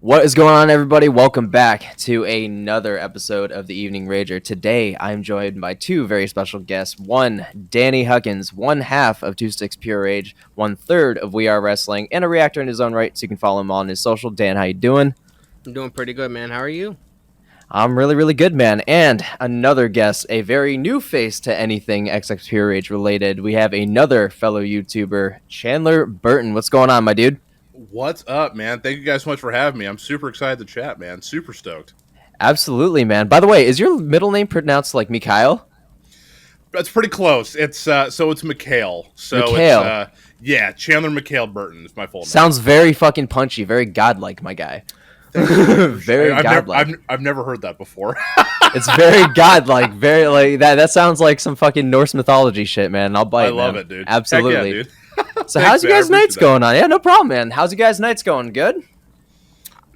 What is going on, everybody? Welcome back to another episode of the Evening Rager. Today, I'm joined by two very special guests. One, Danny Huckins, one half of 2-6 Pure Rage, 1/3 of We Are Wrestling, and a reactor in his own right, so you can follow him on his social. Dan, how you doing? I'm doing pretty good, man. How are you? I'm really, really good, man. And another guest, a very new face to anything XX Pure Rage related. We have another fellow YouTuber, Chandler Burton. What's going on, my dude? What's up, man? Thank you guys so much for having me. I'm super excited to chat, man. Super stoked. Absolutely, man. By the way, is your middle name pronounced like Mikhail? That's pretty close. It's it's Mikhail. So Mikhail. It's Chandler Mikhail Burton is my full name. Sounds very fucking punchy, very godlike, my guy. Very godlike. I've never heard that before. It's very godlike, very like that. That sounds like some fucking Norse mythology shit, man. I'll bite. I love it, dude. Absolutely. Heck yeah, dude. So Thanks, how's you man. guys' nights going on? Yeah, no problem, man. How's you guys' nights going? Good?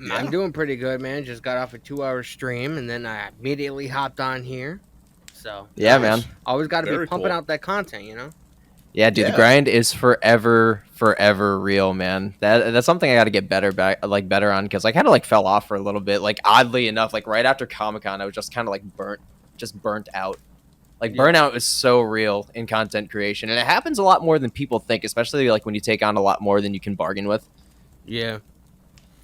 Yeah. I'm doing pretty good, man. Just got off a 2-hour stream, and then I immediately hopped on here. So Yeah, man. always got to be Very pumping cool. out that content, you know? Yeah, dude, Yeah. the grind is forever real, man. That's something I got to get better on, because I kind of like fell off for a little bit. Like, oddly enough, like right after Comic-Con, I was just kind of like burnt out. Like, Yeah. burnout is so real in content creation, and it happens a lot more than people think, especially like when you take on a lot more than you can bargain with. Yeah.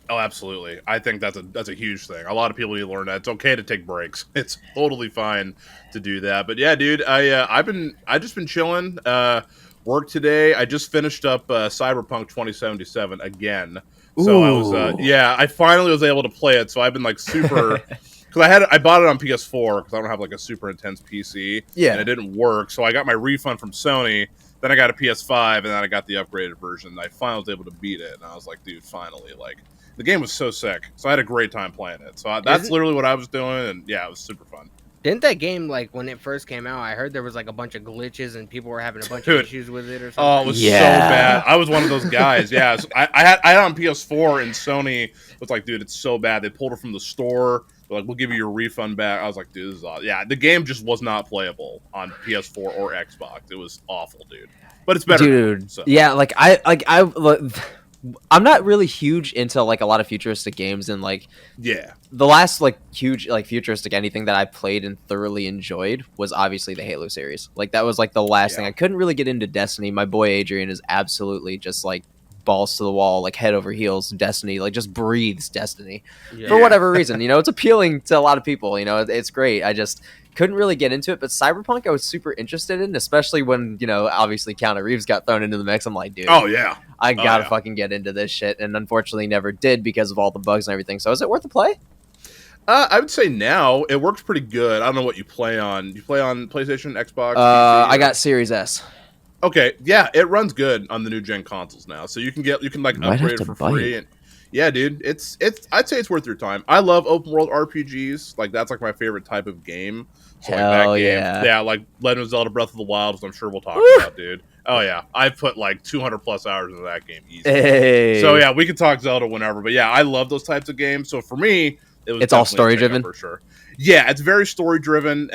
Oh, absolutely. I think that's a huge thing. A lot of people need to learn that. It's okay to take breaks. It's totally fine to do that. But yeah, dude, I've just been chilling. Work today. I just finished up Cyberpunk 2077 again. So I finally was able to play it. So I've been like super because I bought it on PS4 because I don't have like a super intense PC. Yeah. And it didn't work. So I got my refund from Sony. Then I got a PS5 and then I got the upgraded version. I finally was able to beat it. And I was like, dude, finally, like. The game was so sick, so I had a great time playing it. So that's literally what I was doing, and yeah, it was super fun. Didn't that game, like, when it first came out, I heard there was, like, a bunch of glitches and people were having a bunch Dude. of issues with it or something? Oh, it was so bad. I was one of those guys. Yeah, so I had it on PS4, and Sony was like, dude, it's so bad. They pulled it from the store. They're like, we'll give you your refund back. I was like, dude, this is awesome. Yeah, the game just was not playable on PS4 or Xbox. It was awful, dude. But it's better, dude. now, so. Yeah, I'm not really huge into like a lot of futuristic games, and like Yeah, the last like huge like futuristic anything that I played and thoroughly enjoyed was obviously the Halo series. Like that was like the last thing. I couldn't really get into Destiny. My boy Adrian is absolutely just like balls to the wall, like head over heels Destiny, like just breathes Destiny for whatever reason. You know, it's appealing to a lot of people. You know, it's great. I just couldn't really get into it, but Cyberpunk I was super interested in, especially when, you know, obviously Keanu Reeves got thrown into the mix. I'm like, dude, Oh yeah. I gotta fucking get into this shit, and unfortunately never did because of all the bugs and everything. So is it worth the play? I would say now it works pretty good. I don't know what you play on. You play on PlayStation, Xbox? PC, I got Series S. Okay, yeah, it runs good on the new gen consoles now. So you can like Might have upgrade it to for buy free. it. And yeah, dude, it's I'd say it's worth your time. I love open world RPGs. Like that's like my favorite type of game. So like that Hell game, yeah. like Legend of Zelda: Breath of the Wild, which I'm sure we'll talk about, dude. Oh yeah, I've put like 200 plus hours into that game easy. Hey. So yeah, we can talk Zelda whenever, but yeah, I love those types of games. So for me, It's all definitely a story checkup driven? for sure. Yeah, it's very story driven.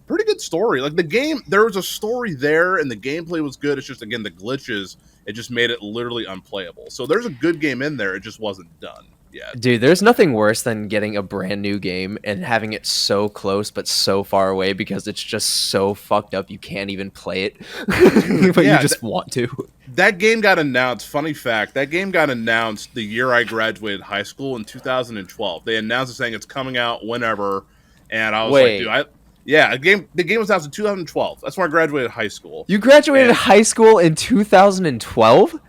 Pretty good story. Like the game, there was a story there, and the gameplay was good. It's just again the glitches. It just made it literally unplayable. So there's a good game in there. It just wasn't done yet. Dude, there's nothing worse than getting a brand new game and having it so close but so far away because it's just so fucked up you can't even play it. But Yeah, you just want to. That game got announced. Funny fact: that game got announced the year I graduated high school in 2012. They announced it saying it's coming out whenever, and I was Wait. like, dude, the game was announced in 2012. That's when I graduated high school. You graduated high school in 2012?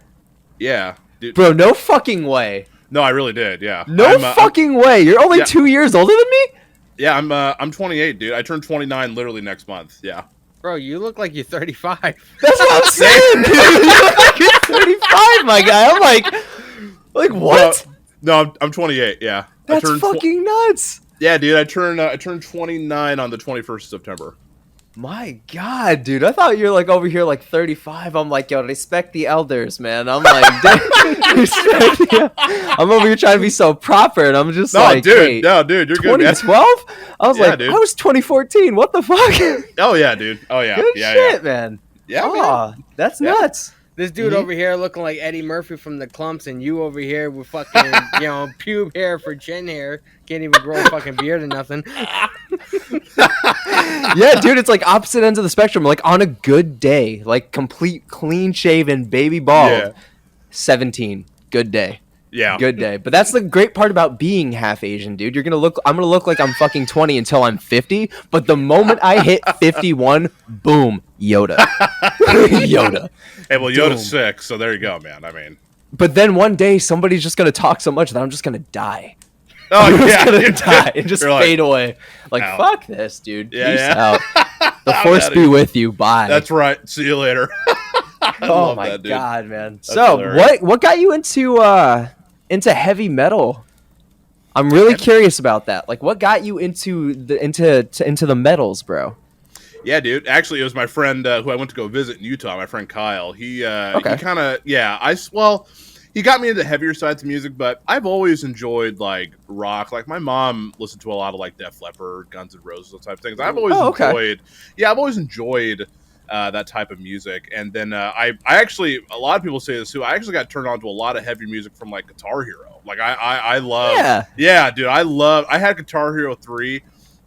Yeah, dude. Bro, no fucking way. No, I really did. Yeah. No fucking way. You're only yeah. 2 years older than me? Yeah, I'm 28, dude. I turned 29 literally next month. Yeah. Bro, you look like you're 35. That's what I'm saying, dude. You look like you're 35, my guy. I'm like what? No, I'm 28. Yeah. That's fucking nuts. Yeah, dude. I turned 29 on the 21st of September. My God, dude. I thought you're like over here like 35. I'm like, yo, respect the elders, man. I'm like, I'm over here trying to be so proper, and I'm just like, dude. wait, No, dude, you're good, man. 2012? I was like, dude. I was 2014. What the fuck? Oh yeah, dude. Oh yeah. Good yeah, shit, man. Yeah, Oh, that's nuts. This dude over here looking like Eddie Murphy from the Clumps, and you over here with fucking, pube hair for chin hair. Can't even grow a fucking beard or nothing. Yeah, dude, it's like opposite ends of the spectrum. Like on a good day, like complete clean shaven, baby bald, 17, good day. Yeah. Good day. But that's the great part about being half Asian, dude. I'm gonna look like I'm fucking 20 until I'm 50, but the moment I hit 51, boom, Yoda. Yoda. Hey, well, Yoda's sick, so there you go, man. I mean, but then one day somebody's just gonna talk so much that I'm just gonna die. Oh, I'm just yeah. gonna die and just You're fade away. Like, out. fuck this, dude. Yeah, Peace yeah. out. The force be with you. Bye. That's right. See you later. Oh my god, man. That's So hilarious. what got you into heavy metal? I'm really curious about that. Like, what got you into the metals, bro? Yeah, dude. Actually, it was my friend who I went to go visit in Utah. My friend Kyle. He kind of he got me into heavier sides of music, but I've always enjoyed like rock. Like my mom listened to a lot of like Def Leppard, Guns N' Roses, those type of things. I've always enjoyed that type of music. And then I actually, a lot of people say this too, I actually got turned on to a lot of heavy music from like Guitar Hero. Like I love, dude, I had Guitar Hero 3,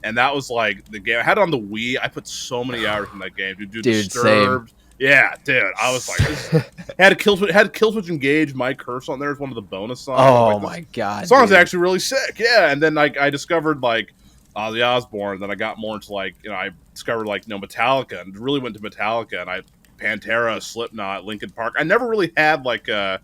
and that was like the game. I had it on the Wii. I put so many hours in that game. Dude, Disturbed. Same. Yeah, dude. I was like, had Kill Switch Engage, My Curse on there as one of the bonus songs. Oh my god, the song's actually really sick. Yeah, and then like I discovered like Ozzy Osbourne. Then I got more into like I discovered like Metallica, and really went to Metallica, and Pantera, Slipknot, Linkin Park. I never really had like a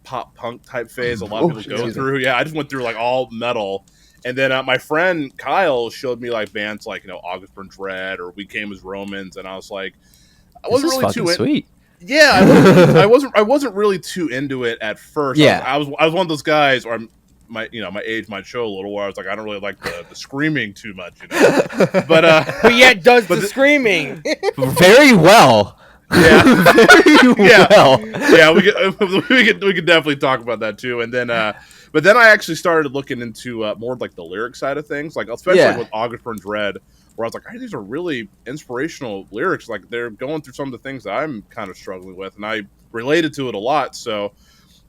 pop punk type phase. A lot of people go through. Yeah, I just went through like all metal. And then my friend Kyle showed me like bands like August Burns Red or We Came as Romans, and I was like, I wasn't really too sweet. Yeah, I wasn't really too into it at first. Yeah, I was one of those guys, or my age might show a little, where I was like, I don't really like the screaming too much, but but yet does the screaming very well. Yeah, very well. Yeah, we could definitely talk about that too. And then but then I actually started looking into more of like the lyric side of things, like especially with August Burns Red, where I was like, hey, these are really inspirational lyrics. Like they're going through some of the things that I'm kind of struggling with, and I related to it a lot. So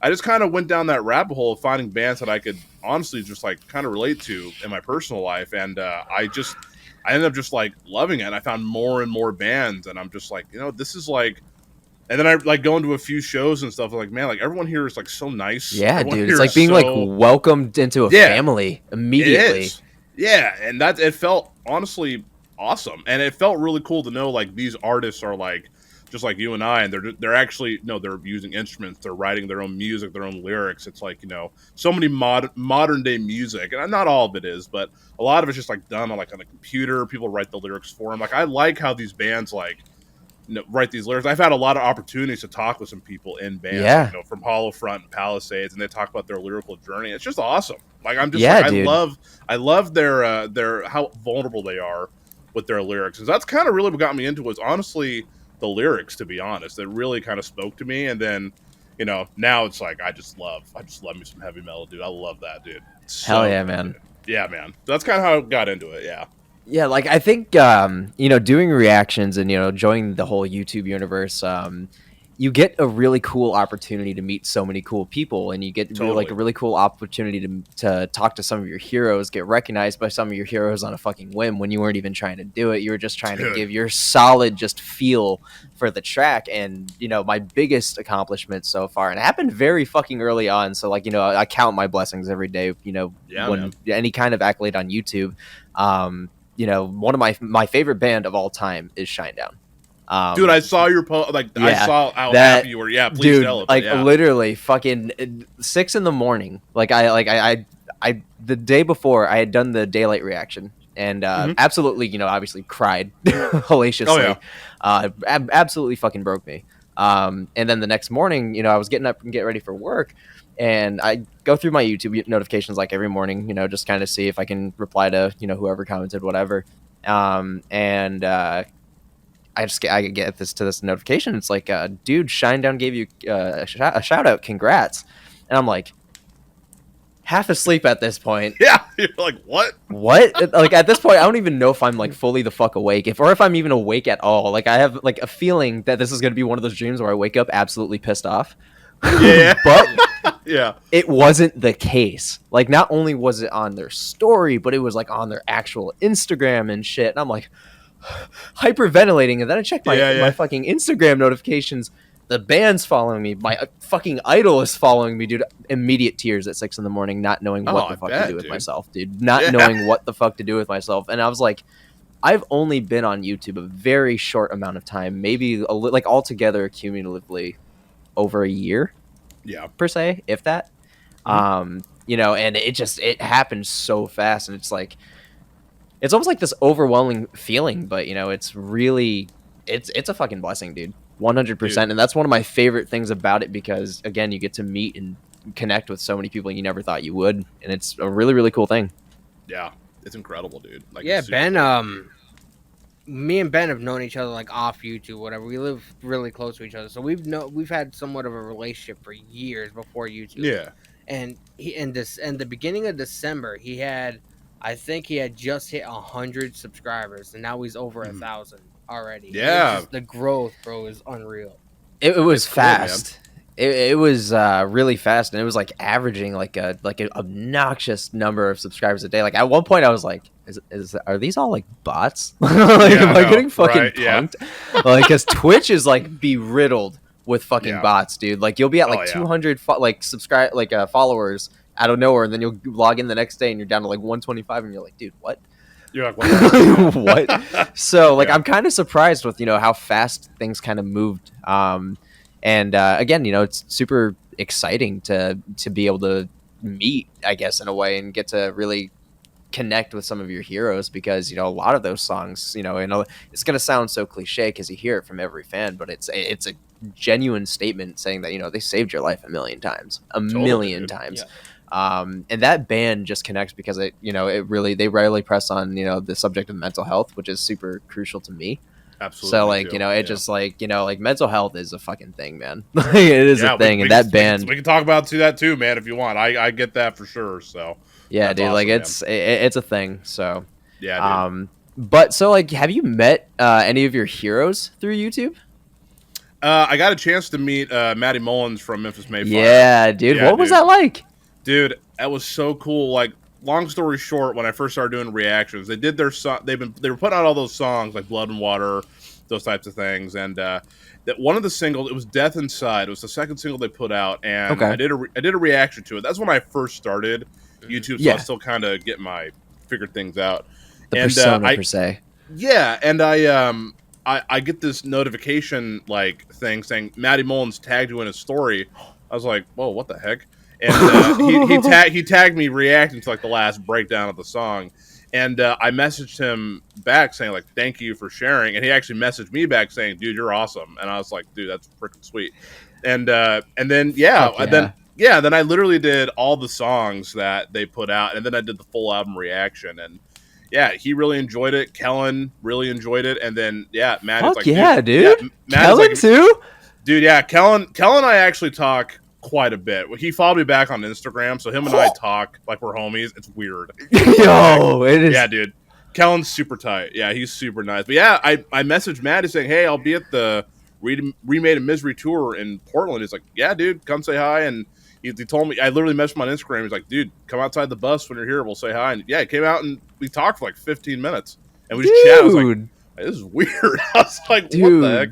I just kind of went down that rabbit hole of finding bands that I could honestly just like kind of relate to in my personal life, and I ended up just like loving it. And I found more and more bands, and I'm just like, this is like. And then I like go into a few shows and stuff. I'm like, man, like everyone here is like so nice. Yeah, everyone dude, it's like being like welcomed into a family immediately. It is. Yeah, and it felt honestly awesome, and it felt really cool to know like these artists are like just like you and I, and they're actually they're using instruments, they're writing their own music, their own lyrics. It's like so many modern day music, and not all of it is, but a lot of it's just like done on a computer. People write the lyrics for them. Like I like how these bands like. Write these lyrics. I've had a lot of opportunities to talk with some people in bands, from Holofront and Palisades, and they talk about their lyrical journey. It's just awesome. Like I'm just I love their how vulnerable they are with their lyrics. And that's kind of really what got me into it, was honestly the lyrics, to be honest. It really kind of spoke to me. And then, now it's like I just love me some heavy metal, dude. I love that, dude. Hell yeah, man. Dude. Yeah, man. That's kind of how I got into it. Yeah. Yeah, like I think doing reactions and joining the whole YouTube universe, you get a really cool opportunity to meet so many cool people, and you get like a really cool opportunity to talk to some of your heroes, get recognized by some of your heroes on a fucking whim when you weren't even trying to do it. You were just trying to give your solid just feel for the track. And my biggest accomplishment so far, and it happened very fucking early on, so like I count my blessings every day. When any kind of accolade on YouTube. One of my favorite band of all time is Shinedown. Dude, I saw your post. Like, I saw how happy you were. Yeah, please tell it. Like, literally, fucking 6 a.m. Like, I the day before I had done the daylight reaction, and absolutely, obviously cried hellaciously. Oh, yeah. Absolutely fucking broke me. And then the next morning, I was getting up and getting ready for work. And I go through my YouTube notifications like every morning, just kind of see if I can reply to, whoever commented, whatever. And I get this notification. It's like, dude, Shinedown gave you a shout out. Congrats. And I'm like, half asleep at this point. Yeah, you're like, what? What? Like at this point, I don't even know if I'm like fully the fuck awake, or if I'm even awake at all. Like I have like a feeling that this is gonna be one of those dreams where I wake up absolutely pissed off. Yeah. But Yeah. it wasn't the case. Like not only was it on their story, but it was like on their actual Instagram and shit. And I'm like hyperventilating, and then I check my fucking Instagram notifications. The band's following me. My fucking idol is following me, dude. Immediate tears at 6 a.m, not knowing what the fuck to do with myself, dude. Not knowing what the fuck to do with myself. And I was like, I've only been on YouTube a very short amount of time, maybe like altogether cumulatively over a year, per se, if that. You know, and it happened so fast, and it's like it's almost like this overwhelming feeling, but you know, it's really it's a fucking blessing, dude. 100%. And that's one of my favorite things about it, because again, you get to meet and connect with so many people you never thought you would, and it's a really, really cool thing. Yeah, it's incredible, dude. Like, yeah, Ben, me and Ben have known each other like off YouTube, whatever. We live really close to each other, so we've had somewhat of a relationship for years before YouTube. Yeah. And in the beginning of December, I think he had just hit 100 subscribers, and now he's over 1,000 already. Yeah, the growth, bro, is unreal. It was fast. Cool, it was really fast, and it was like averaging like an obnoxious number of subscribers a day. Like at one point, I was like, are these all like bots? Like, am I getting fucking punked? Like, because Twitch is like beriddled with fucking bots, dude. Like you'll be at like 200 followers out of nowhere, and then you'll log in the next day and you're down to like 125, and you're like, dude, what? You're like, what? So like I'm kind of surprised with, you know, how fast things kind of moved. And again, you know, it's super exciting to be able to meet, I guess, in a way, and get to really connect with some of your heroes, because you know, a lot of those songs, you know, it's gonna sound so cliche because you hear it from every fan, but it's a genuine statement saying that, you know, they saved your life a million times. And that band just connects because it, you know, they rarely press on, you know, the subject of mental health, which is super crucial to me. Absolutely. So like, you know, just like, you know, like mental health is a fucking thing, man. It is a thing. And that band, we can talk about that too, man, if you want. I get that for sure. So yeah, dude, awesome, like it's a thing. So yeah, dude. But so like, have you met any of your heroes through YouTube? I got a chance to meet Matty Mullins from Memphis Mayfire. Yeah, dude. What was that like? Dude, that was so cool. Like, long story short, when I first started doing reactions, they did their they were putting out all those songs like Blood and Water, those types of things, and that one of the singles, it was Death Inside. It was the second single they put out, and I did a reaction to it. That's when I first started YouTube, so I was still kind of getting my figured things out. The persona per se. Yeah, and I get this notification like thing saying Matty Mullins tagged you in his story. I was like, whoa, what the heck? And he tagged me reacting to like the last breakdown of the song, and I messaged him back saying like, thank you for sharing, and he actually messaged me back saying, dude, you're awesome. And I was like, dude, that's freaking sweet. And then then I literally did all the songs that they put out, and then I did the full album reaction, and yeah, he really enjoyed it. Kellen really enjoyed it, and then Matt is like, dude. Yeah, Kellen like, too, dude. Yeah, Kellen and I actually talk quite a bit. He followed me back on Instagram, so him and I talk like we're homies. It's weird. Yo, it is. Yeah, dude. Kellen's super tight. Yeah, he's super nice. But yeah, I messaged Maddie saying, hey, I'll be at the Remade in Misery tour in Portland. He's like, yeah, dude, come say hi. And he told me, I literally messaged him on Instagram. He's like, dude, come outside the bus when you're here. We'll say hi. And yeah, he came out and we talked for like 15 minutes. And we just chatted. I was like, this is weird. I was like, what the heck?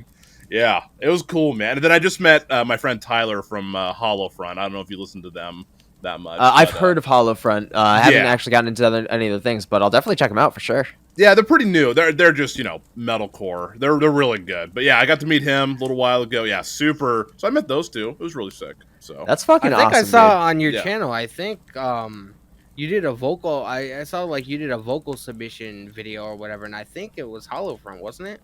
Yeah, it was cool, man. And then I just met my friend Tyler from Holofront. I don't know if you listen to them that much. I've heard of Holofront. I haven't actually gotten into any of the things, but I'll definitely check them out for sure. Yeah, they're pretty new. They're just, you know, metalcore. They're really good. But yeah, I got to meet him a little while ago. Yeah, super. So I met those two. It was really sick. So that's fucking awesome. I think I saw on your channel. I think you did a vocal. I saw like you did a vocal submission video or whatever, and I think it was Holofront, wasn't it?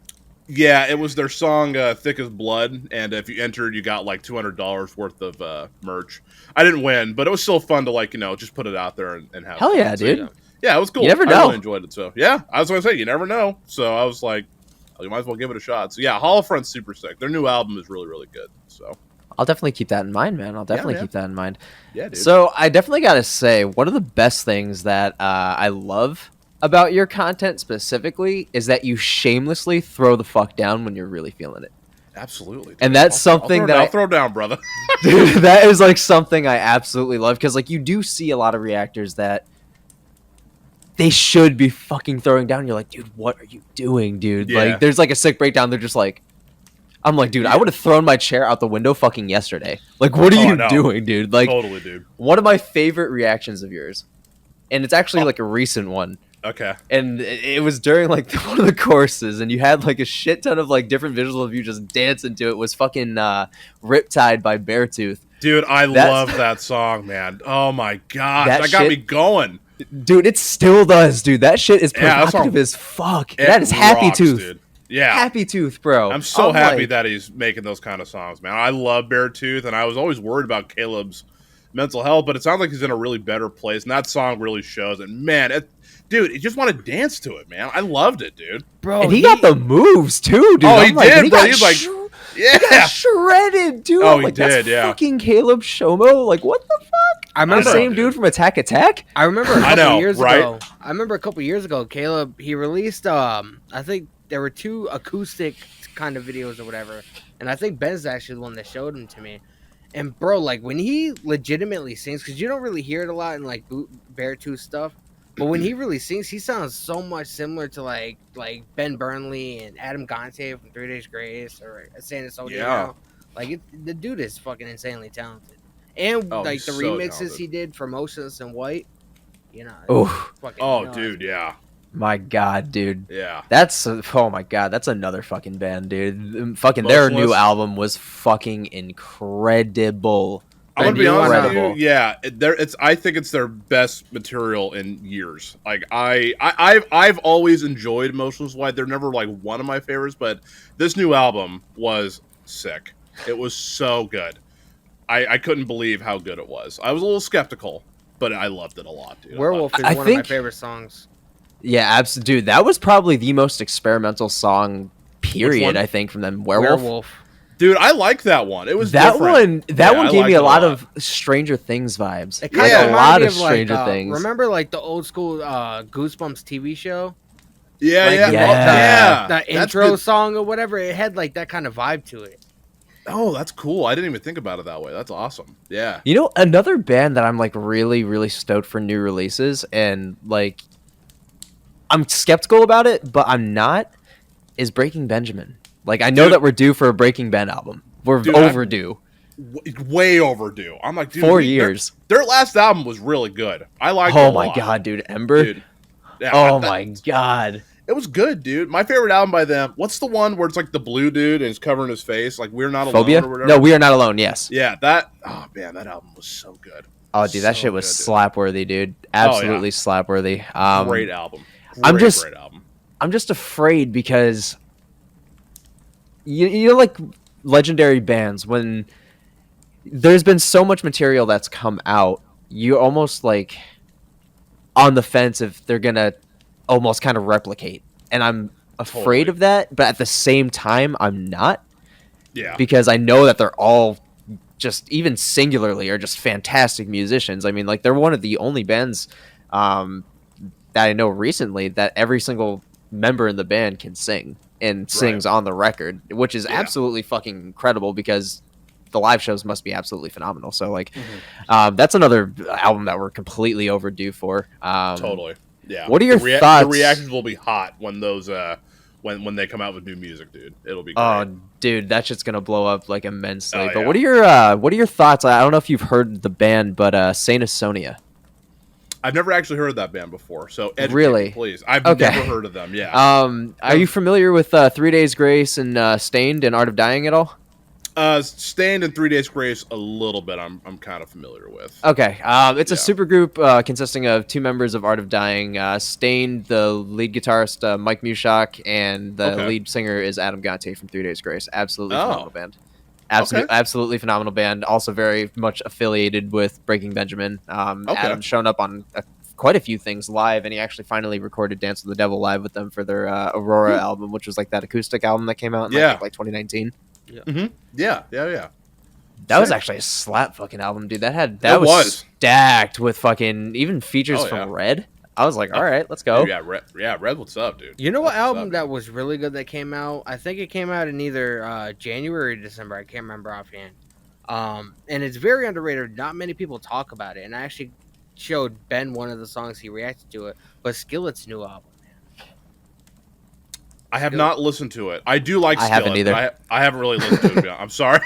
Yeah, it was their song "Thick as Blood," and if you entered, you got like $200 worth of merch. I didn't win, but it was still fun to like, you know, just put it out there and have. Hell yeah, fun. dude! So, yeah, it was cool. You never know. I really enjoyed it. So yeah, I was gonna say you never know. So I was like, you might as well give it a shot. So yeah, Holofront's super sick. Their new album is really, really good. So I'll definitely keep that in mind, man. I'll definitely man. keep that in mind. Yeah, dude. So I definitely gotta say, one of the best things that I love about your content specifically is that you shamelessly throw the fuck down when you're really feeling it. Absolutely, dude. And that's something that I'll throw down, brother. dude, that is like something I absolutely love, because like you do see a lot of reactors that they should be fucking throwing down. You're like, dude, what are you doing, dude? Yeah. Like, there's like a sick breakdown. They're just like, I'm like, dude, I would have thrown my chair out the window fucking yesterday. Like, what are you doing, dude? Like, totally, dude. One of my favorite reactions of yours, and it's actually like a recent one. Okay. And it was during like one of the courses, and you had like a shit ton of like different visuals of you just dancing to it. Was fucking Riptide by Beartooth. Dude, I love that song, man. Oh my god, that got me going. Dude, it still does, dude. That shit is provocative as fuck. That is Happy Tooth. Dude. Yeah. Happy Tooth, bro. I'm so happy that he's making those kind of songs, man. I love Beartooth, and I was always worried about Caleb's mental health, but it sounds like he's in a really better place, and that song really shows it. Man, dude, you just want to dance to it, man. I loved it, dude. Bro, and he got the moves too, dude. Oh, he did, bro. He's like, yeah, he got shredded, dude. Oh, he did, that's yeah. Fucking Caleb Shomo. Like, what the fuck? I remember the same dude from Attack Attack. I remember a couple years right? ago. I remember a couple years ago, Caleb, he released I think there were 2 acoustic kind of videos or whatever, and I think Ben's actually the one that showed them to me. And bro, like when he legitimately sings, because you don't really hear it a lot in like Beartooth stuff, but when he really sings, he sounds so much similar to like Ben Burnley and Adam Gonte from 3 Days Grace or San Antonio. Yeah. Like the dude is fucking insanely talented, and like the remixes talented. he did for Motionless in White, you know. Dude, yeah. My god, dude. Yeah. That's oh my god, that's another fucking band, dude. Fucking their new album was fucking incredible. I'm gonna be honest with you, yeah. I think it's their best material in years. Like I've always enjoyed Motionless White. They're never like one of my favorites, but this new album was sick. It was so good. I couldn't believe how good it was. I was a little skeptical, but I loved it a lot, dude. Werewolf is one of my favorite songs. Yeah, absolutely, dude. That was probably the most experimental song, period. I think from them. Werewolf. Dude, I like that one. It was that different. That one gave me a lot of Stranger Things vibes. It kind of a lot of Stranger Things. Remember, like the old school Goosebumps TV show? Yeah, like, the intro song or whatever. It had like that kind of vibe to it. Oh, that's cool. I didn't even think about it that way. That's awesome. Yeah. You know, another band that I'm like really, really stoked for new releases, and like I'm skeptical about it, but I'm not, is Breaking Benjamin. Like, I know that we're due for a Breaking Ben album. We're overdue. Way overdue. I'm like, dude, 4 years. Their last album was really good. I liked it a lot. Oh my god, dude. Ember? Dude. Yeah, oh my god. It was good, dude. My favorite album by them, what's the one where it's like the blue dude and he's covering his face? Like, We're Not Phobia? Alone or whatever? No, We Are Not Alone, yes. Yeah, that album was so good. Oh, dude, that shit was slapworthy, dude. Absolutely slapworthy. Great album. Great album. I'm just afraid because you know, like legendary bands, when there's been so much material that's come out, you're almost like on the fence if they're gonna almost kind of replicate, and I'm afraid of that, but at the same time I'm not. Yeah, because I know that they're all just, even singularly, are just fantastic musicians. I mean, like, they're one of the only bands that I know recently that every single member in the band can sing and sings on the record, which is absolutely fucking incredible, because the live shows must be absolutely phenomenal. So like that's another album that we're completely overdue for. Totally. Yeah. What are your thoughts? The reactions will be hot when those when they come out with new music, dude. It'll be great. Oh, dude, that shit's gonna blow up like immensely. But yeah. what are your thoughts? I don't know if you've heard the band, but Saint Sonia. I've never actually heard of that band before, so educate me, please. I've never heard of them. Yeah. Are you familiar with 3 Days Grace and Stained and Art of Dying at all? Stained and 3 Days Grace a little bit. I'm kind of familiar with. Okay. It's a supergroup consisting of 2 members of Art of Dying. Stained, the lead guitarist Mike Mushak, and the lead singer is Adam Gonte from 3 Days Grace. Absolutely phenomenal band. Absolutely phenomenal band. Also very much affiliated with Breaking Benjamin. Adam's shown up on quite a few things live, and he actually finally recorded Dance with the Devil live with them for their Aurora album, which was like that acoustic album that came out in like 2019. Yeah. Yeah. That was Sick. actually a slap fucking album, dude. That It was was. stacked with fucking even features Oh, from yeah. Red. I was like, all right, let's go. Yeah, Red, what's up, dude? You know what That's what's album up, that dude. was really good that came out? I think it came out in either January or December. I can't remember offhand. And it's very underrated. Not many people talk about it. And I actually showed Ben one of the songs he reacted to it. But Skillet's new album. I have not listened to it. I do like I Skillet, haven't either. but I haven't really listened to it. I'm sorry.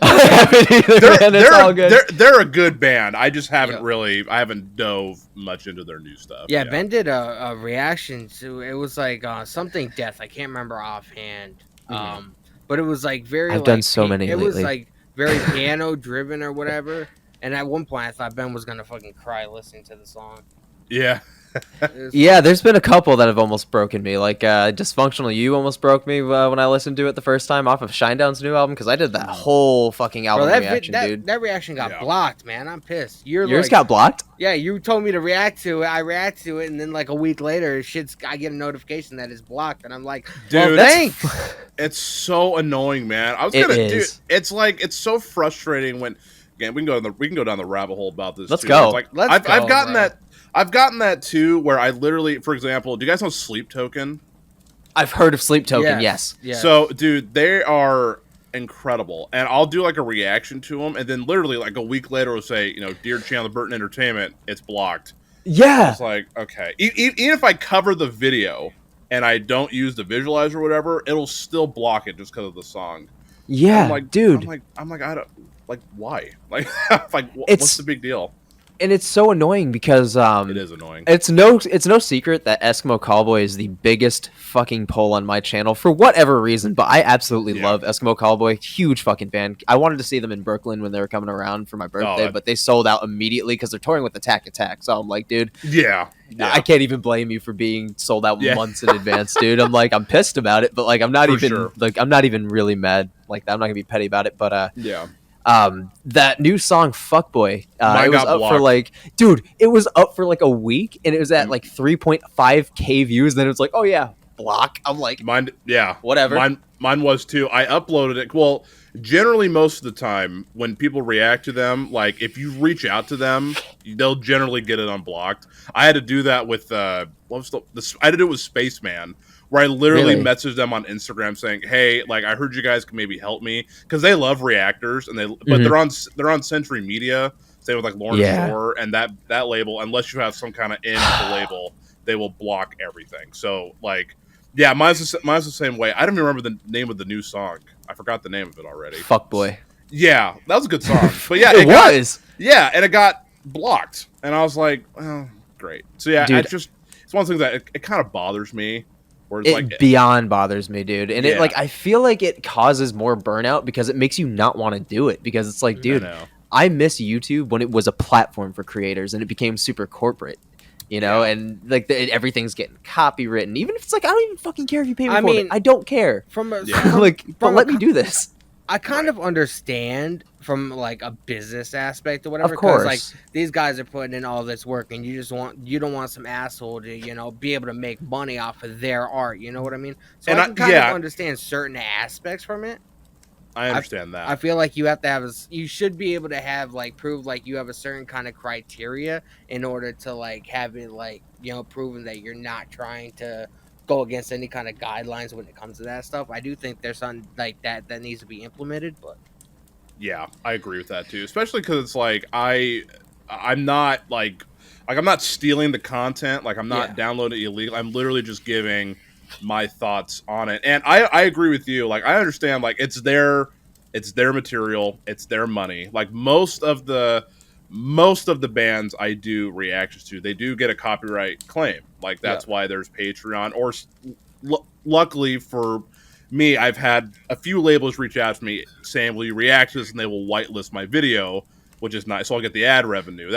I haven't either, man. It's all good. They're a good band. I just haven't Yep. really. I haven't dove much into their new stuff. Yeah, Ben did a reaction to it. Was like something death. I can't remember offhand. But it was like very. I've done so many It was lately. like very piano driven or whatever. And at one point, I thought Ben was gonna fucking cry listening to the song. Yeah. Yeah, there's been a couple that have almost broken me. Like Dysfunctional You almost broke me when I listened to it the first time off of Shinedown's new album because I did that whole fucking album reaction, dude. That reaction got blocked, man. I'm pissed. Yours like, got blocked? Yeah, you told me to react to it. I react to it, and then like a week later, I get a notification that it's blocked, and I'm like, dude, well, thanks. It's so annoying, man. I was It gonna is. do. It's like it's so frustrating when. Again, we can go down the rabbit hole about this. Let's too. go. It's like, I've gotten that. I've gotten that too, where I literally, for example, do you guys know Sleep Token? I've heard of Sleep Token, yes. So, dude, they are incredible, and I'll do like a reaction to them, and then literally like a week later, will say, Dear Chandler, Burton Entertainment, it's blocked. Yeah, it's like okay, even if I cover the video and I don't use the visualizer or whatever, it'll still block it just because of the song. Yeah, I'm like, dude. I'm like, I don't like why? Like, what's It's- the big deal? And it's so annoying because It is annoying. It's no secret that Eskimo Callboy is the biggest fucking pull on my channel for whatever reason, but I absolutely love Eskimo Callboy. Huge fucking fan. I wanted to see them in Brooklyn when they were coming around for my birthday, but they sold out immediately because they're touring with Attack Attack. So I'm like, dude, I can't even blame you for being sold out months in advance, dude. I'm like, I'm pissed about it, but like, I'm not even really mad. Like, I'm not gonna be petty about it, but that new song Fuckboy, it was up for like, dude, it was up for like a week and it was at like 3.5k views. Then it was like, oh yeah, block. I'm like, mine, whatever. Mine was too. I uploaded it. Well, generally most of the time when people react to them, like if you reach out to them, they'll generally get it unblocked. I had to do that with I had to do it with Spaceman, where I literally messaged them on Instagram saying, "Hey, like I heard you guys can maybe help me," because they love reactors and they're on Century Media, same with like Lauren Shore and that label. Unless you have some kind of in the label, they will block everything. So like, yeah, mine's the same way. I don't even remember the name of the new song. I forgot the name of it already. Fuckboy. Yeah, that was a good song. But yeah, it was. And it got blocked, and I was like, well, great. So yeah, dude, it's one of the things that it kind of bothers me. It beyond bothers me, dude. And it like I feel like it causes more burnout because it makes you not want to do it because it's like, dude, I miss YouTube when it was a platform for creators and it became super corporate, and like everything's getting copywritten. Even if it's like I don't even fucking care if you pay me for it. I don't care. But let me do this. I kind of understand from like a business aspect or whatever. Of course, like these guys are putting in all this work, and you don't want some asshole to be able to make money off of their art. You know what I mean? So I can kind of understand certain aspects from it. I understand that. I feel like you have to have you should be able to have like prove like you have a certain kind of criteria in order to like have it like proven that you're not trying to go against any kind of guidelines when it comes to that stuff. I do think there's something like that needs to be implemented, but yeah, I agree with that too, especially because it's like I'm not like I'm not stealing the content, like I'm not downloading it illegal. I'm literally just giving my thoughts on it, and I agree with you. Like I understand, like it's their material, it's their money. Like most of the bands I do reactions to, they do get a copyright claim. Like that's why there's Patreon. Or luckily for me, I've had a few labels reach out to me saying, "Will you react to this?" And they will whitelist my video, which is nice. So I'll get the ad revenue.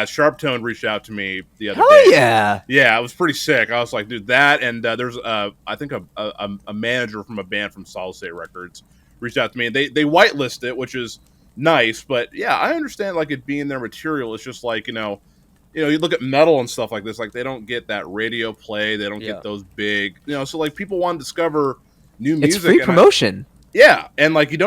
Sharp Tone reached out to me the other day. Yeah, it was pretty sick. I was like, dude, that and there's I think a manager from a band from Solid State Records reached out to me, and they whitelist it, which is nice. But yeah, I understand like it being their material. It's just like you look at metal and stuff like this, like they don't get that radio play, they don't get those big, so like people want to discover new music. It's free promotion. Yeah, and like you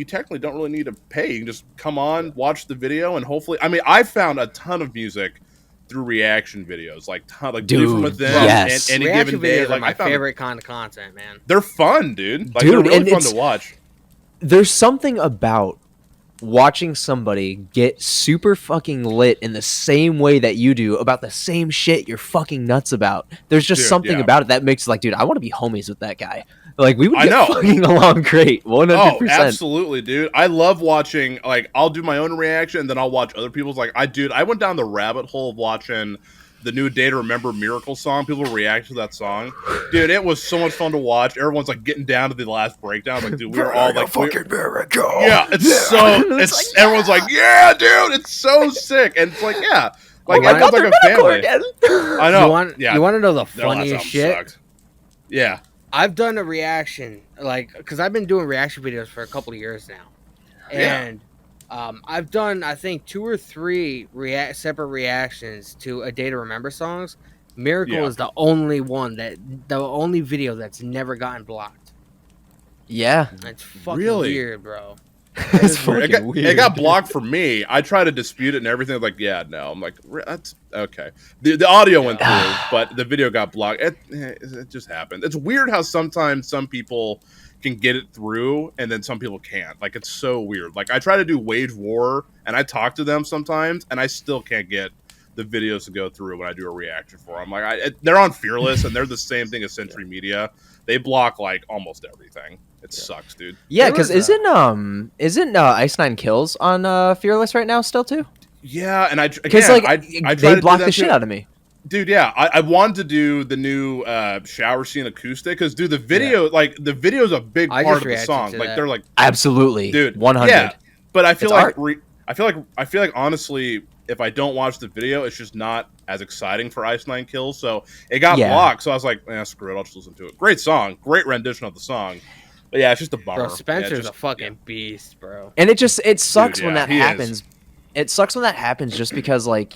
technically don't really need to pay. You can just come on, watch the video, and hopefully, I mean, I found a ton of music through reaction videos, like View from Dude, Within, yes. and Any Reaction Given Day. videos are Like my I found favorite kind of content, man. they're fun, dude. Like Dude, they're really and fun to watch. There's something about watching somebody get super fucking lit in the same way that you do about the same shit you're fucking nuts about. There's just Dude, something yeah. about it that makes like, dude, I want to be homies with that guy. Like we would I get know. fucking along great, 100%. Oh, absolutely, dude. I love watching. Like, I'll do my own reaction, and then I'll watch other people's. Like, I went down the rabbit hole of watching the new Day to Remember Miracle song. People react to that song, dude. It was so much fun to watch. Everyone's like getting down to the last breakdown. Like, dude, we were all like, fucking miracle. yeah, it's everyone's like, yeah, dude, it's so sick, and it's like, yeah, like everyone's like a family. Again. I know. You want to know the No, that funniest song shit? sucked. Yeah. I've done a reaction, like, because I've been doing reaction videos for a couple of years now, and I've done, I think, 2 or 3 separate reactions to A Day to Remember songs. Miracle is the only video that's never gotten blocked. Yeah. It's fucking Really? weird, bro. It's fucking weird. It got blocked for me. I tried to dispute it and everything. Like, yeah, no. I'm like, that's okay. The audio went through, but the video got blocked. It just happened. It's weird how sometimes some people can get it through and then some people can't. Like, it's so weird. Like, I try to do Wage War and I talk to them sometimes and I still can't get the videos to go through when I do a reaction for them. Like, they're on Fearless and they're the same thing as Century Media. They block like almost everything. It sucks, dude. Yeah, because isn't Ice Nine Kills on Fearless right now still too? Yeah, and I they blocked the shit out of me, dude. Yeah, I wanted to do the new shower scene acoustic because, dude, the video the video is a big part of the song. Like that. they're like absolutely, dude, 100. Yeah, but I feel it's I feel like honestly, if I don't watch the video, it's just not as exciting for Ice Nine Kills. So it got blocked. So I was like, screw it, I'll just listen to it. Great song, great rendition of the song. But yeah, it's just a bummer. Bro, Spencer's a fucking beast, bro. And it sucks when that happens. It sucks when that happens just because like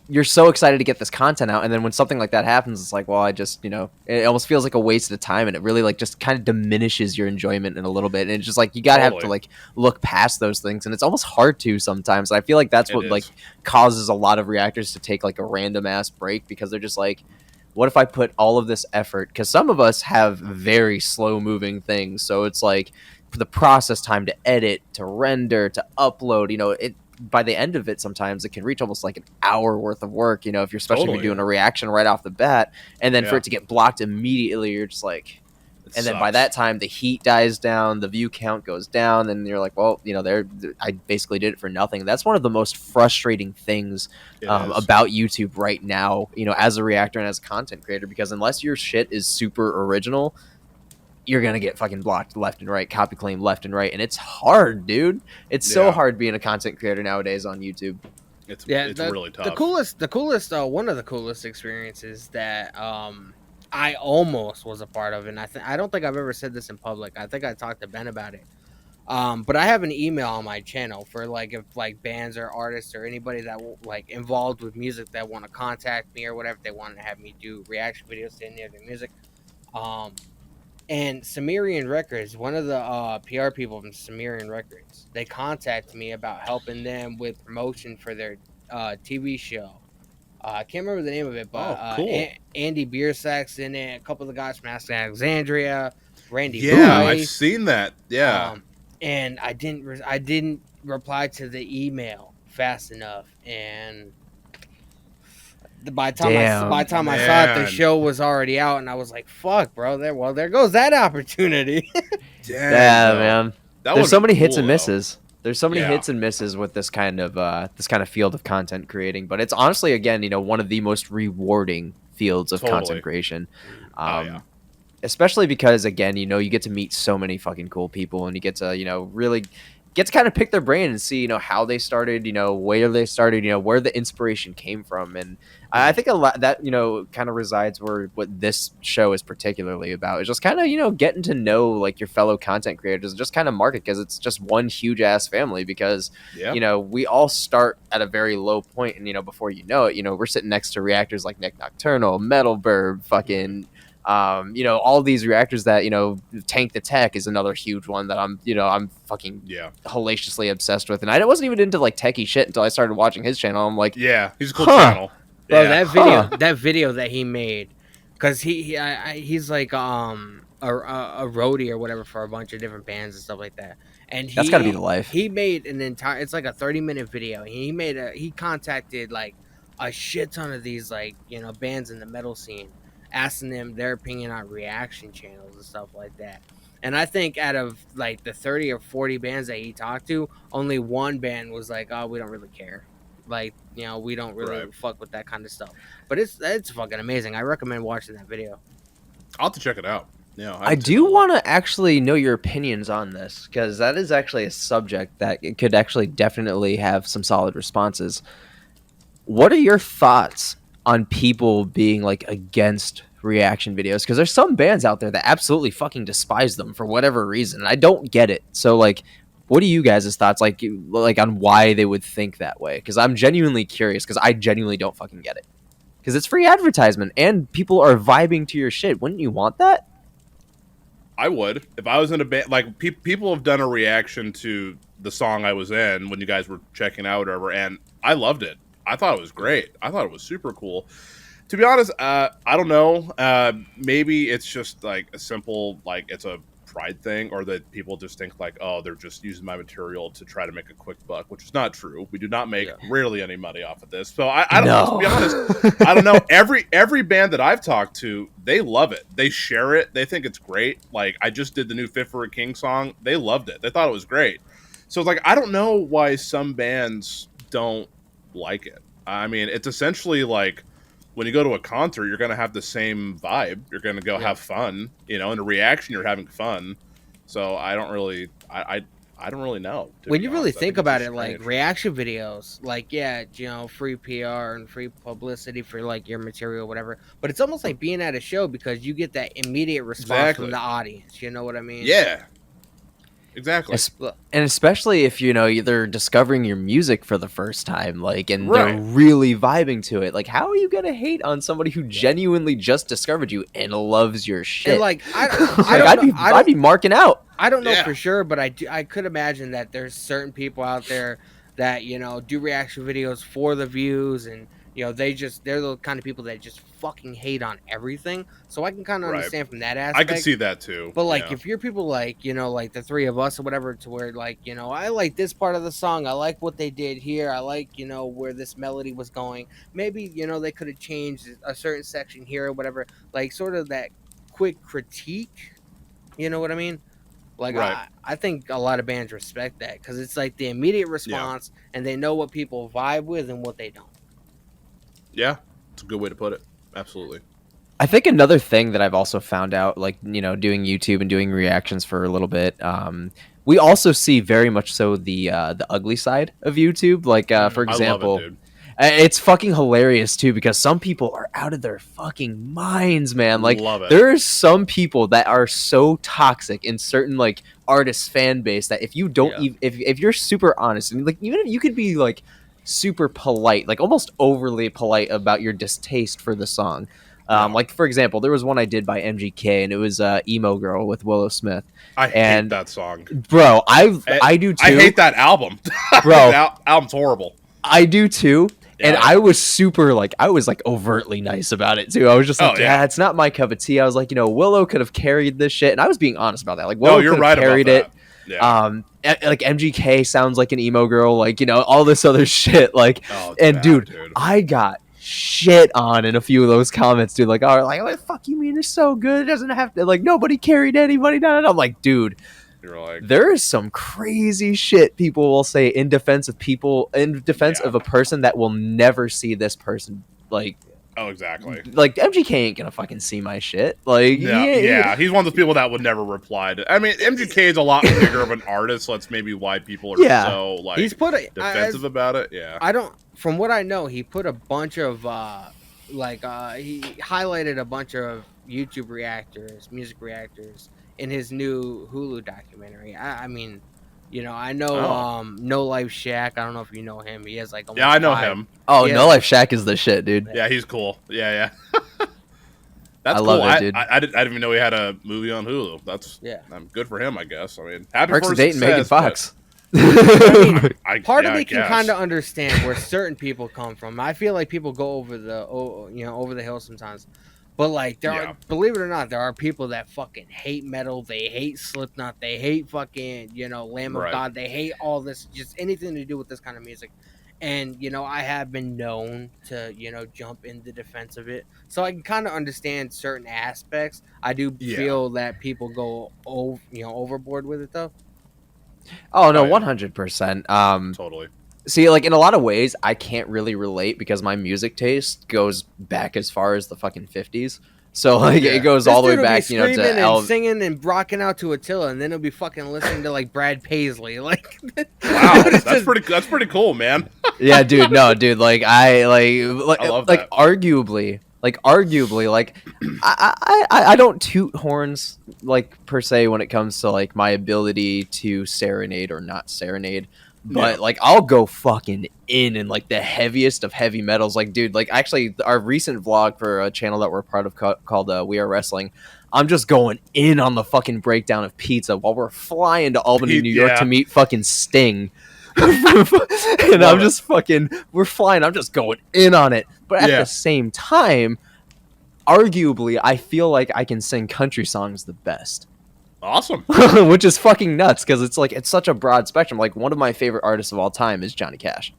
you're so excited to get this content out, and then when something like that happens, it's like, well, I just, it almost feels like a waste of time, and it really like just kind of diminishes your enjoyment in a little bit. And it's just like you gotta have to like look past those things, and it's almost hard to sometimes. I feel like that's what like causes a lot of reactors to take like a random ass break because they're just like, what if I put all of this effort? Because some of us have very slow moving things, so it's like for the process time to edit, to render, to upload, it by the end of it, sometimes it can reach almost like an hour worth of work, if you're especially if you're doing a reaction right off the bat, and then for it to get blocked immediately, you're just like, and then by that time the heat dies down, the view count goes down, and you're like, well, I basically did it for nothing. That's one of the most frustrating things about YouTube right now, as a reactor and as a content creator, because unless your shit is super original, you're gonna get fucking blocked left and right, copy claim left and right, and it's hard, dude. It's so hard being a content creator nowadays on YouTube. It's really tough. The coolest, one of the coolest experiences that I almost was a part of, and I don't think I've ever said this in public. I think I talked to Ben about it. But I have an email on my channel for like if like bands or artists or anybody that like involved with music that want to contact me or whatever, they want to have me do reaction videos to any of their music. And Sumerian Records, one of the PR people from Sumerian Records, they contacted me about helping them with promotion for their TV show. I can't remember the name of it, but cool. Andy Biersack's in it. A couple of the guys from Ask Alexandria, Randy. Yeah, Boy. I've seen that. Yeah, and I didn't reply to the email fast enough, and by the time I saw it, the show was already out, and I was like, "Fuck, bro! There goes that opportunity." Yeah, man. There's so many hits and misses. There's so many Yeah. hits and misses with this kind of field of content creating, but it's honestly, again, one of the most rewarding fields of content creation. Especially because, again, you get to meet so many fucking cool people, and you get to, really get to kind of pick their brain and see, how they started, where they started, where the inspiration came from. And I think a lot that, kind of resides where what this show is particularly about is just kind of, getting to know like your fellow content creators and just kind of market, because it's just one huge ass family, because, we all start at a very low point, and, before you know it, we're sitting next to reactors like Nick Nocturnal, Metal Burb, fucking You know, all these reactors that, you know, Tank the Tech is another huge one that I'm fucking hellaciously obsessed with. And I wasn't even into like techie shit until I started watching his channel. I'm like, yeah, he's a cool channel. Bro, Yeah. that video that he made, because he's like a roadie or whatever for a bunch of different bands and stuff like that. And that's got to be the life. He made an entire, it's like a 30-minute video. He contacted like a shit ton of these like, you know, bands in the metal scene, asking them their opinion on reaction channels and stuff like that. And I think out of like the 30 or 40 bands that he talked to, only one band was like, oh, we don't really care. Like, you know, we don't really fuck with that kind of stuff. But it's fucking amazing. I recommend watching that video. I'll have to check it out. Yeah, I do want to actually know your opinions on this, because that is actually a subject that it could actually definitely have some solid responses. What are your thoughts on people being like against reaction videos? Because there's some bands out there that absolutely fucking despise them for whatever reason, and I don't get it. So like, what are you guys' thoughts like on why they would think that way? Because I'm genuinely curious, because I genuinely don't fucking get it. Because it's free advertisement and people are vibing to your shit. Wouldn't you want that? I would. If I was in a band, like people have done a reaction to the song I was in when you guys were checking out or whatever, and I loved it. I thought it was great. I thought it was super cool. To be honest, I don't know. Maybe it's just like a simple, like it's a pride thing, or that people just think like, oh, they're just using my material to try to make a quick buck, which is not true. We do not make rarely any money off of this. So I don't know. To be honest, I don't know. Every band that I've talked to, they love it. They share it. They think it's great. Like I just did the new Fit for a King song. They loved it. They thought it was great. So it's like, I don't know why some bands don't like it. I mean, it's essentially like when you go to a concert, you're going to have the same vibe. You're going to go have fun, you know, in a reaction, you're having fun. So I don't really, I don't really know. When you really think about it, like reaction videos, like, yeah, you know, free PR and free publicity for like your material, whatever. But it's almost like being at a show because you get that immediate response from the audience. You know what I mean? Yeah. Exactly. And especially if, you know, they're discovering your music for the first time, like, and they're really vibing to it. Like, how are you going to hate on somebody who genuinely just discovered you and loves your shit? And like, I'd be marking out. I don't know for sure, but I could imagine that there's certain people out there that, you know, do reaction videos for the views, and, you know, they're the kind of people that just fucking hate on everything. So I can kind of understand from that aspect. I can see that too. But like, if you're people like, you know, like the three of us or whatever, to where like, you know, I like this part of the song, I like what they did here, I like, you know, where this melody was going. Maybe, you know, they could have changed a certain section here or whatever. Like, sort of that quick critique. You know what I mean? Like, I think a lot of bands respect that, because it's like the immediate response, and they know what people vibe with and what they don't. Yeah, it's a good way to put it. Absolutely. I think another thing that I've also found out, like, you know, doing YouTube and doing reactions for a little bit, we also see very much so the ugly side of YouTube. Like, for example, I love it, dude. It's fucking hilarious too, because some people are out of their fucking minds, man. Like, Love it. there's some people that are so toxic in certain like artist fan base that if you don't, if you're super honest, and like even if you could be like super polite, like almost overly polite about your distaste for the song. Like, for example, there was one I did by MGK, and it was Emo Girl with Willow Smith. I hate that song. Bro, I do too. I hate that album. Bro. That album's horrible. I do too. Yeah. And I was super, like, I was, like, overtly nice about it, too. I was just like, it's not my cup of tea. I was like, you know, Willow could have carried this shit. And I was being honest about that. Like, Willow could have carried it. Yeah. Like, MGK sounds like an emo girl. Like, you know, all this other shit. Like, dude, I got shit on in a few of those comments, dude. Like, oh, like, what the fuck you mean it's so good? It doesn't have to, like, nobody carried anybody down. And I'm like, dude. You're like, there is some crazy shit people will say in defense of people, in defense of a person that will never see this person. Like, oh, exactly. Like, MGK ain't gonna fucking see my shit. Like, he's one of those people that would never reply to. I mean, MGK is a lot bigger of an artist, so that's maybe why people are so like he's put defensive about it. Yeah, I don't. From what I know, he put a bunch of he highlighted a bunch of YouTube reactors, music reactors, in his new Hulu documentary. I mean, you know, I know No Life Shaq. I don't know if you know him. He has like I know him. Oh, No Life Shaq is the shit, dude. Yeah, he's cool. Yeah. That's I cool. love it, dude. I didn't even know he had a movie on Hulu. That's good for him, I guess. I mean, happy Perks for of his dating Megan success, Fox. Part of I me can guess. kind of understand where certain people come from. I feel like people go over the hill sometimes. But like there are, believe it or not, there are people that fucking hate metal. They hate Slipknot. They hate fucking Lamb of God. They hate all this, just anything to do with this kind of music. And I have been known to jump in the defense of it, so I can kind of understand certain aspects. I do feel that people go overboard with it though. Oh no, 100%. Totally. See, like in a lot of ways, I can't really relate because my music taste goes back as far as the fucking 50s. So like it goes all the way back, to and singing and rocking out to Attila, and then it'll be fucking listening to like Brad Paisley. Like, wow, that's pretty cool, man. Yeah, dude. No, dude. Like I love that. Arguably, I don't toot horns like per se when it comes to like my ability to serenade or not serenade. But like I'll go fucking in like the heaviest of heavy metals. Like, dude, like actually our recent vlog for a channel that we're part of called We Are Wrestling, I'm just going in on the fucking breakdown of Pizza while we're flying to Albany, New York to meet fucking Sting. And I'm just we're flying, I'm just going in on it. But at the same time, arguably, I feel like I can sing country songs the best. Awesome. Which is fucking nuts because it's such a broad spectrum. Like one of my favorite artists of all time is Johnny Cash.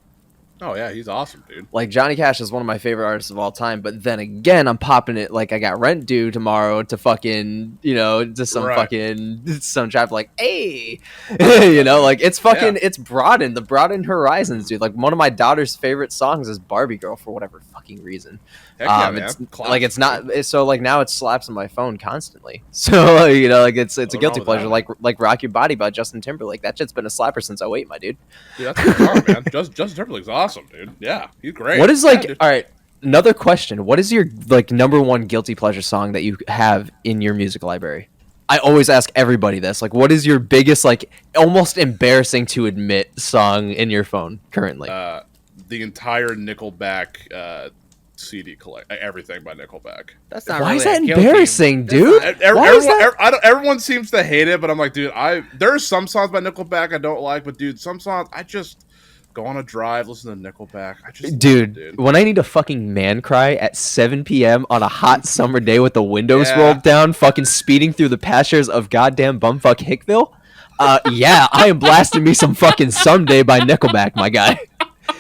Oh yeah, he's awesome, dude. Like Johnny Cash is one of my favorite artists of all time, but then again, I'm popping it like I got rent due tomorrow to fucking, to some fucking some trap like, hey, like it's fucking it's broadened horizons, dude. Like one of my daughter's favorite songs is Barbie Girl for whatever fucking reason. Heck yeah, man. It's like it's not so like now it slaps on my phone constantly. So like it's a guilty pleasure, like Rock Your Body by Justin Timberlake. That shit's been a slapper since 08, my dude. Dude, that's a good man. Justin Timberlake's awesome, dude. Yeah, he's great. What is all right? Another question. What is your like number one guilty pleasure song that you have in your music library? I always ask everybody this. Like, what is your biggest, like, almost embarrassing to admit song in your phone currently? The entire Nickelback CD collect, everything by Nickelback. That's not. Why really is that embarrassing, dude? Everyone seems to hate it, but I'm like, dude, there are some songs by Nickelback I don't like, but dude, some songs I just go on a drive, listen to Nickelback. Dude, when I need a fucking man cry at 7 p.m. on a hot summer day with the windows rolled down, fucking speeding through the pastures of goddamn bumfuck Hickville, I am blasting me some fucking Someday by Nickelback, my guy.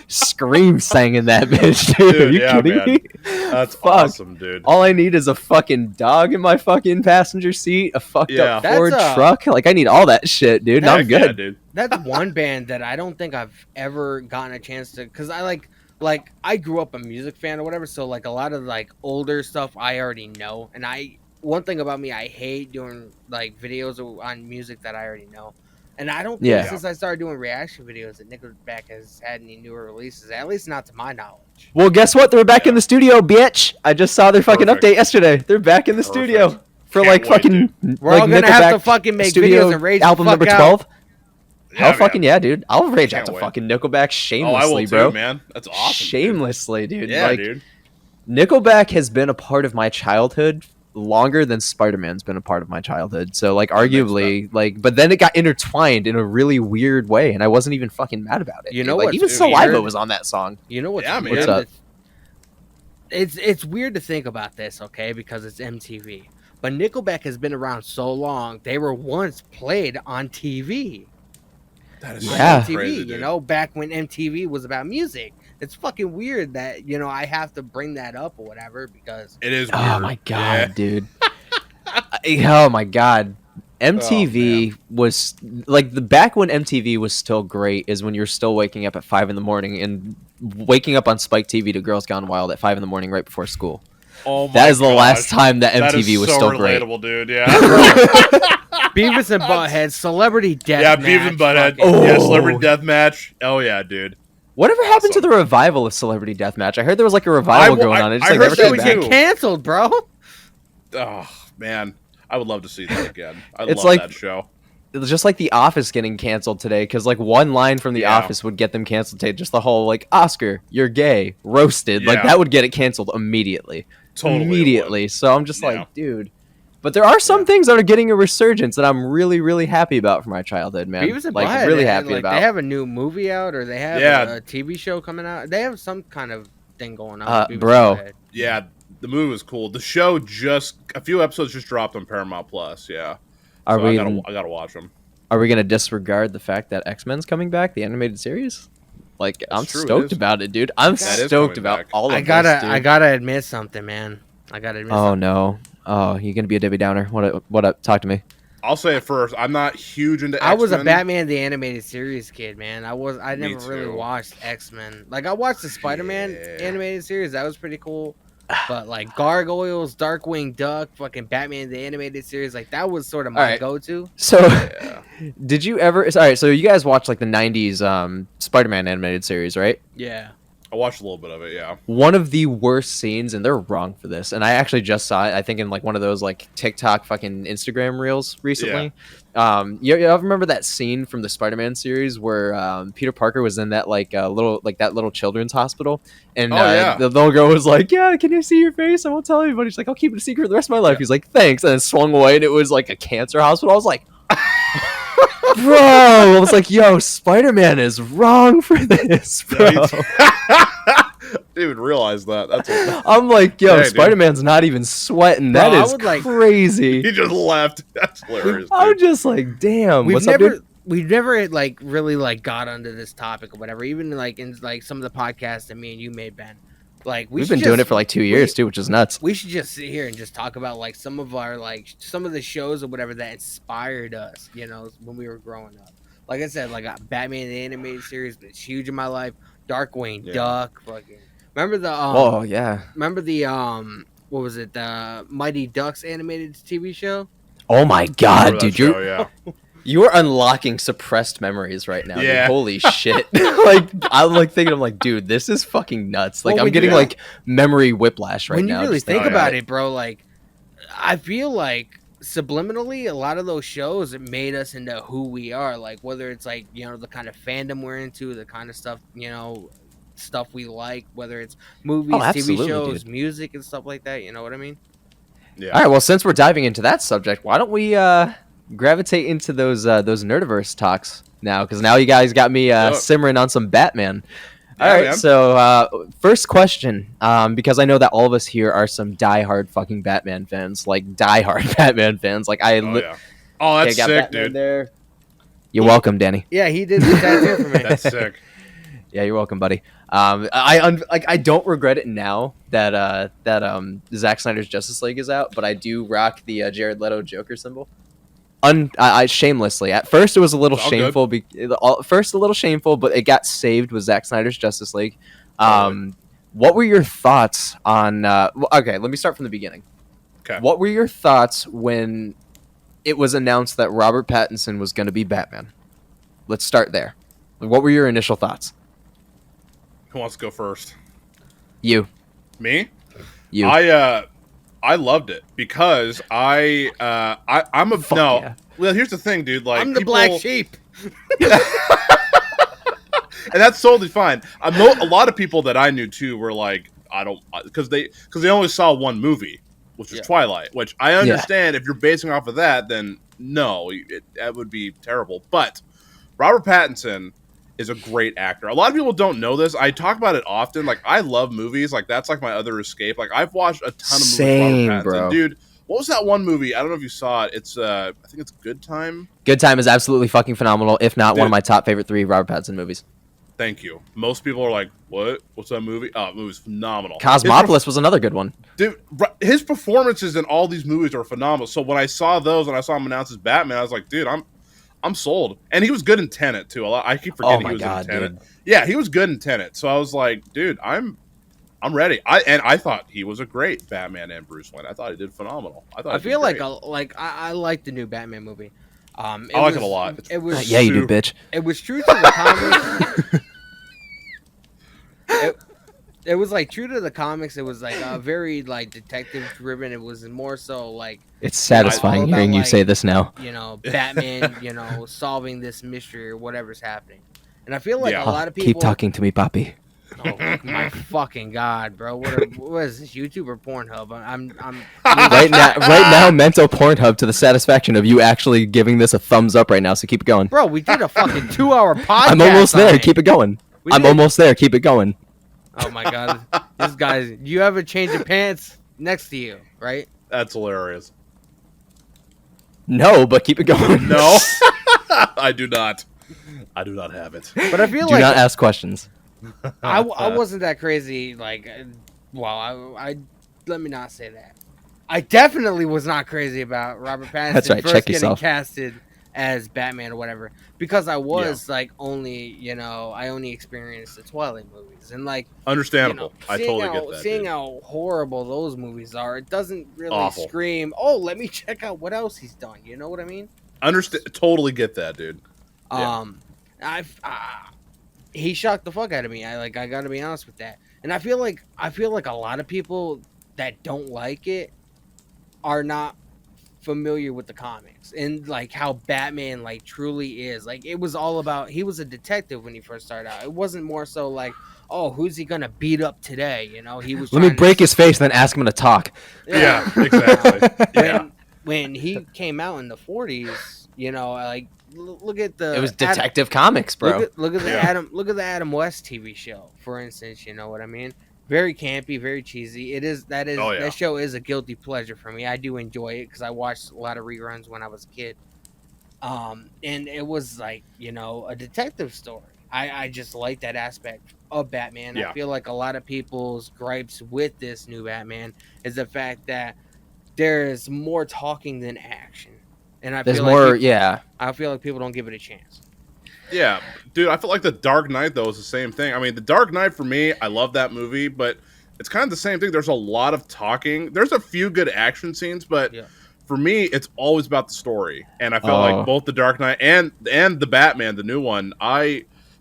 Scream sang in that bitch, dude. Are you kidding me? That's awesome, dude. All I need is a fucking dog in my fucking passenger seat, a fucked up Ford truck. Like, I need all that shit, dude. I'm good. Yeah, dude. That's one band that I don't think I've ever gotten a chance to, because I like I grew up a music fan or whatever, so like a lot of like older stuff I already know. And one thing about me, I hate doing like videos on music that I already know. And I don't think since I started doing reaction videos that Nickelback has had any newer releases, at least not to my knowledge. Well, guess what? They're back in the studio, bitch. I just saw their fucking update yesterday. They're back in the studio for like fucking. We're all gonna have to fucking make videos and rage album the fuck number 12. Hell fucking yeah, dude. I'll rage out to wait. fucking Nickelback shamelessly, I will bro. too, man. That's awesome. Shamelessly, dude. Yeah, like, dude. Nickelback has been a part of my childhood longer than Spider-Man's been a part of my childhood. So like arguably but then it got intertwined in a really weird way and I wasn't even fucking mad about it. You know what? Like even Saliva was on that song. You know what's weird? What's up? It's weird to think about this, okay, because it's MTV. But Nickelback has been around so long. They were once played on TV. That is MTV, crazy, back when MTV was about music. It's fucking weird that, I have to bring that up or whatever because it is weird. Oh my god, dude. Oh my god. MTV was like back when MTV was still great is when you're still waking up at 5 a.m. and waking up on Spike TV to Girls Gone Wild at 5 a.m. right before school. Oh my That is the last time that MTV was still great. Relatable, dude. Yeah. Beavis and Butthead, Celebrity Deathmatch. Yeah, Beavis and Butthead. Yeah, Celebrity Deathmatch. Oh yeah, dude. Whatever happened to the revival of Celebrity Deathmatch? I heard there was like a revival going on. It just, I like, heard never that came too. back. Get canceled, bro. Oh man, I would love to see that again. I It's love like- that show. It was just like The Office getting canceled today because like one line from The Office would get them canceled today. Just the whole like Oscar, you're gay, roasted. Like Yeah. that would get it canceled immediately. Totally immediately. So I'm just Yeah. like, dude. But there are some things that are getting a resurgence that I'm really, really happy about for my childhood, man. Beavis and Like, Butthead, really happy like, about. They have a new movie out, or they have Yeah. a TV show coming out. They have some kind of thing going on. With Beavis Bro. and Butthead. Yeah, the movie was cool. The show just a few episodes just dropped on Paramount Plus. Yeah, Are so we? I gotta watch them. Are we gonna disregard the fact that X-Men's coming back, the animated series? Like, I'm true, it stoked is. about it, dude. I'm That is stoked coming about back. all of I this, dude. gotta admit something, man. I gotta admit. Oh something. no. Oh, you're gonna be a Debbie Downer. What up? Talk to me. I'll say it first. I'm not huge into. I was a X-Men. Batman the Animated Series kid, man. I Me never really too. watched X-Men. Like, I watched the Spider-Man Yeah. animated series. That was pretty cool. But like Gargoyles, Darkwing Duck, fucking Batman the Animated Series, like that was sort of my Alright. go-to. So, Yeah. did you ever? All right. So you guys watched like the '90s Spider-Man animated series, right? Yeah. I watched a little bit of it. Yeah. One of the worst scenes, and they're wrong for this, and I actually just saw it, I think in like one of those like TikTok fucking Instagram reels recently. You remember that scene from the Spider-Man series where Peter Parker was in that like little children's hospital, and yeah. the little girl was like, yeah, can you see your face? I won't tell anybody. She's like, I'll keep it a secret the rest of my life. Yeah. He's like, thanks, and then swung away, and it was like a cancer hospital. I was like, bro, I was like, yo, Spider-Man is wrong for this, bro. Didn't even realize that. That's what, I'm like, yo, Hey, dude. Spider-Man's not even sweating. Bro, That I is would, like- crazy. he just left. That's hilarious. I'm Dude. just like, damn. We've What's up, never dude? we've never like really like got onto this topic or whatever. Even like in like some of the podcasts that me and you made, Ben. Like We've been doing it for like 2 years too, which is nuts. We should just sit here and just talk about like some of our like some of the shows or whatever that inspired us, you know, when we were growing up. Like I said, like Batman the Animated Series was huge in my life. Darkwing Yeah. Duck, fucking. Remember the Oh yeah. remember the what was it? The Mighty Ducks animated TV show? Oh my god, Remember that dude, show, you're yeah. you are unlocking suppressed memories right now. Yeah. Dude. Holy shit. Like I'm like thinking, I'm like, dude, this is fucking nuts. Like Well, I'm when getting you- like memory whiplash right When now. you really just think thinking about it, bro, like I feel like subliminally a lot of those shows it made us into who we are. Like whether it's like, you know, the kind of fandom we're into, the kind of stuff, you know, stuff we like, whether it's movies, TV absolutely, shows, dude. music and stuff like that, you know what I mean? Yeah. All right, well, since we're diving into that subject, why don't we gravitate into those Nerdiverse talks now? Because now you guys got me simmering on some Batman. All Yeah, right, man. so first question, because I know that all of us here are some diehard fucking Batman fans, like diehard Batman fans. Like I, Oh, yeah. Oh, that's got sick, Batman dude. there. You're welcome, Danny. Yeah, he did the tattoo for me. That's sick. Yeah, you're welcome, buddy. I don't regret it now that Zack Snyder's Justice League is out, but I do rock the Jared Leto Joker symbol. I shamelessly. At first, it was a little It's all shameful. First, a little shameful, but it got saved with Zack Snyder's Justice League. Totally. What were your thoughts on? Okay, let me start from the beginning. Okay. What were your thoughts when it was announced that Robert Pattinson was going to be Batman? Let's start there. What were your initial thoughts? Who wants to go first? You. Me? You. I loved it because I'm a Fuck no. yeah. Well, here's the thing, dude. Like I'm the people- black sheep. and that's totally fine. A lot of people that I knew too were like, I don't, because they only saw one movie, which was Yeah. Twilight. Which I understand if you're basing off of that, then no, that would be terrible. But Robert Pattinson is a great actor. A lot of people don't know this. I talk about it often. Like I love movies. Like that's like my other escape. Like I've watched a ton of movies. Same, with Robert Pattinson. bro. Dude. What was that one movie? I don't know if you saw it. It's I think it's Good Time. Good Time is absolutely fucking phenomenal, if not one of Dude. my top favorite 3 Robert Pattinson movies. Thank you. Most people are like, "What? What's that movie?" Oh, the movie's phenomenal. Cosmopolis was another good one. Dude, his performances in all these movies are phenomenal. So when I saw those and I saw him announced as Batman, I was like, "Dude, I'm sold." And he was good in Tenet too. I keep forgetting Oh my he was God, in Tenet. dude. Yeah, he was good in Tenet. So I was like, "Dude, I'm ready." I thought he was a great Batman and Bruce Wayne. I thought he did phenomenal. I feel like I like the new Batman movie. I like it a lot. It was Yeah, you do, bitch. It was true to the comics. It was like true to the comics. It was like very like detective driven. It was more so like, It's satisfying all about, hearing you like, say this now. you know, Batman, you know, solving this mystery or whatever's happening. And I feel like Yeah. a lot of people Keep talking to me, Poppy. Oh my fucking god, bro! What is this, YouTube or Pornhub? I'm Right now, mental Pornhub to the satisfaction of you actually giving this a thumbs up right now. So keep it going. bro. We did a fucking 2-hour podcast. I'm almost there. on it. Keep it going. We I'm did. almost there. Keep it going. Oh my god, this guy's. You have a change of pants next to you, right? That's hilarious. No, but keep it going. No, I do not. I do not have it. But I feel Do like not ask questions. I wasn't that crazy. Like, well, I let me not say that. I definitely was not crazy about Robert Pattinson That's right, first check getting yourself. casted as Batman or whatever, because I was like only I only experienced the Twilight movies, and like Understandable. I seeing totally how, get that. Seeing dude. how horrible those movies are, it doesn't really Awful. scream. Oh, let me check out what else he's done. You know what I mean? Totally get that, dude. Yeah. He shocked the fuck out of me. I gotta be honest with that. And I feel like a lot of people that don't like it are not familiar with the comics and like how Batman like truly is. Like it was all about he was a detective when he first started out. It wasn't more so like, oh, who's he gonna beat up today? You know, he was Let me trying to- break his face and then ask him to talk. Yeah, exactly. Yeah. When he came out in the 40s, like look at the It was Detective Comics, bro. Look at the Yeah. Adam West TV show, for instance. You know what I mean? Very campy, very cheesy. Oh, yeah. That show is a guilty pleasure for me. I do enjoy it because I watched a lot of reruns when I was a kid. And it was like a detective story. I just like that aspect of Batman. Yeah. I feel like a lot of people's gripes with this new Batman is the fact that there's more talking than action, and There's feel more, like yeah. I feel like people don't give it a chance. Yeah, dude, I feel like The Dark Knight, though, is the same thing. I mean, The Dark Knight, for me, I love that movie, but it's kind of the same thing. There's a lot of talking. There's a few good action scenes, but for me, it's always about the story. And I felt like both The Dark Knight and The Batman, the new one,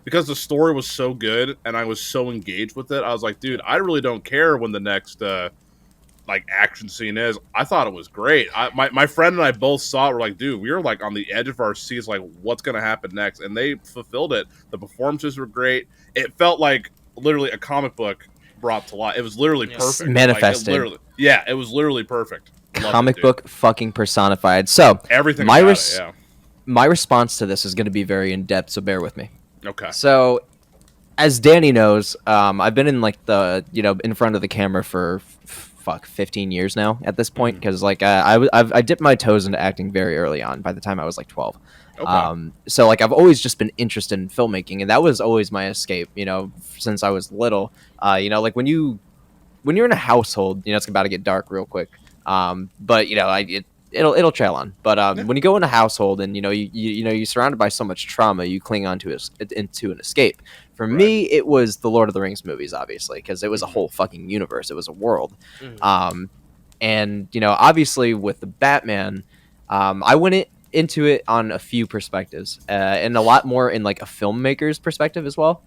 because the story was so good and I was so engaged with it, I was like, dude, I really don't care when the next action scene is. I thought it was great. My friend and I both saw it. We're like, dude, we were like on the edge of our seats, like, what's gonna happen next? And they fulfilled it. The performances were great. It felt like literally a comic book brought to life. It was literally perfect. Manifested. It was literally perfect. Comic book fucking personified. So everything. My response to this is going to be very in depth. So bear with me. Okay. So, as Danny knows, I've been in like the in front of the camera for 15 years now at this point, because like I dipped my toes into acting very early on. By the time I was like 12. Okay. So like I've always just been interested in filmmaking, and that was always my escape. Since I was little. Like when you're in a household, it's about to get dark real quick. But it'll trail on. But when you go in a household and you're surrounded by so much trauma, you cling onto into an escape. For me, it was the Lord of the Rings movies, obviously, because it was a whole fucking universe. It was a world. And obviously with the Batman, I went into it on a few perspectives, and a lot more in like a filmmaker's perspective as well.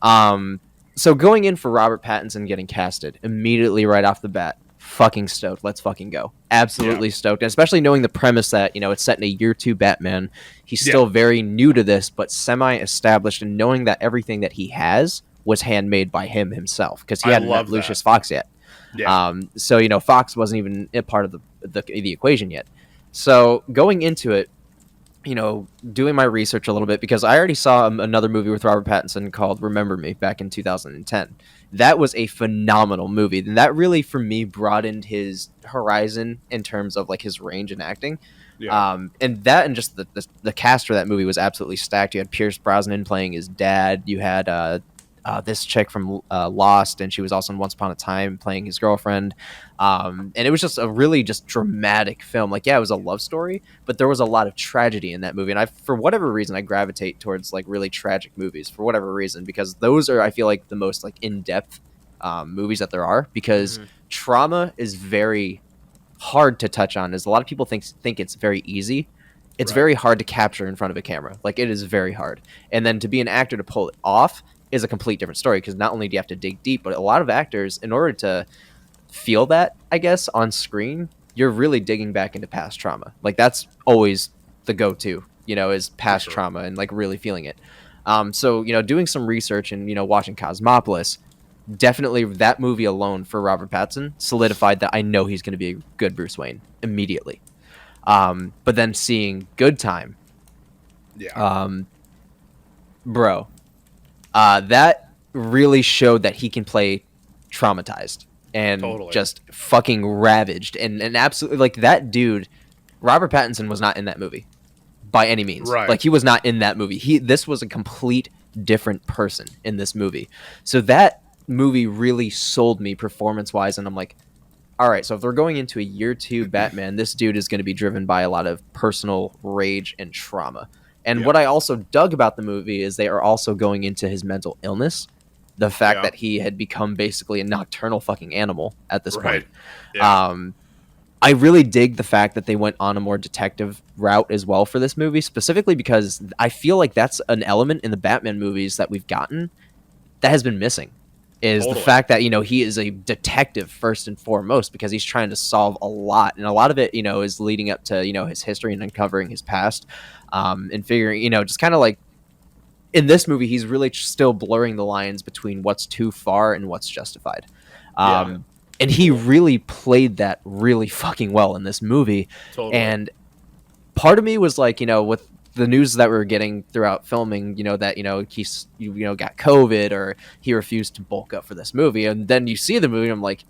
So going in for Robert Pattinson getting casted immediately right off the bat, fucking stoked. Let's fucking go. Absolutely stoked. And especially knowing the premise that, it's set in a year 2 Batman. He's still very new to this, but semi-established, and knowing that everything that he has was handmade by him himself, because he hadn't met Lucius Fox yet. So, Fox wasn't even a part of the equation yet. So going into it, doing my research a little bit, because I already saw another movie with Robert Pattinson called Remember Me back in 2010. That was a phenomenal movie, and that really, for me, broadened his horizon in terms of like his range in acting. And that, and just the cast for that movie was absolutely stacked. You had Pierce Brosnan playing his dad. You had this chick from Lost, and she was also in Once Upon a Time playing his girlfriend. And it was just a really just dramatic film. Like, it was a love story, but there was a lot of tragedy in that movie. And for whatever reason, I gravitate towards like really tragic movies for whatever reason, because those are, I feel like, the most like in-depth movies that there are, because trauma is very hard to touch on. As a lot of people think it's very easy. It's very hard to capture in front of a camera. Like, it is very hard. And then to be an actor to pull it off is a complete different story, because not only do you have to dig deep, but a lot of actors, in order to feel that, I guess, on screen, you're really digging back into past trauma. Like, that's always the go-to, is past trauma and like really feeling it. So, doing some research and, watching Cosmopolis, definitely that movie alone for Robert Pattinson solidified that I know he's going to be a good Bruce Wayne immediately. But then seeing Good Time, Yeah. Bro, that really showed that he can play traumatized and Totally. just fucking ravaged and absolutely like that dude. Robert Pattinson was not in that movie by any means. Right. Like he was not in that movie. This was a complete different person in this movie. So that movie really sold me performance wise, and I'm like, all right, so if we're going into a year 2 Batman, this dude is going to be driven by a lot of personal rage and trauma. And what I also dug about the movie is they are also going into his mental illness. The fact that he had become basically a nocturnal fucking animal at this point. Yeah. I really dig the fact that they went on a more detective route as well for this movie, specifically because I feel like that's an element in the Batman movies that we've gotten that has been missing. Is the fact that, he is a detective first and foremost because he's trying to solve a lot. And a lot of it, is leading up to, his history and uncovering his past and figuring, just kind of like in this movie, he's really still blurring the lines between what's too far and what's justified. And he really played that really fucking well in this movie. Totally. And part of me was like, with the news that we were getting throughout filming, that, he's, got COVID or he refused to bulk up for this movie. And then you see the movie and I'm like,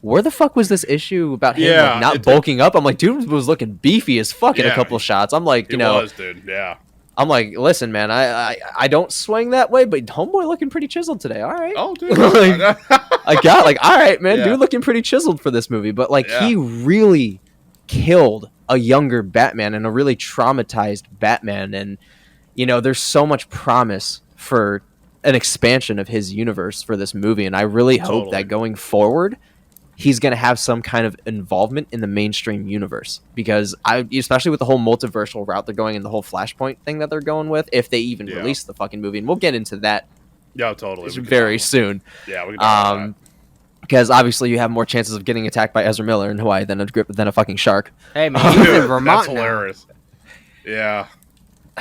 where the fuck was this issue about him not bulking up? I'm like, dude was looking beefy as fuck in a couple of shots. I'm like, he was, dude. Yeah. I'm like, listen, man, I don't swing that way, but homeboy looking pretty chiseled today. All right. Oh, dude. I got all right, man, dude looking pretty chiseled for this movie. But he really killed a younger Batman and a really traumatized Batman. And, there's so much promise for an expansion of his universe for this movie. And I really hope that going forward, he's going to have some kind of involvement in the mainstream universe, because especially with the whole multiversal route they're going and the whole Flashpoint thing that they're going with, if they even release the fucking movie, and we'll get into that very soon. Yeah, we can talk about that. Because obviously you have more chances of getting attacked by Ezra Miller in Hawaii than a fucking shark. Hey man, he's in Vermont. That's hilarious. Yeah.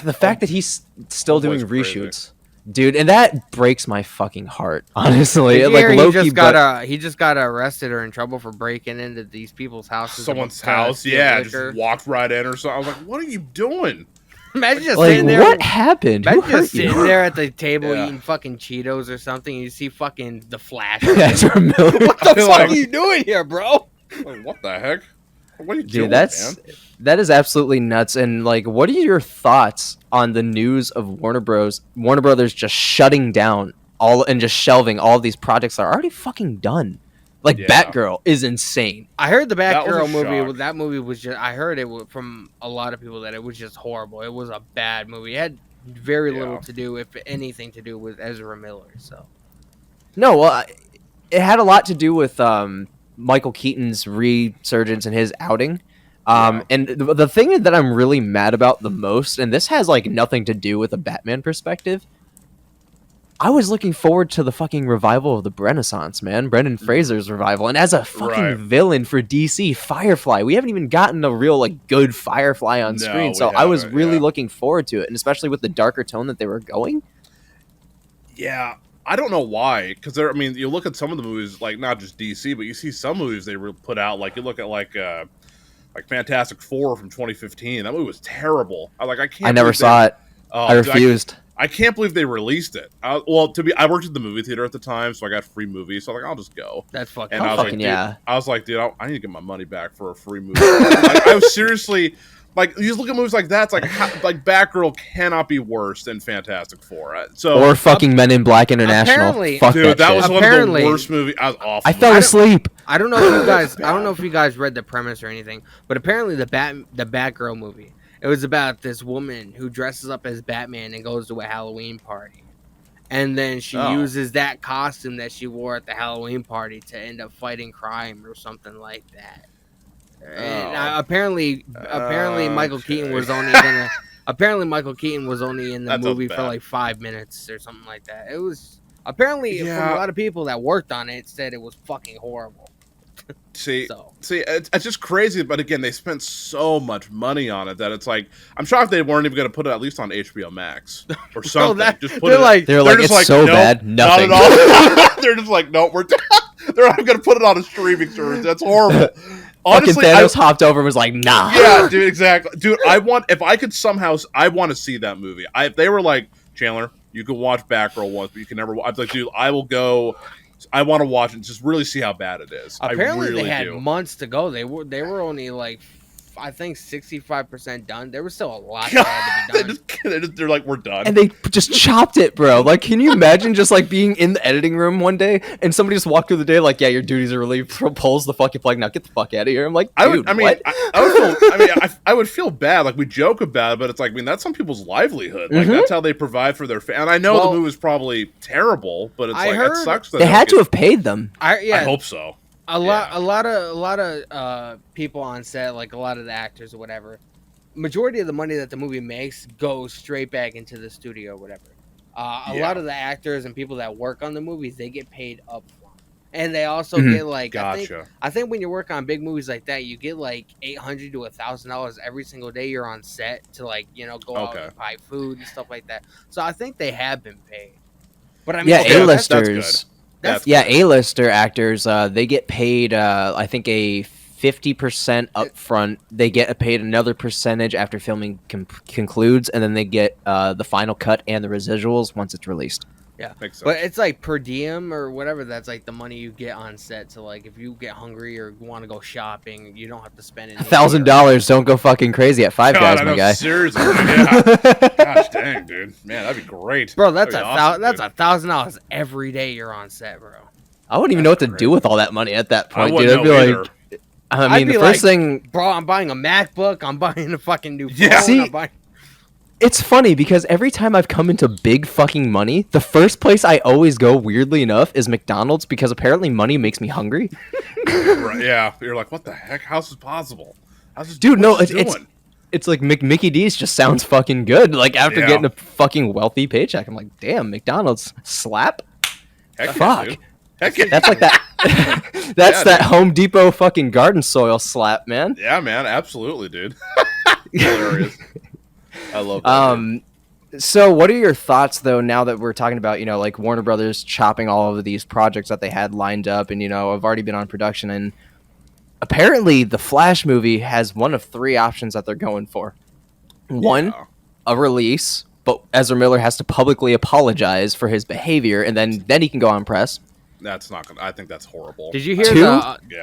The fact that he's still doing reshoots. Dude, and that breaks my fucking heart, honestly. He just got arrested or in trouble for breaking into these people's houses. Someone's house, just walked right in or something. I was like, what are you doing? Imagine just sitting there. What happened? Imagine just sitting there at the table eating fucking Cheetos or something. And you see fucking the Flash. Ezra Miller. What the fuck are you doing here, bro? Like, what the heck? What are you doing, man? That is absolutely nuts. And what are your thoughts on the news of Warner Brothers just shutting down and just shelving all of these projects that are already fucking done? Batgirl is insane. I heard the Batgirl movie. That movie was just. I heard it from a lot of people that it was just horrible. It was a bad movie. It had very little to do, if anything, to do with Ezra Miller. So. No, well, it had a lot to do with Michael Keaton's resurgence and his outing. And the thing that I'm really mad about the most, and this has nothing to do with a Batman perspective, I was looking forward to the fucking revival of the Renaissance, man. Brendan Fraser's revival. And as a fucking villain for DC, Firefly. We haven't even gotten a real good Firefly on screen. So I was really looking forward to it. And especially with the darker tone that they were going. Yeah. I don't know why. Because, you look at some of the movies, not just DC, but you see some movies they put out. You look at Fantastic Four from 2015. That movie was terrible. I never saw it. I refused. I can't believe they released it. I worked at the movie theater at the time, so I got free movies. So I'll just go. That's fucking. And I was like, dude, I need to get my money back for a free movie. I was seriously you just look at movies like that. It's Batgirl cannot be worse than Fantastic Four. Or fucking Men in Black International. Apparently, fuck dude, that was one of the worst movies. I was awful. I fell asleep. I don't know if you guys. I don't know if you guys read the premise or anything, but apparently the Batgirl movie. It was about this woman who dresses up as Batman and goes to a Halloween party. And then she uses that costume that she wore at the Halloween party to end up fighting crime or something like that. And apparently Michael Keaton was only in the movie for 5 minutes or something like that. It was apparently from a lot of people that worked on it said it was fucking horrible. See, So it's just crazy. But again, they spent so much money on it that it's like I'm shocked they weren't even going to put it at least on HBO Max or something. Just put it. They're like, just it's so nope, bad, nothing. Not at all. They're just like, nope, they're not going to put it on a streaming service. That's horrible. Honestly, fucking Thanos hopped over and was like, nah. Yeah, dude, exactly. Dude, if I could somehow, I want to see that movie. If they were like, Chandler, you can watch Batgirl once, but you can never watch. I'm like, dude, I will go. I want to watch it and just really see how bad it is. apparently I really they had do. months to go. They were only like, I think 65% done. There was still a lot that had to be done. They're like, we're done. And they just chopped it, bro. Like, can you imagine just like being in the editing room one day and somebody just walked through the day like, yeah, your duties are relieved, pulls the fucking plug, now get the fuck out of here. I'm like, dude, what? I would feel bad. Like, we joke about it, but it's like, I mean, that's some people's livelihood. Like, that's how they provide for their family. And I know the movie was probably terrible, but it's it sucks that they had to have paid them. I hope so. A lot of people on set, like a lot of the actors or whatever, majority of the money that the movie makes goes straight back into the studio or whatever. A lot of the actors and people that work on the movies, they get paid up front. And they also get like, Gotcha. I think when you work on big movies like that, you get like $800 to $1,000 every single day you're on set to like, go out and buy food and stuff like that. So I think they have been paid. But I mean, A-listers. A-lister actors, they get paid, I think, a 50% upfront. They get paid another percentage after filming concludes, and then they get the final cut and the residuals once it's released. Yeah, but it's like per diem or whatever. That's like the money you get on set. So like, if you get hungry or want to go shopping, you don't have to spend $1,000. Don't go fucking crazy at Five Guys, my guy. Seriously, yeah. Gosh dang, dude, man, that'd be great, bro. That's $1,000 every day you're on set, bro. I wouldn't even know what to do with all that money at that point, dude. I'd be like, I mean, the first thing, bro, I'm buying a MacBook. I'm buying a fucking new phone. Yeah. See, it's funny because every time I've come into big fucking money, the first place I always go, weirdly enough, is McDonald's because apparently money makes me hungry. Right, yeah, you're like, what the heck? How's this possible? Dude, no, it's like Mickey D's just sounds fucking good. Like after getting a fucking wealthy paycheck, I'm like, damn, McDonald's slap. Heck fuck. Yeah, heck yeah. That's like that. That's that Home Depot fucking garden soil slap, man. Yeah, man, absolutely, dude. Hilarious. I love that. So what are your thoughts though now that we're talking about, like Warner Brothers chopping all of these projects that they had lined up and have already been on production, and apparently the Flash movie has one of three options that they're going for. One, a release, but Ezra Miller has to publicly apologize for his behavior and then he can go on press. That's not gonna. I think that's horrible. Did you hear? Two,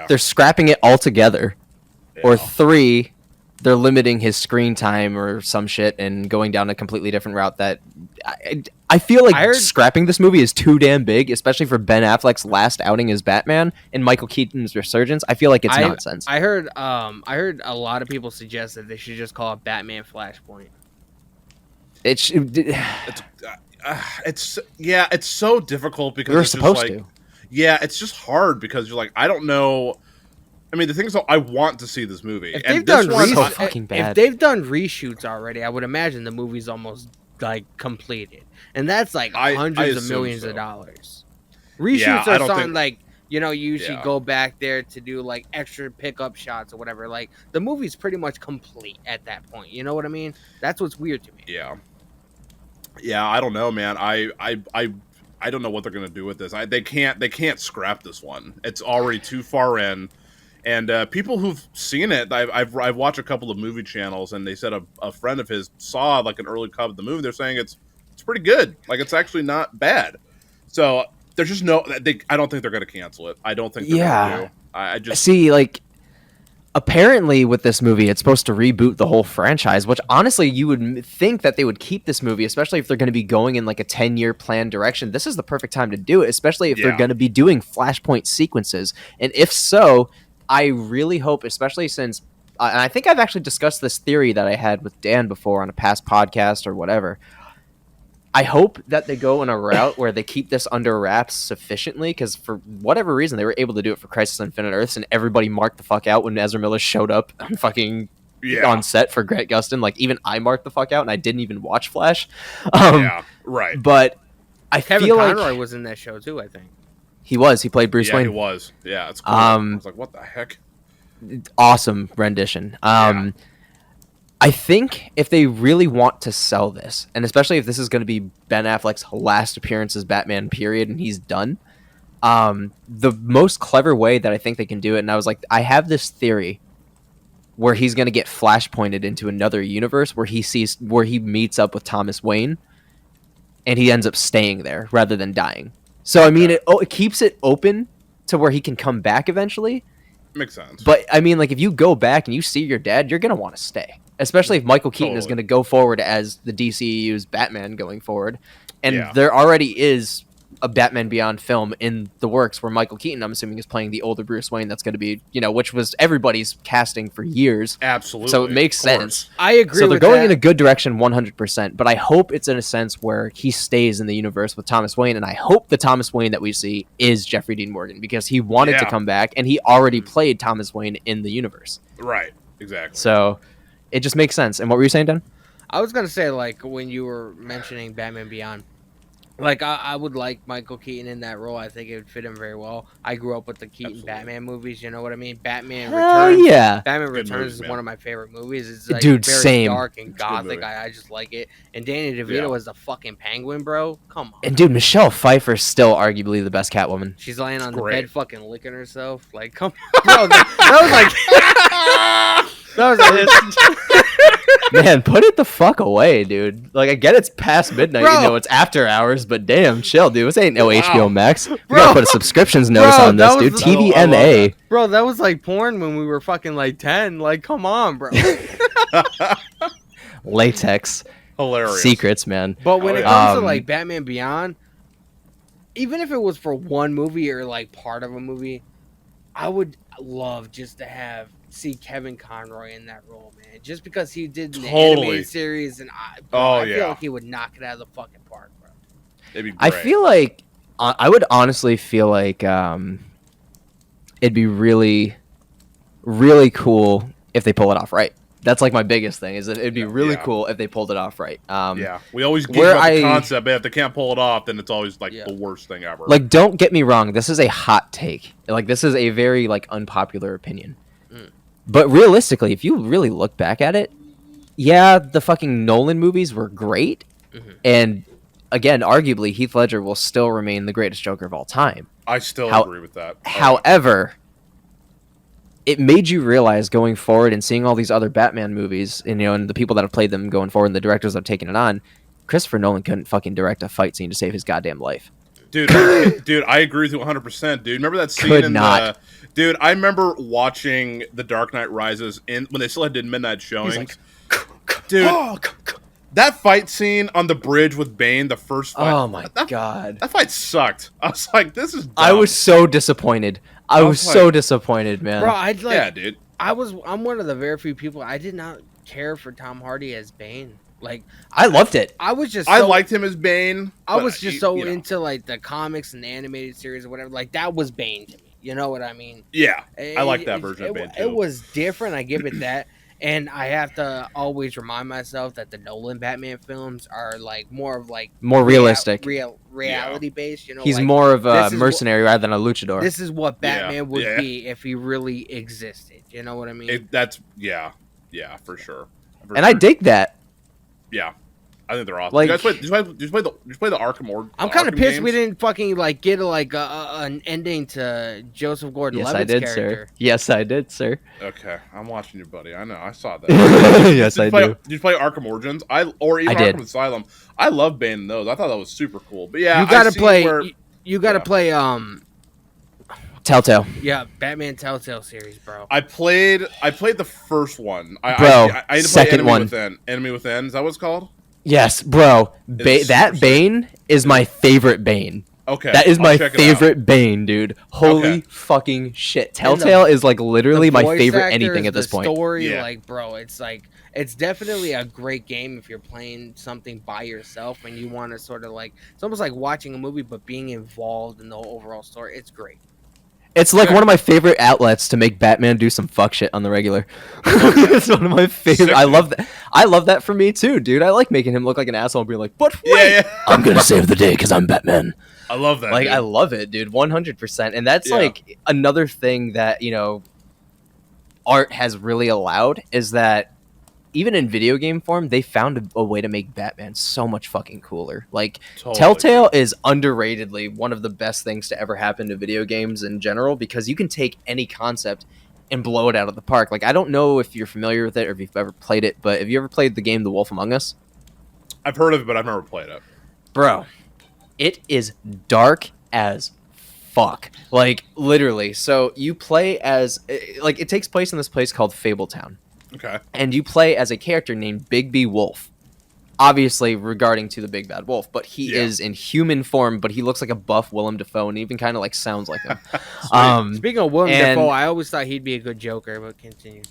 they're scrapping it altogether. Yeah. Or three, they're limiting his screen time or some shit and going down a completely different route. That I feel like scrapping this movie is too damn big, especially for Ben Affleck's last outing as Batman and Michael Keaton's resurgence. I feel like it's nonsense. I heard a lot of people suggest that they should just call it Batman Flashpoint. It's so difficult because we're it's supposed just like, to. Yeah, it's just hard because you're like, I don't know. I mean, the thing is, I want to see this movie. If and they've this done one, fucking bad. If they've done reshoots already, I would imagine the movie's almost like completed, and that's like hundreds of millions of dollars. Reshoots are something like you usually go back there to do like extra pickup shots or whatever. Like the movie's pretty much complete at that point. You know what I mean? That's what's weird to me. Yeah, I don't know, man. I don't know what they're gonna do with this. They can't scrap this one. It's already too far in. And people who've seen it, I've watched a couple of movie channels, and they said a friend of his saw like an early cut of the movie. They're saying it's pretty good. Like it's actually not bad. So there's just I don't think they're gonna cancel it. I don't think they're gonna do. I just see like. Apparently, with this movie, it's supposed to reboot the whole franchise, which honestly, you would think that they would keep this movie, especially if they're going to be going in like a 10-year plan direction. This is the perfect time to do it, especially if they're going to be doing Flashpoint sequences. And if so, I really hope, especially since, and I think I've actually discussed this theory that I had with Dan before on a past podcast or whatever. I hope that they go in a route where they keep this under wraps sufficiently, because for whatever reason, they were able to do it for Crisis on Infinite Earths, and everybody marked the fuck out when Ezra Miller showed up on set for Grant Gustin. Like, even I marked the fuck out, and I didn't even watch Flash. Right. But I Kevin feel Conroy like was in that show, too, I think. He was. He played Bruce Yeah, Wayne. he was. Yeah, it's cool. I was like, what the heck? Awesome rendition. I think if they really want to sell this, and especially if this is going to be Ben Affleck's last appearance as Batman, period, and he's done, the most clever way that I think they can do it, and I was like, I have this theory where he's going to get flashpointed into another universe where he meets up with Thomas Wayne, and he ends up staying there rather than dying. So I mean, it keeps it open to where he can come back eventually. Makes sense. But I mean, like, if you go back and you see your dad, you're gonna want to stay, especially if Michael Keaton is going to go forward as the DCEU's Batman going forward, and there already is a Batman Beyond film in the works where Michael Keaton, I'm assuming, is playing the older Bruce Wayne. That's going to be, which was everybody's casting for years. Absolutely. So it makes sense. I agree. So they're going in a good direction 100%, but I hope it's in a sense where he stays in the universe with Thomas Wayne, and I hope the Thomas Wayne that we see is Jeffrey Dean Morgan, because he wanted to come back, and he already played Thomas Wayne in the universe. Right. Exactly. So it just makes sense. And what were you saying, Dan? I was going to say, like, when you were mentioning Batman Beyond, like, I would like Michael Keaton in that role. I think it would fit him very well. I grew up with the Keaton Batman movies. You know what I mean? Batman Returns. Yeah. Batman Returns is one of my favorite movies. It's like Dude, very same. dark and gothic. I just like it. And Danny DeVito was the fucking Penguin, bro. Come on. And dude, Michelle Pfeiffer's still arguably the best Catwoman. She's laying on the bed, fucking licking herself. Like, come on, bro. That was like. That was like. Man, put it the fuck away, dude. Like, I get it's past midnight, it's after hours, but damn, chill, dude. This ain't no HBO Max. You gotta put a subscriptions notice on this, dude. TVMA. Bro, that was like porn when we were fucking like 10. Like, come on, bro. Latex. Hilarious. Secrets, man. But when it comes to like Batman Beyond, even if it was for one movie or like part of a movie, I would love just to see Kevin Conroy in that role, man. Just because he did the animated series, and I feel like he would knock it out of the fucking park, bro. It'd be great. I feel like I would honestly feel like it'd be really, really cool if they pull it off right. That's like my biggest thing, is that it'd be really cool if they pulled it off right. We always give up the concept, but if they can't pull it off, then it's always like the worst thing ever. Like, don't get me wrong, this is a hot take. Like, this is a very like unpopular opinion. But realistically, if you really look back at it, the fucking Nolan movies were great, and again, arguably, Heath Ledger will still remain the greatest Joker of all time. I still agree with that. However, it made you realize going forward and seeing all these other Batman movies, and the people that have played them going forward and the directors that have taken it on, Christopher Nolan couldn't fucking direct a fight scene to save his goddamn life. Dude, I agree with you 100%, dude. Remember that scene Dude, I remember watching The Dark Knight Rises when they still did midnight showings. Dude, that fight scene on the bridge with Bane, the first fight. Oh my god. That fight sucked. I was like, this is dumb. I was so disappointed. I was so disappointed, man. Bro, dude. I'm one of the very few people, I did not care for Tom Hardy as Bane. Like, I loved it. I liked him as Bane. I was just into like the comics and the animated series or whatever. Like, that was Bane to me. You know what I mean? Yeah, I like that version of Bane too. It was different. I give it that. And I have to always remind myself that the Nolan Batman films are like more realistic, reality based. He's more of a mercenary rather than a luchador. This is what Batman would be if he really existed. You know what I mean? For sure. I dig that. Yeah. I think they're awesome. Like, did you play the Arkham Origins? I'm kind of pissed games? We didn't fucking like get an ending to Joseph Gordon-Levitt's character. Yes, I did, sir. Okay, I'm watching you, buddy. I know, I saw that. Yes, I do. Did you play Arkham Origins? Arkham Asylum? I love Bane in those. I thought that was super cool. But yeah, you gotta play. You gotta play. Telltale. Yeah, Batman Telltale series, bro. I played the first one. I had to second play one. Enemy Within. Is that what it's called? Yes, bro. That Bane is my favorite Bane. Okay. That is my favorite Bane, dude. Holy fucking shit. Telltale is like literally my favorite anything at this point. The story, like, bro, it's definitely a great game if you're playing something by yourself and you want to sort of like, it's almost like watching a movie but being involved in the whole overall story. It's great. It's like one of my favorite outlets to make Batman do some fuck shit on the regular. It's one of my favorite. I love that. I love that for me too, dude. I like making him look like an asshole and being like, "But wait, I'm gonna save the day because I'm Batman." I love that. Like, dude. I love it, dude. 100%. And that's like another thing that art has really allowed is that even in video game form, they found a way to make Batman so much fucking cooler. Like, Telltale is underratedly one of the best things to ever happen to video games in general, because you can take any concept and blow it out of the park. Like, I don't know if you're familiar with it or if you've ever played it, but have you ever played the game The Wolf Among Us? I've heard of it, but I've never played it. Bro, it is dark as fuck. Like, literally. So you play as, like, it takes place in this place called Fabletown. Okay. And you play as a character named Big B Wolf. Obviously, regarding to the Big Bad Wolf, but he is in human form, but he looks like a buff Willem Dafoe and even kind of like sounds like him. Speaking of Willem Dafoe, I always thought he'd be a good Joker, but continue.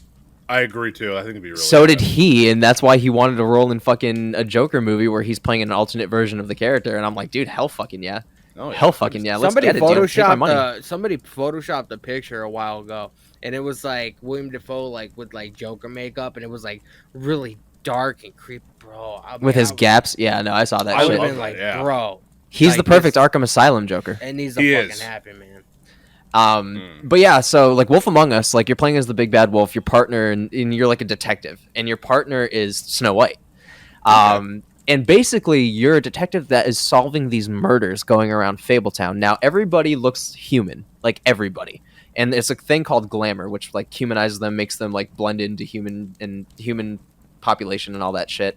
I agree too. I think it'd be really So good. did he, and that's why he wanted to roll in fucking a Joker movie where he's playing an alternate version of the character. And I'm like, dude, hell fucking yeah. Oh, yeah. Hell fucking yeah. Let's Somebody get it, dude. Take my money. somebody photoshopped a picture a while ago, and it was like William Dafoe like with like Joker makeup, and it was like really dark and creepy, bro. With his gaps, yeah, no, I saw that I would shit. have been like, bro, He's like the perfect this- Arkham Asylum Joker. and he's fucking happy, man. But yeah, so like Wolf Among Us, like you're playing as the Big Bad Wolf, your partner, and you're like a detective, and your partner is Snow White. And basically, you're a detective that is solving these murders going around Fabletown. Now, everybody looks human, like everybody, and it's a thing called glamour, which like humanizes them, makes them like blend into human population and all that shit.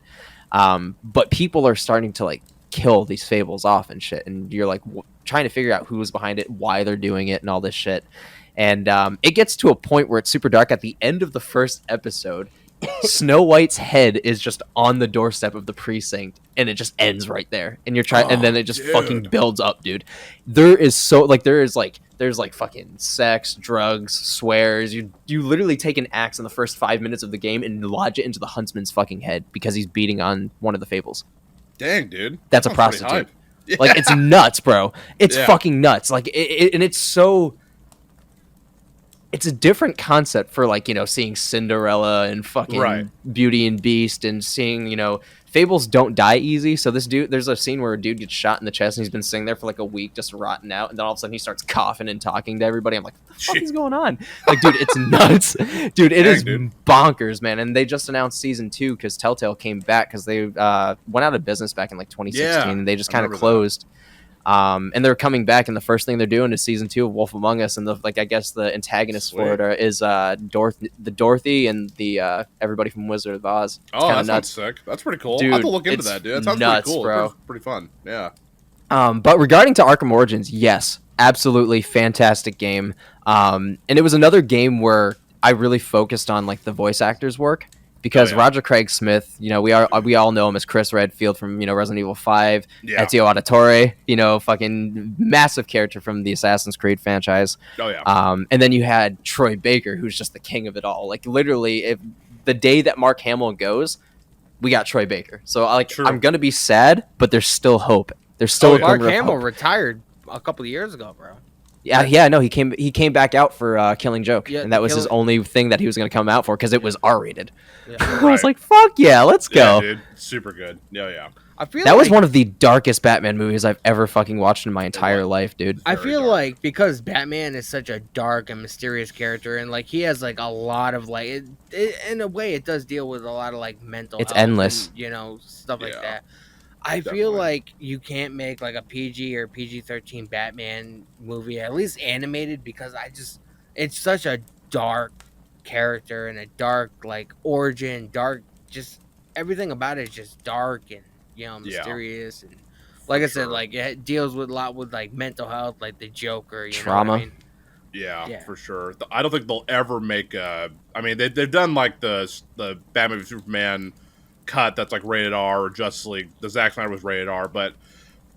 But people are starting to like kill these fables off and shit, and you're like trying to figure out who's behind it, why they're doing it, and all this shit. And it gets to a point where it's super dark. At the end of the first episode, Snow White's head is just on the doorstep of the precinct, and it just ends right there. And you're trying, and then it just fucking builds up, dude. There's fucking sex, drugs, swears. You literally take an axe in the first 5 minutes of the game and lodge it into the huntsman's fucking head because he's beating on one of the fables. Dang, dude. That's a prostitute. Yeah. Like, it's nuts, bro. It's fucking nuts. Like, and it's so. It's a different concept for, like, seeing Cinderella and fucking Beauty and Beast, and seeing, fables don't die easy. So this dude, there's a scene where a dude gets shot in the chest and he's been sitting there for like a week just rotting out, and then all of a sudden he starts coughing and talking to everybody. I'm like, what the fuck is going on? Like, dude, it's nuts. Dude, it is bonkers, man. And they just announced season 2 because Telltale came back because they went out of business back in like 2016, and they just kind of closed. And they're coming back, and the first thing they're doing is season 2 of Wolf Among Us, and I guess the antagonists for it is Dorothy and the everybody from Wizard of Oz. It's that sounds sick. That's pretty cool. Dude, I have to look into that, dude. That sounds nuts, pretty cool, bro. Pretty fun. Yeah. But regarding to Arkham Origins, yes, absolutely fantastic game. And it was another game where I really focused on like the voice actors' work. Because Roger Craig Smith, we all know him as Chris Redfield from Resident Evil 5, Ezio Auditore, fucking massive character from the Assassin's Creed franchise. Oh yeah. And then you had Troy Baker, who's just the king of it all. Like, literally, if the day that Mark Hamill goes, we got Troy Baker. So I'm gonna be sad, but there's still hope. There's still Mark Hamill retired a couple of years ago, bro. No, he came back out for Killing Joke, and that was his only thing that he was going to come out for because it was R-rated. Yeah. I was like, fuck yeah, let's go. Yeah, dude. Super good. Yeah. I feel that was one of the darkest Batman movies I've ever fucking watched in my entire life, dude. I feel like because Batman is such a dark and mysterious character, and like he has like a lot of like, in a way, it does deal with a lot of like mental. It's endless, and, stuff like that. I feel like you can't make like a PG or PG-13 Batman movie, at least animated, because it's such a dark character and a dark like origin, just everything about it is just dark and mysterious, and like I said, like it deals with a lot with like mental health, like the Joker, trauma. Know what I mean? Yeah, for sure. I don't think they'll ever make they've done like the Batman v Superman cut that's like rated R, or Justice League. The Zack Snyder was rated R, but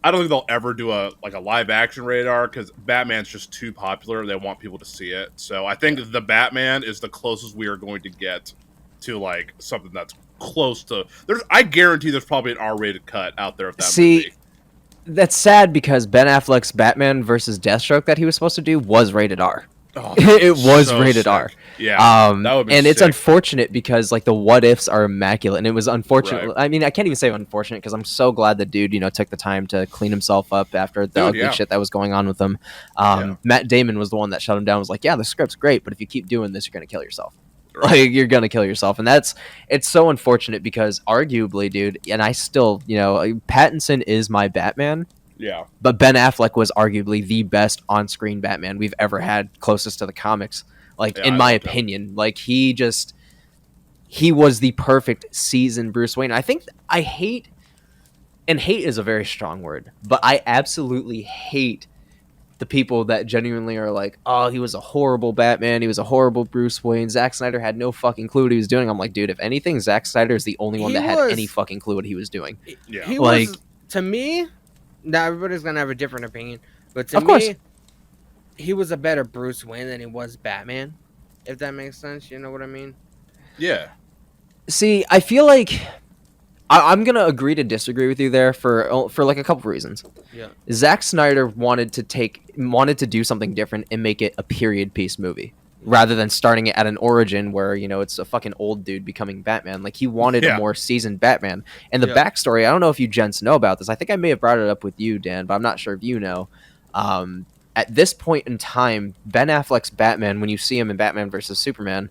I don't think they'll ever do a live action rated R because Batman's just too popular. They want people to see it. So I think the Batman is the closest we are going to get to like something that's close to. I guarantee there's probably an R-rated cut out there of that movie. That's sad because Ben Affleck's Batman versus Deathstroke that he was supposed to do was rated R. Oh, It was so rated sick. R. Yeah, that would be and it's sick. unfortunate because like the what ifs are immaculate, and it was unfortunate. Right. I mean, I can't even say unfortunate because I'm so glad the dude, took the time to clean himself up after the ugly Yeah. shit that was going on with him. Yeah. Matt Damon was the one that shut him down. Was like, yeah, the script's great, but if you keep doing this, you're gonna kill yourself. Right. Like you're gonna kill yourself, and it's so unfortunate because arguably, dude, and I still, Pattinson is my Batman. Yeah. But Ben Affleck was arguably the best on-screen Batman we've ever had, closest to the comics. Like, Yeah, in I my loved him. opinion, like he was the perfect seasoned Bruce Wayne. I think hate is a very strong word, but I absolutely hate the people that genuinely are like, oh, he was a horrible Batman, he was a horrible Bruce Wayne, Zack Snyder had no fucking clue what he was doing. I'm like, dude, if anything, Zack Snyder is the only one that had any fucking clue what he was doing. Yeah. He Like- was, to me, now everybody's gonna have a different opinion, but to Of course. me, he was a better Bruce Wayne than he was Batman. If that makes sense, you know what I mean? Yeah. See, I feel like I'm gonna agree to disagree with you there for like a couple reasons. Yeah. Zack Snyder wanted to do something different and make it a period piece movie rather than starting it at an origin where it's a fucking old dude becoming Batman. Like he wanted Yeah. a more seasoned Batman. And the Yeah. backstory, I don't know if you gents know about this. I think I may have brought it up with you, Dan, but I'm not sure if you know. At this point in time, Ben Affleck's Batman, when you see him in Batman versus Superman,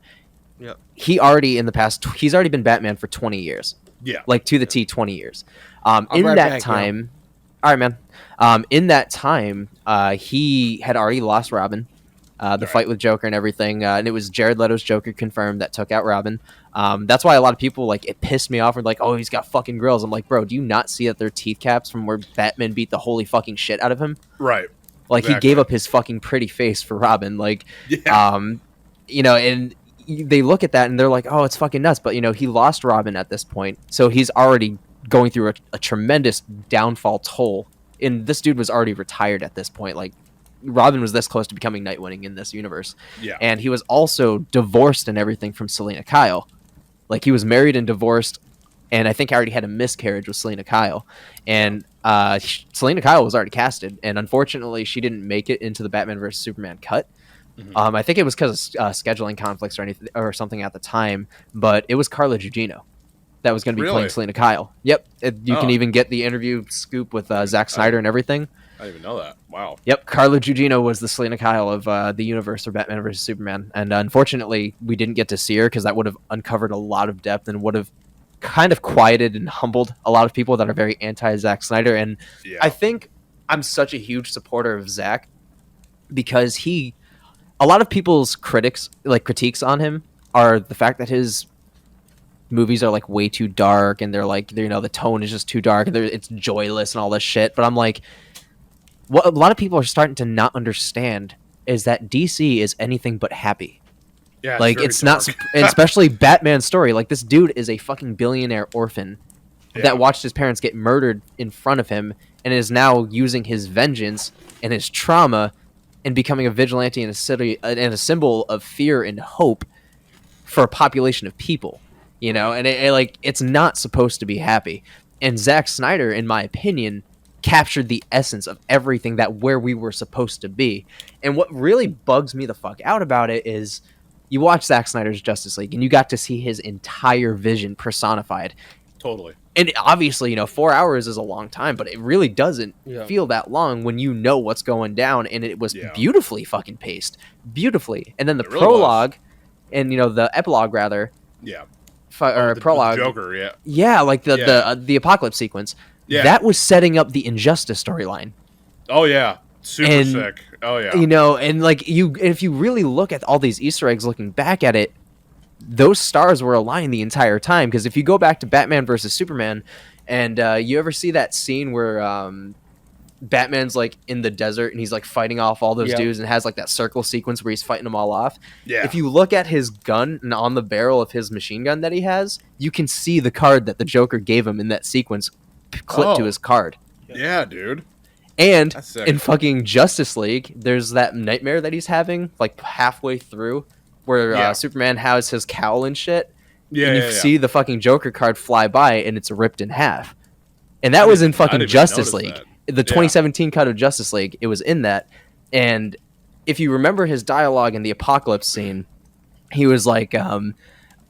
Yep. he's already been Batman for 20 years. Yeah. Like to the T, 20 years. I'll In right that back, time, all right, man. In that time, he had already lost Robin, the Right. fight with Joker and everything, and it was Jared Leto's Joker confirmed that took out Robin. That's why a lot of people it pissed me off. Were like, oh, he's got fucking grills. I'm like, bro, do you not see that they're teeth caps from where Batman beat the holy fucking shit out of him? Right. Like Exactly. he gave up his fucking pretty face for Robin. Like, Yeah. and they look at that and they're like, oh, it's fucking nuts. But he lost Robin at this point, so he's already going through a tremendous downfall toll. And this dude was already retired at this point. Like, Robin was this close to becoming Nightwing in this universe, Yeah. and he was also divorced and everything from Selena Kyle. Like he was married and divorced, and I think I already had a miscarriage with Selena Kyle. And Selena Kyle was already casted, and unfortunately, she didn't make it into the Batman vs Superman cut. Mhm. I think it was because of scheduling conflicts or anything or something at the time, but it was Carla Gugino that was going to be Really? playing Selena Kyle. Yep, you can Oh. even get the interview scoop with Zack Snyder and everything. I didn't even know that. Wow. Yep, Carla Gugino was the Selena Kyle of the universe for Batman vs Superman, and unfortunately, we didn't get to see her because that would have uncovered a lot of depth and would have kind of quieted and humbled a lot of people that are very anti-Zack Snyder. And Yeah. I think I'm such a huge supporter of Zack because a lot of people's critiques on him are the fact that his movies are like way too dark and they're like the tone is just too dark and it's joyless and all this shit. But I'm like, what a lot of people are starting to not understand is that DC is anything but happy. Yeah. Like very it's not, dark. especially Batman's story. Like this dude is a fucking billionaire orphan Yeah. that watched his parents get murdered in front of him and is now using his vengeance and his trauma and becoming a vigilante in a city and a symbol of fear and hope for a population of people, and it's not supposed to be happy. And Zack Snyder, in my opinion, captured the essence of everything where we were supposed to be. And what really bugs me the fuck out about it is you watch Zack Snyder's Justice League and you got to see his entire vision personified. Totally. And obviously, 4 hours is a long time, but it really doesn't Yeah. feel that long when you know what's going down. And it was Yeah. beautifully fucking paced. Beautifully. And then the It really prologue and, the epilogue, rather, Yeah. or The prologue. Joker. Yeah. Yeah, like Yeah. the apocalypse sequence. Yeah. That was setting up the Injustice storyline. Oh yeah. Super And, sick. Oh yeah. And like if you really look at all these Easter eggs looking back at it, those stars were aligned the entire time. Because if you go back to Batman versus Superman, and you ever see that scene where Batman's like in the desert and he's like fighting off all those Yeah. dudes and has like that circle sequence where he's fighting them all off. Yeah. If you look at his gun and on the barrel of his machine gun that he has, you can see the card that the Joker gave him in that sequence clipped to Oh. his card. Yeah, dude. And That's sick. in fucking Justice League, there's that nightmare that he's having like halfway through where Yeah. Superman has his cowl and shit. Yeah. And you yeah, yeah. see the fucking Joker card fly by and it's ripped in half. And that I was in didn't- I fucking didn't even Justice notice League. that. The Yeah. 2017 cut of Justice League, it was in that. And if you remember his dialogue in the Apocalypse scene, he was like,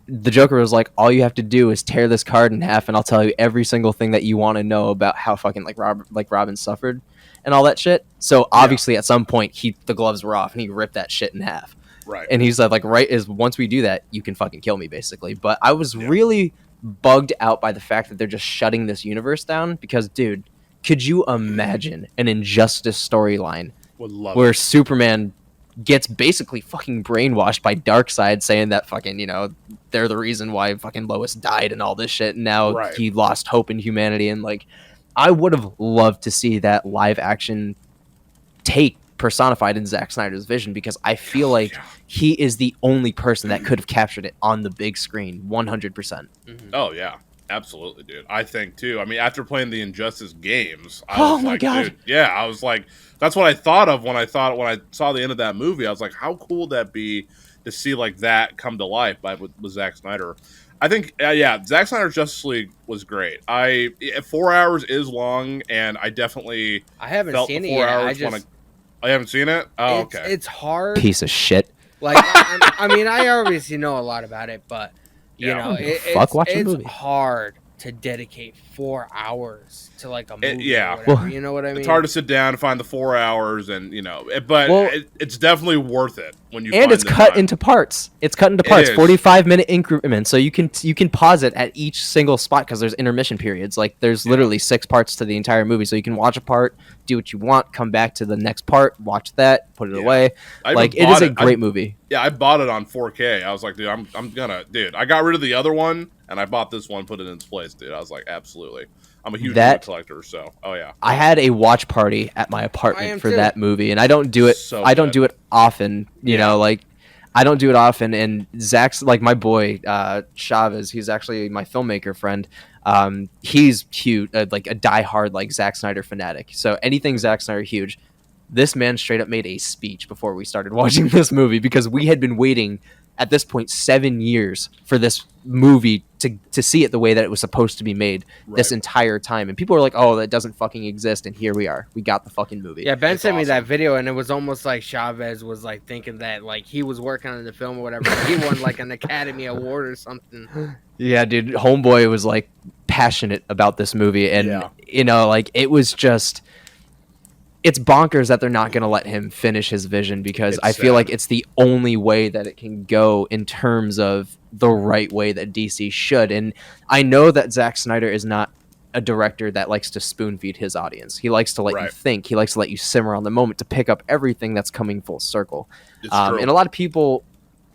the Joker was like, all you have to do is tear this card in half, and I'll tell you every single thing that you want to know about how fucking Robin suffered and all that shit. So obviously, at some point, the gloves were off, and he ripped that shit in half. Right. And he said, like, right is once we do that, you can fucking kill me, basically. But I was really bugged out by the fact that they're just shutting this universe down because, dude, could you imagine an Injustice storyline where Superman gets basically fucking brainwashed by Darkseid saying that fucking, you know, they're the reason why fucking Lois died and all this shit, and now he lost hope in humanity, and like I would have loved to see that live action take personified in Zack Snyder's vision, because I feel like he is the only person that could have captured it on the big screen 100%. Oh yeah, absolutely, dude. I think too. I mean, after playing the Injustice games, I was like, dude, yeah, I was like, that's what I thought of when I saw the end of that movie. I was like, how cool would that be to see like that come to life with Zack Snyder. I think, Zack Snyder's Justice League was great. 4 hours is long, and I haven't seen it yet. I haven't seen it? Oh, okay. It's hard. Piece of shit. Like, I mean, I obviously know a lot about it, but, you know, it's hard to dedicate 4 hours to, like, a movie. You know what I mean? It's hard to sit down and find the 4 hours, and, you know, but it's definitely worth it when you and it's cut into parts. It's cut into parts, 45-minute increments, so you can pause it at each single spot because there's intermission periods. Like, there's literally 6 parts to the entire movie, so you can watch a part, do what you want, come back to the next part, watch that, put it away. Like, it is a great movie. Yeah, I bought it on 4K. I was like, dude, I got rid of the other one, and I bought this one, put it in its place, dude. I was like, absolutely. I'm a huge movie collector, so I had a watch party at my apartment for that movie, and I don't do it. I don't do it often. You know, like I don't do it often. And Zach's like my boy Chavez. He's actually my filmmaker friend. He's huge, like a diehard like Zack Snyder fanatic. So anything Zack Snyder, huge. This man straight up made a speech before we started watching this movie because we had been waiting at this point 7 years for this movie to see it the way that it was supposed to be made this entire time. And people were like, oh, that doesn't fucking exist. And here we are. We got the fucking movie. Yeah, Ben sent me that video, and it was almost like Chavez was like thinking that like he was working on the film or whatever. He won like an Academy Award or something. Yeah, dude. Homeboy was like passionate about this movie. And, you know, like it was just... It's bonkers that they're not going to let him finish his vision because I feel like it's the only way that it can go in terms of the right way that DC should. And I know that Zack Snyder is not a director that likes to spoon feed his audience. He likes to let you think. He likes to let you simmer on the moment to pick up everything that's coming full circle. And a lot of people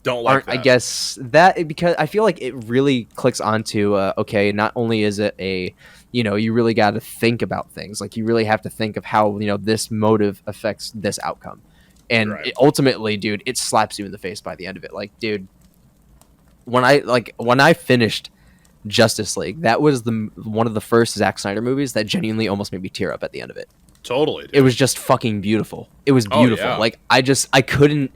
don't like that. I guess that because I feel like it really clicks onto, okay, not only is it you know, you really got to think about things. Like, you really have to think of how, you know, this motive affects this outcome. And ultimately, dude, it slaps you in the face by the end of it. Like, dude, when I finished Justice League, that was one of the first Zack Snyder movies that genuinely almost made me tear up at the end of it. Totally. Dude. It was just fucking beautiful. It was beautiful. Like, I couldn't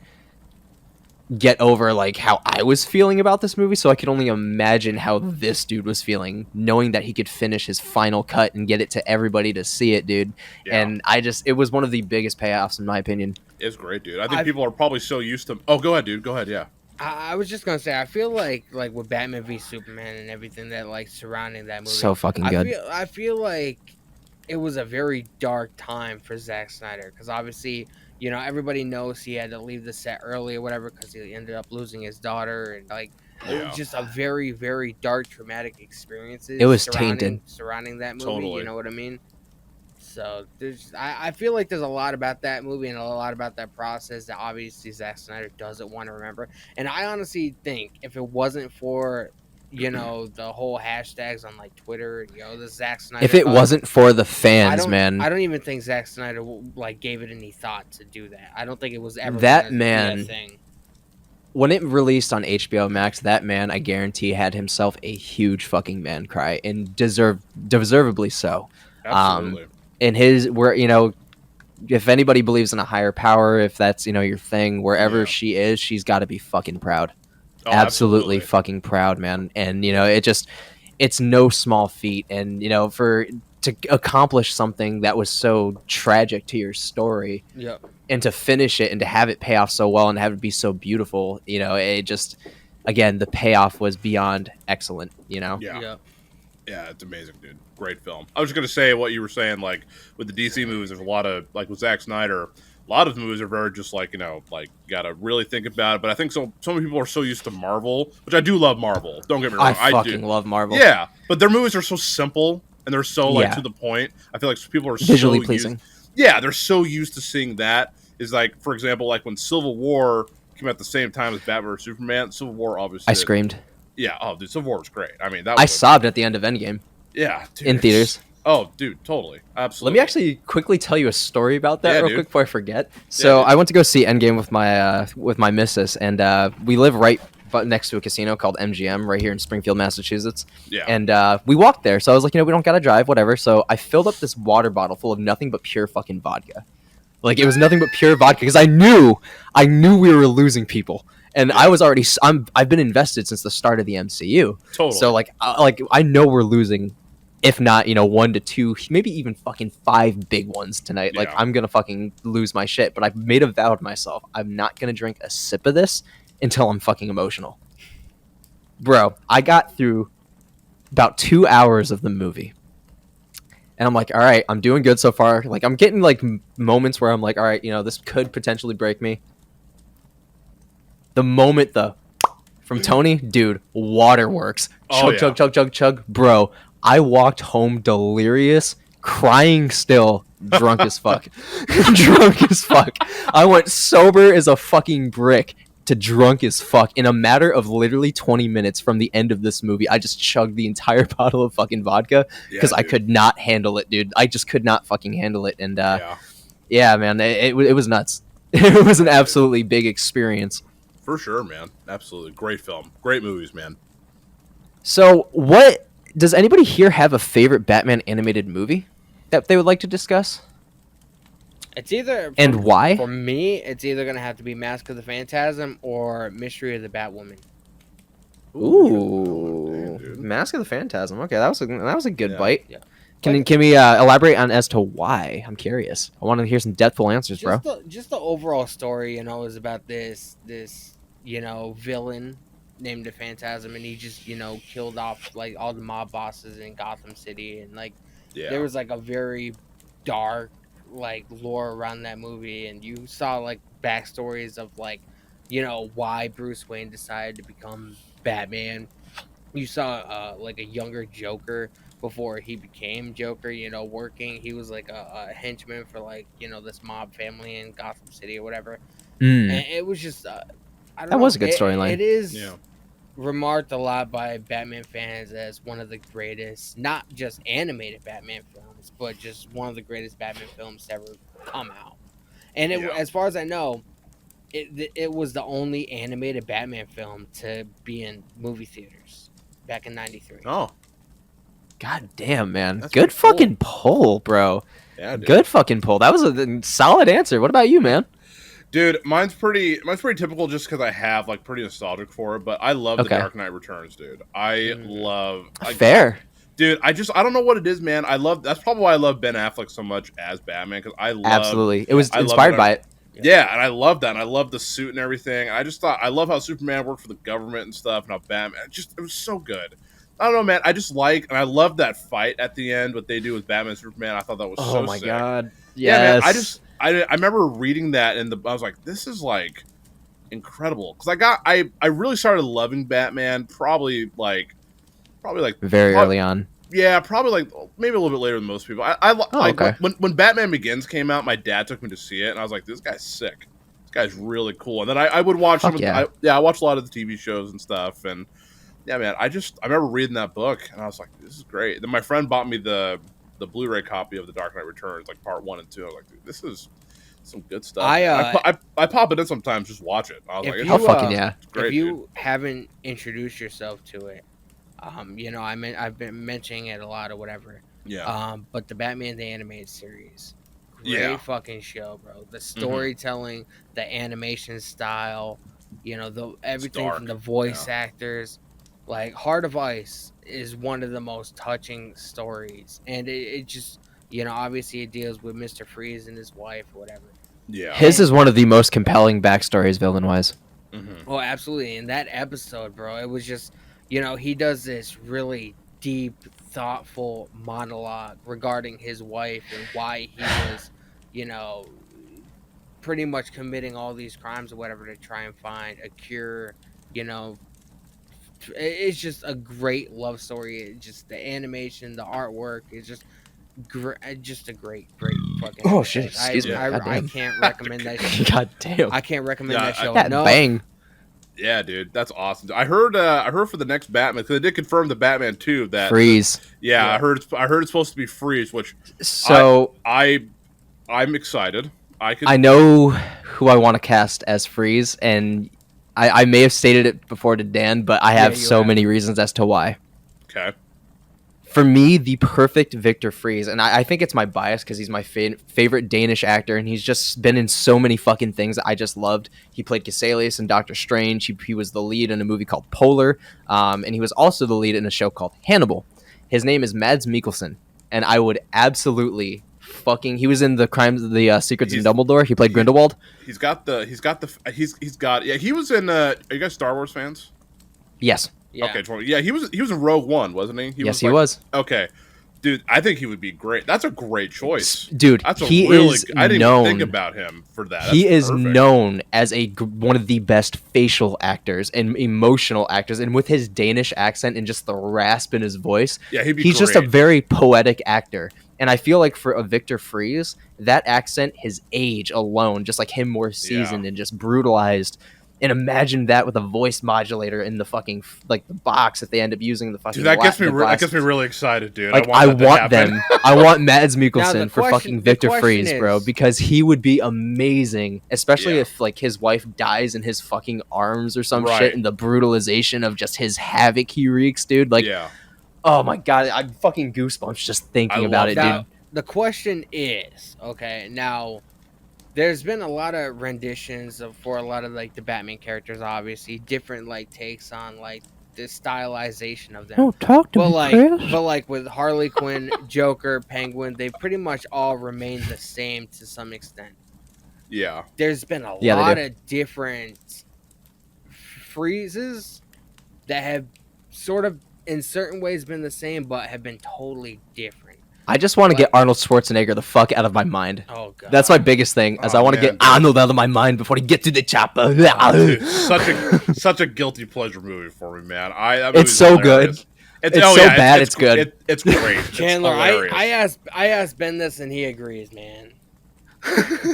get over like how I was feeling about this movie, so I could only imagine how this dude was feeling, knowing that he could finish his final cut and get it to everybody to see it, dude. And it was one of the biggest payoffs in my opinion. It's great, dude. I think people are probably so used to... Oh, go ahead, dude. Go ahead, yeah. I was just gonna say, I feel like with Batman v Superman and everything that like surrounding that movie, so fucking good. I feel like it was a very dark time for Zack Snyder because obviously, you know, everybody knows he had to leave the set early or whatever because he ended up losing his daughter, and like it was just a very, very dark, traumatic experiences. It was tainted surrounding that movie. You know what I mean? So I feel like there's a lot about that movie and a lot about that process that obviously Zack Snyder doesn't want to remember. And I honestly think if it wasn't for, you know, the whole hashtags on like Twitter, you know, the Zack Snyder. If it wasn't for the fans, man, I don't even think Zack Snyder like gave it any thought to do that. I don't think it was ever that man. Thing. When it released on HBO Max, that man, I guarantee, had himself a huge fucking man cry, and deservedly so. Absolutely. In where, you know, if anybody believes in a higher power, if that's, you know, your thing, wherever she is, she's got to be fucking proud. Oh, absolutely fucking proud, man. And, you know, it's no small feat. And, you know, for to accomplish something that was so tragic to your story, Yep. and to finish it and to have it pay off so well and have it be so beautiful, it just, again, the payoff was beyond excellent. Yeah. Yep. Yeah, it's amazing, dude. Great film. I was just gonna say what you were saying, like with the DC movies. There's a lot of like with Zack Snyder. A lot of movies are very just like like you gotta really think about it. But I think so many people are so used to Marvel, which I do love Marvel. Don't get me wrong, I fucking do. love Marvel. Yeah, but their movies are so simple and they're so like Yeah. to the point. I feel like people are Visually so pleasing. Yeah, they're so used to seeing that. Is like, for example, like when Civil War came out at the same time as Batman vs Superman. Civil War, obviously. I screamed. Yeah. Oh, dude, Civil War was great. I mean, that was I sobbed at the end of Endgame. Yeah, dude, in theaters. Oh, dude, totally, absolutely. Let me actually quickly tell you a story about that real quick before I forget. So I went to go see Endgame with my missus, and we live right next to a casino called MGM right here in Springfield, Massachusetts. Yeah. And we walked there, so I was like, we don't gotta drive, whatever. So I filled up this water bottle full of nothing but pure fucking vodka. Like, it was nothing but pure vodka because I knew we were losing people. And I was already, I've been invested since the start of the MCU. Totally. So I know we're losing, if not 1 to 2, maybe even fucking 5 big ones tonight. Like, I'm gonna fucking lose my shit. But I've made a vow to myself: I'm not gonna drink a sip of this until I'm fucking emotional. Bro, I got through about 2 hours of the movie, and I'm like, all right, I'm doing good so far. Like, I'm getting like moments where I'm like, all right, this could potentially break me. The moment from Tony, dude, waterworks. Chug. Bro, I walked home delirious, crying still, drunk as fuck. Drunk as fuck. I went sober as a fucking brick to drunk as fuck in a matter of literally 20 minutes from the end of this movie. I just chugged the entire bottle of fucking vodka because I could not handle it, dude. I just could not fucking handle it. And yeah, man, it was nuts. It was an absolutely big experience. For sure, man. Absolutely. Great film. Great movies, man. So, what does anybody here have a favorite Batman animated movie that they would like to discuss? It's either and why? For me, it's either gonna have to be Mask of the Phantasm or Mystery of the Batwoman. Ooh, Mask of the Phantasm. Okay, that was a good bite. Yeah. Can we elaborate on as to why? I'm curious. I want to hear some depthful answers, bro. Just the overall story, is about this villain named the Phantasm, and he just killed off like all the mob bosses in Gotham City, and there was like a very dark lore around that movie, and you saw like backstories of why Bruce Wayne decided to become Batman. You saw like a younger Joker before he became Joker, working. He was like a henchman for this mob family in Gotham City or whatever. And it was just that was a good storyline. It is remarked a lot by Batman fans as one of the greatest, not just animated Batman films, but just one of the greatest Batman films to ever come out. And as far as I know, it was the only animated Batman film to be in movie theaters back in '93. Oh, god damn, man! That's good fucking pull, bro. Yeah, dude. Good fucking pull. That was a solid answer. What about you, man? Dude, mine's pretty typical just because I have pretty nostalgic for it, but I love The Dark Knight Returns, dude. I love fair. Dude, I don't know what it is, man. That's probably why I love Ben Affleck so much as Batman, because I love absolutely. It was inspired by it. Yeah, and I love that. And I love the suit and everything. I just thought I love how Superman worked for the government and stuff, and how Batman it was so good. I don't know, man. I just and I love that fight at the end. What they do with Batman and Superman, I thought that was so sick. Oh my god, yes. Yeah, man. I remember reading that, and I was like, this is incredible, because I really started loving Batman probably very early on. Yeah, probably maybe a little bit later than most people. Okay. When Batman Begins came out, my dad took me to see it, and I was like, this guy's sick. This guy's really cool. And then I would watch some. I watched a lot of the TV shows and stuff, and yeah, man, I remember reading that book, and I was like, this is great. Then my friend bought me the Blu-ray copy of The Dark Knight Returns, part 1 and 2. I was like, dude, this is some good stuff. I pop it in sometimes, just watch it. I was like, fucking yeah. It's great, if you haven't introduced yourself to it, I've been mentioning it a lot or whatever. Yeah. But the Batman the Animated Series, great fucking show, bro. The storytelling, the animation style, everything from the voice actors. Like Heart of Ice is one of the most touching stories, and it just obviously it deals with Mr. Freeze and his wife or whatever. Yeah. His is one of the most compelling backstories, villain-wise. Mm-hmm. Oh, absolutely. In that episode, bro, it was just, he does this really deep, thoughtful monologue regarding his wife and why he was, you know, pretty much committing all these crimes or whatever to try and find a cure. You know, it's just a great love story. It just the animation, the artwork is just a great fucking. Oh shit! episode. Excuse me. I Goddamn. can't recommend that. Show. God damn. I can't recommend Yeah, that show God enough. bang. Yeah, dude, that's awesome. I heard for the next Batman, because they did confirm the Batman 2 that Freeze. Yeah, Yeah. I heard it's supposed to be Freeze, which So I'm excited. I know who I want to cast as Freeze, and I may have stated it before to Dan, but I have Yeah, you so have. many reasons as to why. Okay. For me, the perfect Victor Freeze, and I think it's my bias because he's my favorite Danish actor, and he's just been in so many fucking things that I just loved. He played Caecilius in Doctor Strange. He was the lead in a movie called Polar, and he was also the lead in a show called Hannibal. His name is Mads Mikkelsen, and I would absolutely fucking. He was in the Secrets of Dumbledore. He played Grindelwald. He was in are you guys Star Wars fans? Yes. Yeah. Okay, yeah, he was in Rogue One, wasn't he? Yes, he was. Okay. Dude, I think he would be great. That's a great choice. Dude, That's he really is I didn't known. even think about him for that. He That's is perfect. known as one of the best facial actors and emotional actors, and with his Danish accent and just the rasp in his voice, Yeah, he'd be he's just a great. very poetic actor. And I feel like for a Victor Freeze, that accent, his age alone, just like him more seasoned and just brutalized. And imagine that with a voice modulator in the fucking the box that they end up using the fucking. Dude, that gets me the glasses. really excited, dude. Like I want them. I want Mads Now, Mikkelsen the for question- fucking the Victor question Freeze, bro, is- because he would be amazing, especially Yeah. if like his wife dies in his fucking arms or some Right. shit, and the brutalization of just his havoc he wreaks, dude. Like, yeah. oh my god, I'm fucking goosebumps just thinking I about love it, Now, dude. the question is, okay, now there's been a lot of renditions for a lot of like the Batman characters, obviously different like takes on like the stylization of them. Talk But like with Harley Quinn, Joker, Penguin, they pretty much all remain the same to some extent. Yeah. There's been a Yeah, they lot do. of different freezes that have sort of in certain ways been the same, but have been totally different. I just want to get Arnold Schwarzenegger the fuck out of my mind. Oh god, That's my biggest thing, as Oh, I want to man, get dude. Arnold out of my mind before he gets to the chopper. Dude, such a guilty pleasure movie for me, man. That It's movie's so hilarious. It's so bad, it's good. It's great. Chandler. It's hilarious. I asked Ben this and he agrees, man.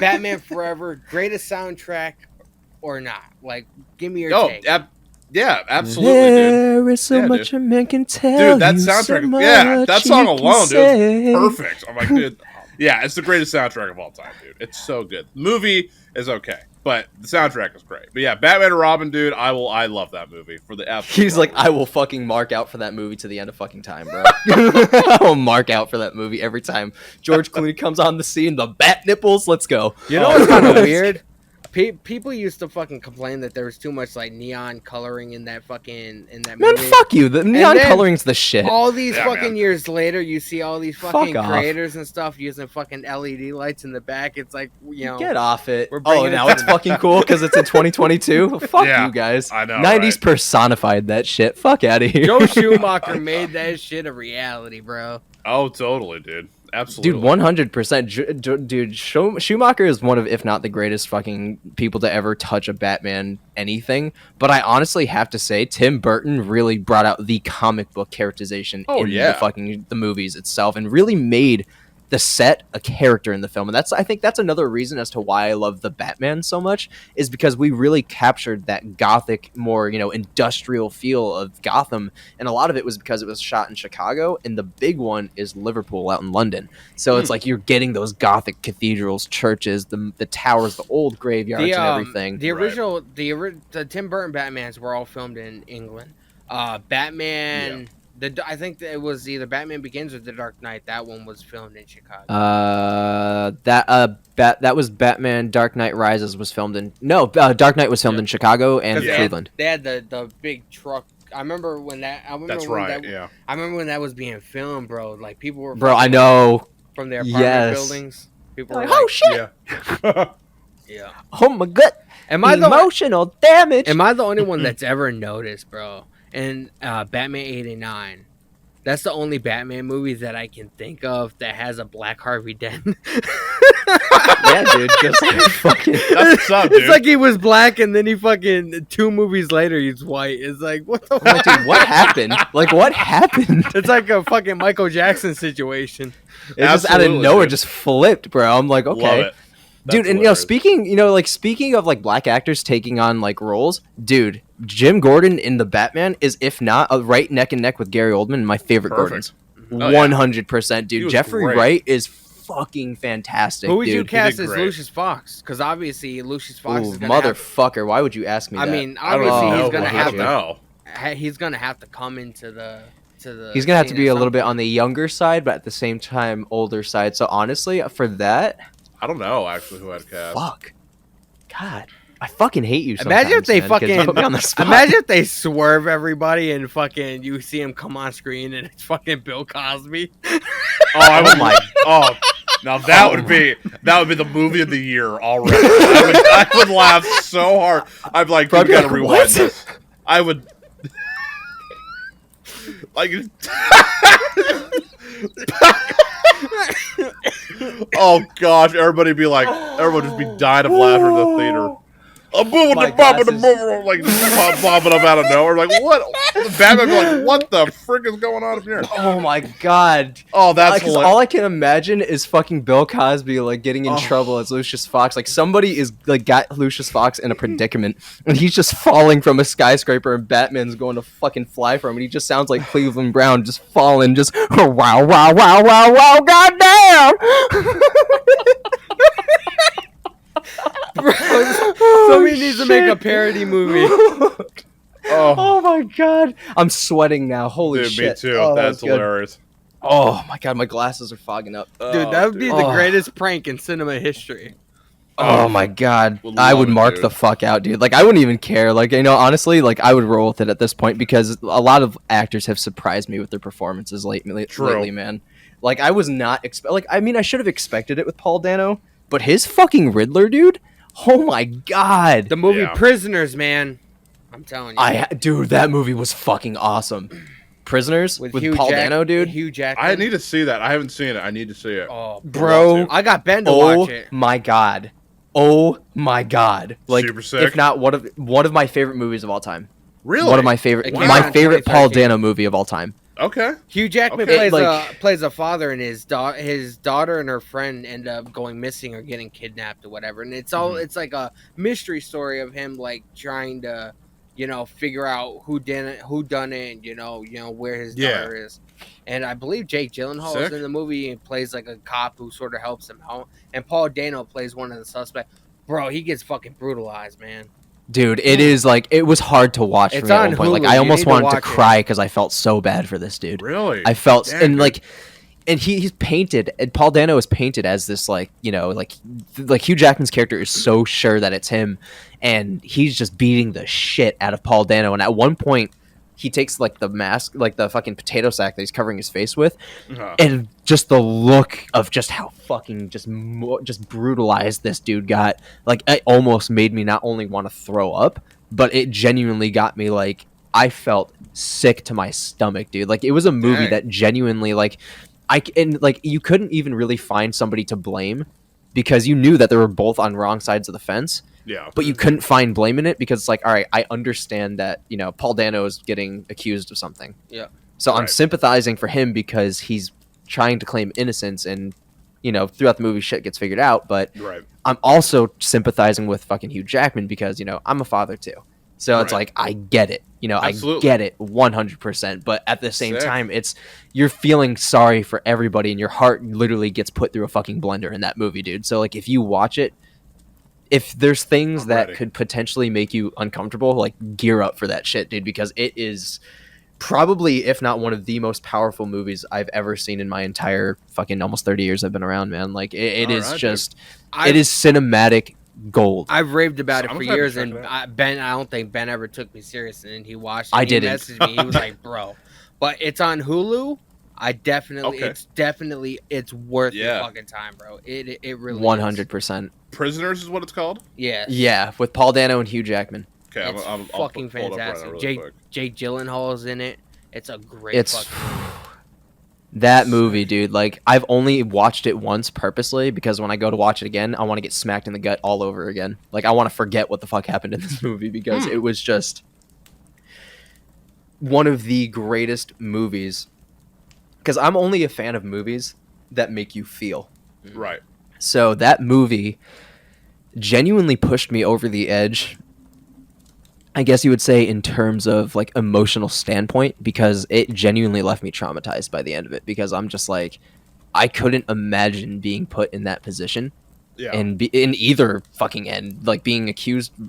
Batman Forever, greatest soundtrack or not? Like, give me your take. Yeah, absolutely, dude. There is so Yeah, much dude. a man can tell. Dude, that you, soundtrack, so yeah, much that song you can alone, dude, say. is perfect. I'm like, dude, yeah, it's the greatest soundtrack of all time, dude. It's so good. The movie is okay, but the soundtrack is great. But yeah, Batman and Robin, dude, I love that movie for the absolute. He's like, I will fucking mark out for that movie to the end of fucking time, bro. I will mark out for that movie every time George Clooney comes on the scene. The bat nipples, let's go. You know what's kind of weird? People used to fucking complain that there was too much like neon coloring in that Man, movie. fuck you. The neon then coloring's the shit. All these Yeah, fucking man. years later, you see all these Fuck fucking off. creators and stuff using fucking LED lights in the back. It's like, Get off it. We're Oh, bringing now it it's to the- fucking cool because it's in 2022. Fuck Yeah, you guys. I know, 90s right? personified that shit. Fuck out of here. Joe Schumacher made that shit a reality, bro. Oh, totally, dude. Absolutely, Dude, 100%. Dude, Schumacher is one of, if not the greatest fucking people to ever touch a Batman anything. But I honestly have to say, Tim Burton really brought out the comic book characterization in the movies itself, and really made the set a character in the film. And I think that's another reason as to why I love the Batman so much, is because we really captured that gothic, more, industrial feel of Gotham. And a lot of it was because it was shot in Chicago, and the big one is Liverpool out in London. So it's like you're getting those gothic cathedrals, churches, the towers, the old graveyards and everything. The original, the Tim Burton Batmans were all filmed in England. Batman, I think that it was either Batman Begins or The Dark Knight. That one was filmed in Chicago. That was Batman Dark Knight Rises was filmed in Dark Knight was filmed in Chicago and Yeah. Cleveland. They had the big truck I remember when that. I remember That's when right. That, Yeah. I remember when that was being filmed, bro. Like people were. Bro, I fucking know. from their apartment Yes. buildings. People were Like, like, oh shit! Yeah. yeah. Oh my god! Am I the Emotional damage. Am I the only one that's ever noticed, bro? In Batman '89, that's the only Batman movie that I can think of that has a black Harvey Dent. Yeah, dude. Just like fucking. That's what's up, dude. It's like he was black, and then he fucking 2 movies later he's white. It's like what the I'm like, fuck? dude, what happened? Like, what happened? It's like a fucking Michael Jackson situation. It just out of Absolutely, nowhere dude. just flipped, bro. I'm like, Love okay. it. Dude, That's and hilarious. speaking of like black actors taking on like roles, dude, Jim Gordon in the Batman is, if not, right neck and neck with Gary Oldman, my favorite Perfect. Gordons. Oh, yeah. 100%, He dude. was Jeffrey great. Wright is fucking fantastic, Who would you dude. cast did as great. Lucius Fox? Because obviously Lucius Fox Ooh, is gonna have, motherfucker, why would you ask me I that? mean, I don't obviously know. he's gonna I have don't to. know. He's gonna have to come into the He's gonna have to scene be at a some little bit point. on the younger side, but at the same time, older side. So honestly, for that, I don't know actually who I'd cast. fuck. God, I fucking hate you. Imagine if sometimes, they man, 'cause you fucking- put me on the spot. Imagine if they swerve everybody and fucking you see him come on screen and it's fucking Bill Cosby. Oh, I would Oh my- Oh, now that would be the movie of the year already. I would laugh so hard. I'd be like, Bro, dude, I'd we be gotta like, rewind what? this. I would like. Oh gosh, everybody be like, everyone just be dying of laughter in the theater. A boom My and a bop and a glasses. boom, like popping up out of nowhere. Like what? The Batman be like, what the frick is going on up here? Oh my god. Oh, that's Because hilarious. all I can imagine is fucking Bill Cosby like getting in Oh. trouble as Lucius Fox. Like somebody is like got Lucius Fox in a predicament, and he's just falling from a skyscraper, and Batman's going to fucking fly for him, and he just sounds like Cleveland Brown, just falling, just wow, wow, wow, wow, wow, goddamn. Bro, somebody needs to make a parody movie. Oh, my god, I'm sweating now. Holy dude, shit! me too. Oh, that That's was good. hilarious. Oh my god, my glasses are fogging up. Dude, that would be the Oh. greatest prank in cinema history. Oh my god, Would I love would it, mark dude. the fuck out, dude. Like I wouldn't even care. Like honestly, like I would roll with it at this point because a lot of actors have surprised me with their performances lately, man. Like I was not I mean, I should have expected it with Paul Dano, but his fucking Riddler, dude. Oh my god, The movie Yeah. Prisoners, man. I'm telling you. dude, that movie was fucking awesome. Prisoners with Hugh Paul Dano, dude. Hugh Jackman. I need to see that. I haven't seen it. I need to see it. Oh, Bro, I got Ben to oh watch it. my god. Oh my god. Like Super sick. if not one of my favorite movies of all time. Really? One of my favorite It came my out in favorite Paul 2013. Dano movie of all time. Okay. Hugh Jackman Okay. plays a father, and his daughter and her friend end up going missing or getting kidnapped or whatever. And it's all it's like a mystery story of him like trying to, figure out who done it, and, where his Yeah. daughter is. And I believe Jake Gyllenhaal is Sick. in the movie and plays like a cop who sort of helps him out. And Paul Dano plays one of the suspects. Bro, he gets fucking brutalized, man. Dude, it is like it was hard to watch for It's me at on one point. Like Hulu. I You almost need to wanted to watch it. cry because I felt so bad for this dude. Really? I felt Damn, and dude. like and he's painted and Paul Dano is painted as this like Hugh Jackman's character is so sure that it's him, and he's just beating the shit out of Paul Dano. And at one point he takes like the mask, like the fucking potato sack that he's covering his face with, Uh-huh. and just the look of just how fucking just brutalized this dude got, like it almost made me not only want to throw up, but it genuinely got me like I felt sick to my stomach, dude. Like it was a movie Dang. that genuinely like you couldn't even really find somebody to blame because you knew that they were both on wrong sides of the fence, Yeah. but you couldn't find blame in it because it's like, all right, I understand that, Paul Dano is getting accused of something. Yeah. So I'm Right. sympathizing for him because he's trying to claim innocence, and throughout the movie shit gets figured out, but Right. I'm also sympathizing with fucking Hugh Jackman because, I'm a father too. So it's Right. like I get it. Absolutely. I get it 100%, but at the same Sick. time you're feeling sorry for everybody, and your heart literally gets put through a fucking blender in that movie, dude. So like if you watch it, if there's things I'm that ready. could potentially make you uncomfortable, like gear up for that shit, dude, because it is probably, if not one of the most powerful movies I've ever seen in my entire fucking almost 30 years I've been around, man. Like it is Alright, just I- it is cinematic gold. I've raved about it I'm for excited to years, check and it out. I don't think Ben ever took me serious, and he watched it. I He didn't. messaged me. He was like, "Bro," but it's on Hulu. Okay. It's worth your Yeah. fucking time, bro. It really 100%. Prisoners is what it's called. Yes. Yeah, with Paul Dano and Hugh Jackman. Okay, It's I'll fucking pull it up right now fantastic. really quick. Jake Gyllenhaal's in it. It's a great It's fucking movie. that movie, dude. Like, I've only watched it once purposely because when I go to watch it again, I want to get smacked in the gut all over again. Like, I want to forget what the fuck happened in this movie because it was just one of the greatest movies. Because I'm only a fan of movies that make you feel. Right. So that movie genuinely pushed me over the edge, I guess you would say, in terms of like emotional standpoint, because it genuinely left me traumatized by the end of it, because I'm just like, I couldn't imagine being put in that position Yeah. and be in either fucking end, like being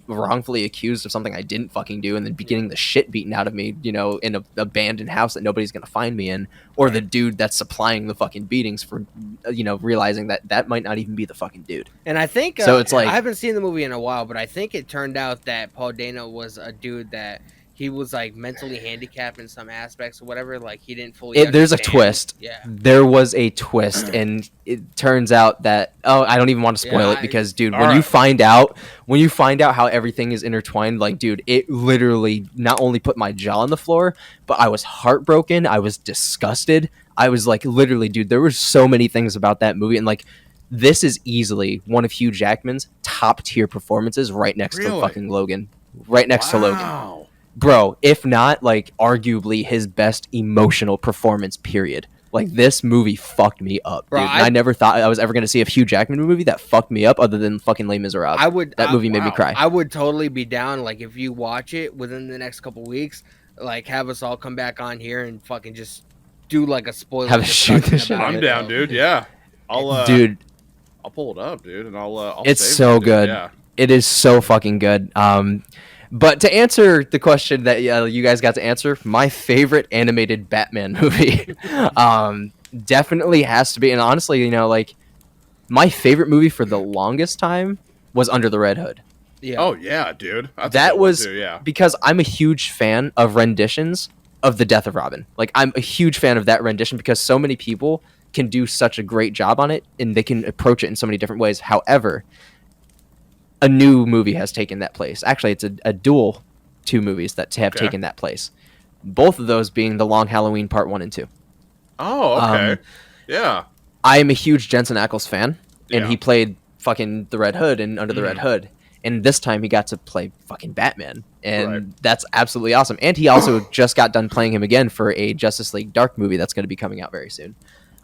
wrongfully accused of something I didn't fucking do, and then getting the shit beaten out of me, you know, in a abandoned house that nobody's gonna find me in, or the dude that's supplying the fucking beatings for, you know, realizing that might not even be the fucking dude. And I think So it's like- I haven't seen the movie in a while, but I think it turned out that Paul Dano was a dude that he was like mentally handicapped in some aspects or whatever. Like he didn't fully. There's a understand. twist. Yeah. There was a twist, and it turns out that I don't even want to spoil it because, dude, when you find out how everything is intertwined, like, dude, it literally not only put my jaw on the floor, but I was heartbroken. I was disgusted. I was like, literally, dude, there were so many things about that movie, and like, this is easily one of Hugh Jackman's top tier performances, right next to fucking Logan, right next to Logan. Bro, if not, like, arguably his best emotional performance, period. Like, this movie fucked me up, Bro, dude. I never thought I was ever going to see a Hugh Jackman movie that fucked me up other than fucking Les Miserables. That movie made me cry. I would totally be down, like, if you watch it within the next couple weeks, like, have us all come back on here and fucking just do, like, a spoiler. Have a shoot the shit. I'm down, dude. Yeah. Dude. I'll pull it up, dude, and I'll it's save so it, good. Yeah. It is so fucking good. But to answer the question that you guys got to answer, my favorite animated Batman movie definitely has to be, and honestly, you know, like, my favorite movie for the longest time was Under the Red Hood. Yeah. Oh yeah, dude. That was too, yeah. because I'm a huge fan of renditions of The Death of Robin. Like, I'm a huge fan of that rendition because so many people can do such a great job on it, and they can approach it in so many different ways. However, a new movie has taken that place. Actually, it's a dual two movies that have taken that place. Both of those being The Long Halloween Part 1 and 2. Oh, okay. Yeah. I am a huge Jensen Ackles fan, and Yeah. he played fucking the Red Hood and Under the Red Hood. And this time he got to play fucking Batman. And that's absolutely awesome. And he also just got done playing him again for a Justice League Dark movie that's going to be coming out very soon.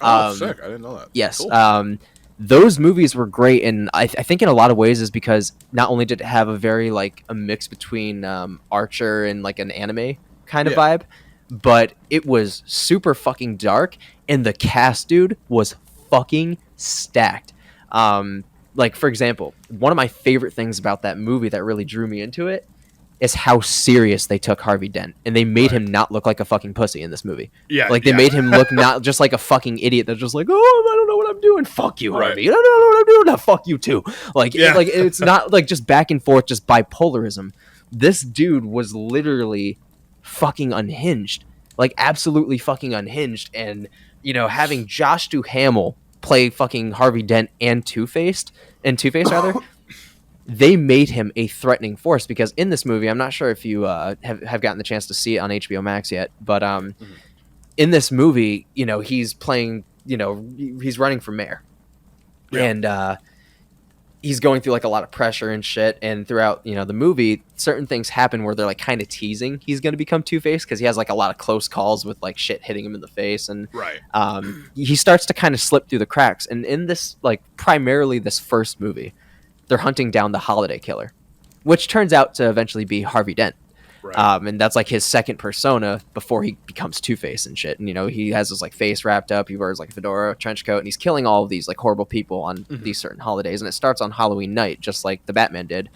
Oh, sick. I didn't know that. Yes. Cool. Those movies were great, and I think in a lot of ways is because not only did it have a very, like, a mix between Archer and, like, an anime kind of vibe, but it was super fucking dark, and the cast, dude, was fucking stacked. Like, for example, one of my favorite things about that movie that really drew me into it is how serious they took Harvey Dent, and they made him not look like a fucking pussy in this movie. Yeah, like, they made him look not just like a fucking idiot that's just like, oh, I don't know what I'm doing. Fuck you, Harvey. I don't know what I'm doing. No, fuck you too. Like, it's not like just back and forth, just bipolarism. This dude was literally fucking unhinged, like, absolutely fucking unhinged. And, you know, having Josh Duhamel play fucking Harvey Dent and Two-Face rather. They made him a threatening force because in this movie, I'm not sure if you have gotten the chance to see it on HBO Max yet, but in this movie, you know, he's playing, you know, he's running for mayor, and he's going through, like, a lot of pressure and shit. And throughout, you know, the movie, certain things happen where they're, like, kind of teasing he's going to become Two-Face because he has, like, a lot of close calls with, like, shit hitting him in the face, and he starts to kind of slip through the cracks. And in this, like, primarily this first movie, they're hunting down the Holiday Killer, which turns out to eventually be Harvey Dent. And that's, like, his second persona before he becomes Two-Face and shit. And, you know, he has his, like, face wrapped up. He wears, like, a fedora, trench coat, and he's killing all of these, like, horrible people on these certain holidays. And it starts on Halloween night, just like the Batman did.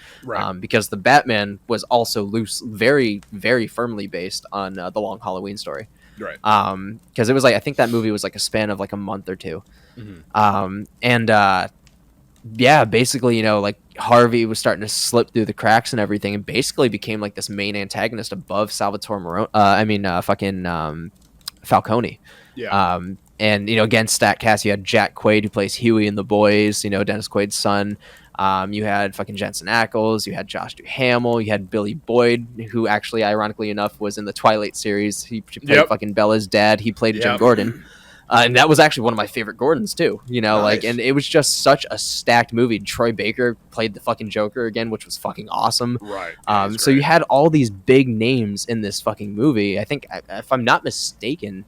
Because the Batman was also very, very firmly based on the Long Halloween story. Because it was, like, I think that movie was, like, a span of, like, a month or two. yeah, basically, like Harvey was starting to slip through the cracks and everything, and basically became like this main antagonist above Salvatore Morone. Falcone. Yeah. And against that cast, you had Jack Quaid, who plays Huey in The Boys. Dennis Quaid's son. You had fucking Jensen Ackles. You had Josh Duhamel. You had Billy Boyd, who actually, ironically enough, was in the Twilight series. He played fucking Bella's dad. He played Jim Gordon. And that was actually one of my favorite Gordons too, Nice. and it was just such a stacked movie. Troy Baker played the fucking Joker again, which was fucking awesome. Right. So you had all these big names in this fucking movie. I think, if I'm not mistaken,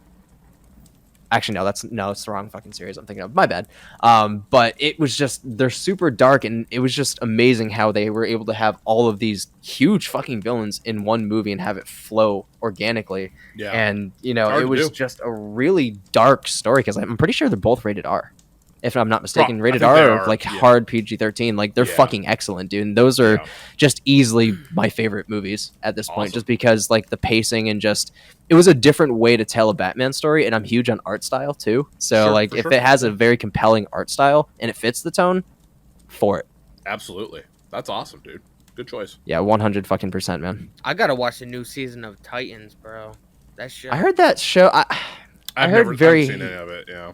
actually no, it's the wrong fucking series I'm thinking of. My bad. But it was just, they're super dark, and it was just amazing how they were able to have all of these huge fucking villains in one movie and have it flow organically. Yeah. And it was just a really dark story, because I'm pretty sure they're both rated R, if I'm not mistaken. Rated R, like hard PG-13. Like, they're fucking excellent, dude. And those are just easily my favorite movies at this point, just because like the pacing and just, it was a different way to tell a Batman story. And I'm huge on art style too. So if it has a very compelling art style and it fits the tone, for it. Absolutely. That's awesome, dude. Good choice. Yeah, 100% man. I gotta watch the new season of Titans, bro. That shit. I heard that show. I've never seen any of it. Yeah.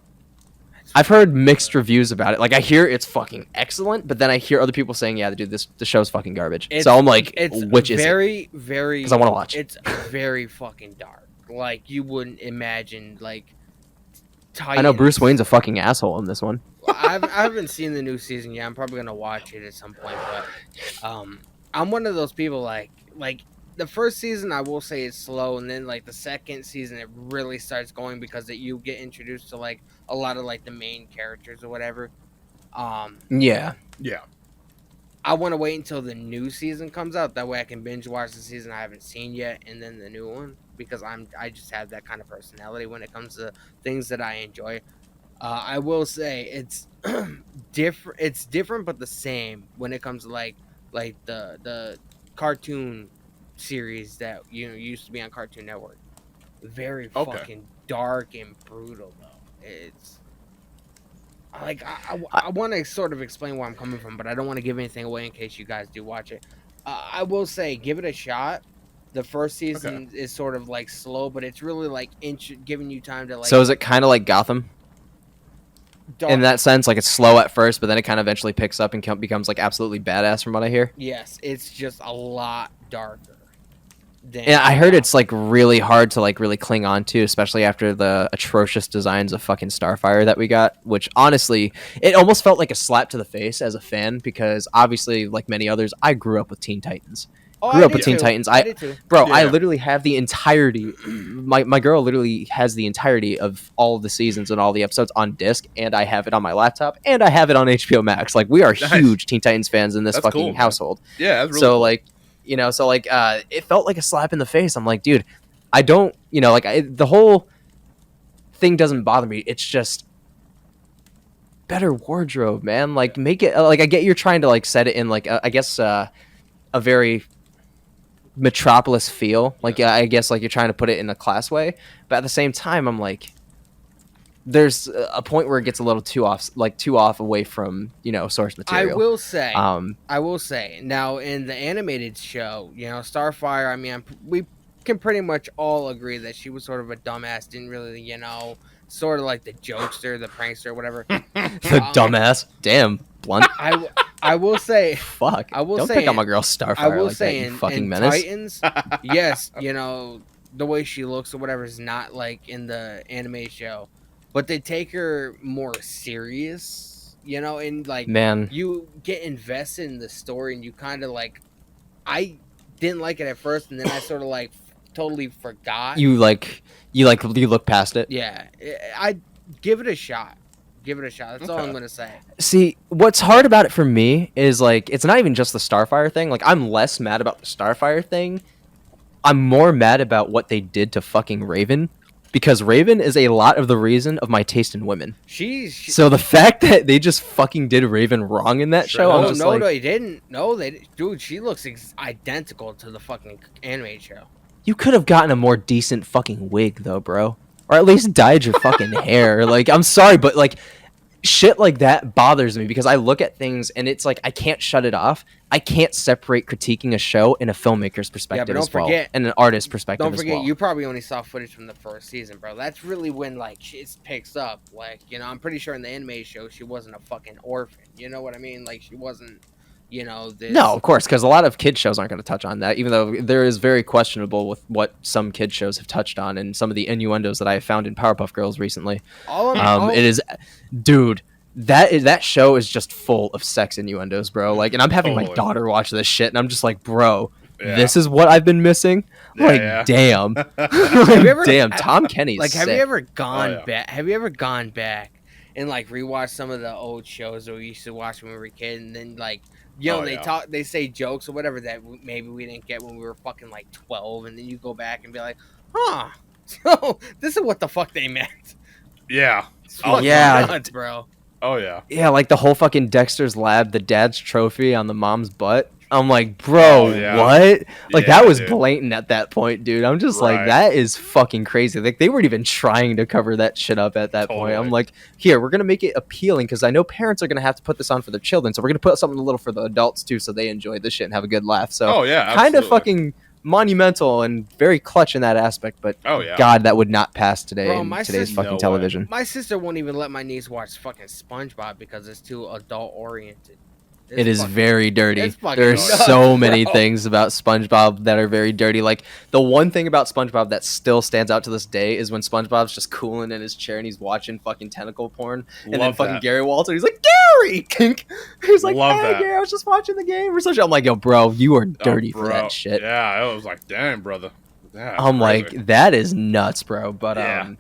I've heard mixed reviews about it. Like, I hear it's fucking excellent, but then I hear other people saying, "Yeah, dude, the show's fucking garbage." So I'm like, which is very, it? very? Because I want to watch. It's very fucking dark. Like, you wouldn't imagine. Like, Titans. I know Bruce Wayne's a fucking asshole in this one. I haven't seen the new season yet. I'm probably gonna watch it at some point, but I'm one of those people like the first season I will say is slow, and then like the second season it really starts going, because you get introduced to like a lot of like the main characters or whatever. Yeah. I want to wait until the new season comes out. That way I can binge watch the season I haven't seen yet, and then the new one, because I just have that kind of personality when it comes to things that I enjoy. I will say it's different. It's different, but the same when it comes to like the cartoon series that used to be on Cartoon Network. Very fucking dark and brutal though. It's like I want to sort of explain where I'm coming from, but I don't want to give anything away in case you guys do watch it. I will say, give it a shot. The first season is sort of like slow, but it's really like giving you time to like. So is it kind of like Gotham? Dark. In that sense, like it's slow at first, but then it kind of eventually picks up and becomes like absolutely badass, from what I hear. Yes, it's just a lot darker. Yeah, I heard it's like really hard to like really cling on to, especially after the atrocious designs of fucking Starfire that we got, which honestly, it almost felt like a slap to the face as a fan, because obviously, like many others, I grew up with Teen Titans. Grew up with Teen Titans. I literally have the entirety. My girl literally has the entirety of all of the seasons and all the episodes on disc, and I have it on my laptop, and I have it on HBO Max. Like, we are huge Teen Titans fans in this fucking household. Yeah, that's really so cool. like, it felt like a slap in the face. I'm like, dude, I don't, the whole thing doesn't bother me. It's just better wardrobe, man. Like, make it like, I get you're trying to like set it in like I guess a very Metropolis feel, like I guess like you're trying to put it in a class way, but at the same time I'm like, there's a point where it gets a little too off away from source material. I will say now, in the animated show, Starfire, I mean, we can pretty much all agree that she was sort of a dumbass, didn't really sort of like the jokester, the prankster, whatever. The dumbass, damn blunt. I will say, fuck. Don't pick on my girl Starfire. I will like say, that, you fucking in menace. Titans, yes, the way she looks or whatever is not like in the anime show, but they take her more serious, and like, man, you get invested in the story, and you kind of like, I didn't like it at first, and then I sort of like totally forgot. You look past it. Yeah, I give it a shot. Give it a shot. That's all I'm gonna say. See, what's hard about it for me is like, it's not even just the Starfire thing. Like, I'm less mad about the Starfire thing. I'm more mad about what they did to fucking Raven, because Raven is a lot of the reason of my taste in women. So the fact that they just fucking did Raven wrong in that show, I'm just like, no, they didn't. No, dude, she looks identical to the fucking anime show. You could have gotten a more decent fucking wig though, bro. Or at least dyed your fucking hair. Like, I'm sorry, but like, shit like that bothers me because I look at things and it's like I can't shut it off. I can't separate critiquing a show in a filmmaker's perspective as well, and an artist's perspective as well. Don't forget, you probably only saw footage from the first season, bro. That's really when like shit picks up. Like, you know, I'm pretty sure in the anime show she wasn't a fucking orphan. You know what I mean? Like, she wasn't, you know, this. No, of course, because a lot of kid shows aren't going to touch on that, even though there is very questionable with what some kid shows have touched on and some of the innuendos that I have found in Powerpuff Girls recently. It is, dude. That show is just full of sex innuendos, bro. Like, and I'm having my daughter watch this shit, and I'm just like, bro, this is what I've been missing. Damn, damn. Tom Kenny's like, sick. have you ever gone back? Have you ever gone back and like rewatched some of the old shows that we used to watch when we were a kid, and then like, you know, they say jokes or whatever that maybe we didn't get when we were fucking like 12, and then you go back and be like, huh, so this is what the fuck they meant. Yeah. Nuts, bro. Oh, yeah. Yeah, like the whole fucking Dexter's Lab, the dad's trophy on the mom's butt. I'm like, bro, what? Like, that was blatant at that point, dude. I'm just like, that is fucking crazy. Like, they weren't even trying to cover that shit up at that point. I'm like, here, we're going to make it appealing because I know parents are going to have to put this on for their children. So we're going to put something a little for the adults, too, so they enjoy this shit and have a good laugh. So, kind of fucking monumental and very clutch in that aspect, but God, that would not pass today in today's fucking television. My sister won't even let my niece watch fucking SpongeBob because it's too adult oriented. It is very dirty. There are so many things about SpongeBob that are very dirty. Like, the one thing about SpongeBob that still stands out to this day is when SpongeBob's just cooling in his chair and he's watching fucking tentacle porn. And then fucking Gary Walter, he's like, Gary! He's like, hey, Gary, I was just watching the game or something. I'm like, yo, bro, you are dirty for that shit. Yeah, I was like, damn, brother. I'm like, that is nuts, bro. But,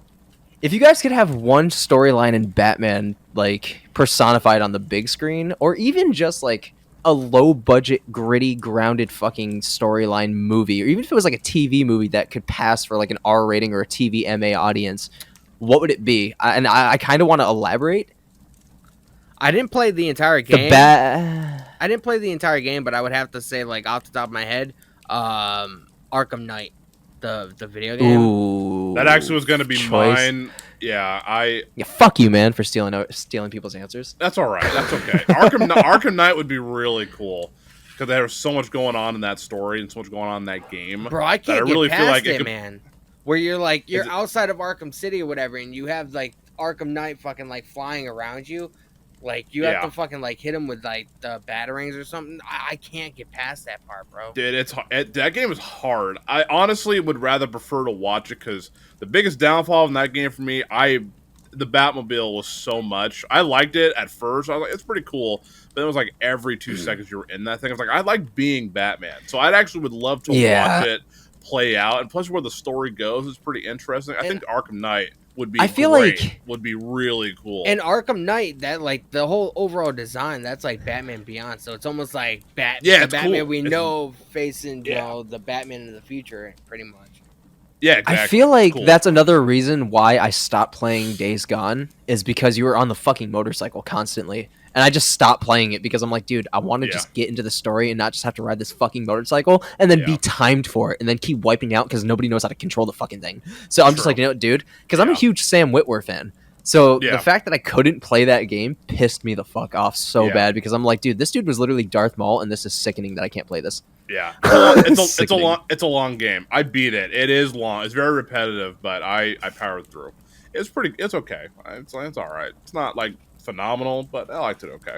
if you guys could have one storyline in Batman, like, personified on the big screen, or even just, like, a low-budget, gritty, grounded fucking storyline movie, or even if it was, like, a TV movie that could pass for, like, an R rating or a TV MA audience, what would it be? I kind of want to elaborate. I didn't play the entire game. I didn't play the entire game, but I would have to say, like, off the top of my head, Arkham Knight. The video game. Ooh, that actually was going to be mine. Yeah, fuck you, man, for stealing people's answers. That's all right. That's okay. Arkham Knight would be really cool because there's so much going on in that story and so much going on in that game. Bro, I can't get past it, man. Where you're outside of Arkham City or whatever, and you have like Arkham Knight fucking like flying around you. Like, you have to fucking, like, hit him with, like, the batarangs or something. I can't get past that part, bro. Dude, that game is hard. I honestly would rather prefer to watch it because the biggest downfall in that game for me, the Batmobile was so much. I liked it at first. I was like, it's pretty cool. But it was like every 2 seconds you were in that thing. I was like, I like being Batman. So I actually would love to watch it play out. And plus where the story goes is pretty interesting. I think Arkham Knight would be would be really cool. And Arkham Knight, that like the whole overall design, that's like Batman Beyond. So it's almost like the Batman we know facing the Batman in the future, pretty much. Yeah, exactly. I feel like that's another reason why I stopped playing Days Gone is because you were on the fucking motorcycle constantly. And I just stopped playing it because I'm like, dude, I want to just get into the story and not just have to ride this fucking motorcycle and then be timed for it and then keep wiping out because nobody knows how to control the fucking thing. So I'm just like, you know what, dude? Because I'm a huge Sam Witwer fan. So the fact that I couldn't play that game pissed me the fuck off so bad because I'm like, dude, this dude was literally Darth Maul and this is sickening that I can't play this. Yeah. It's a long game. I beat it. It is long. It's very repetitive, but I powered through. It's okay. It's all right. It's not like phenomenal, but I liked it okay.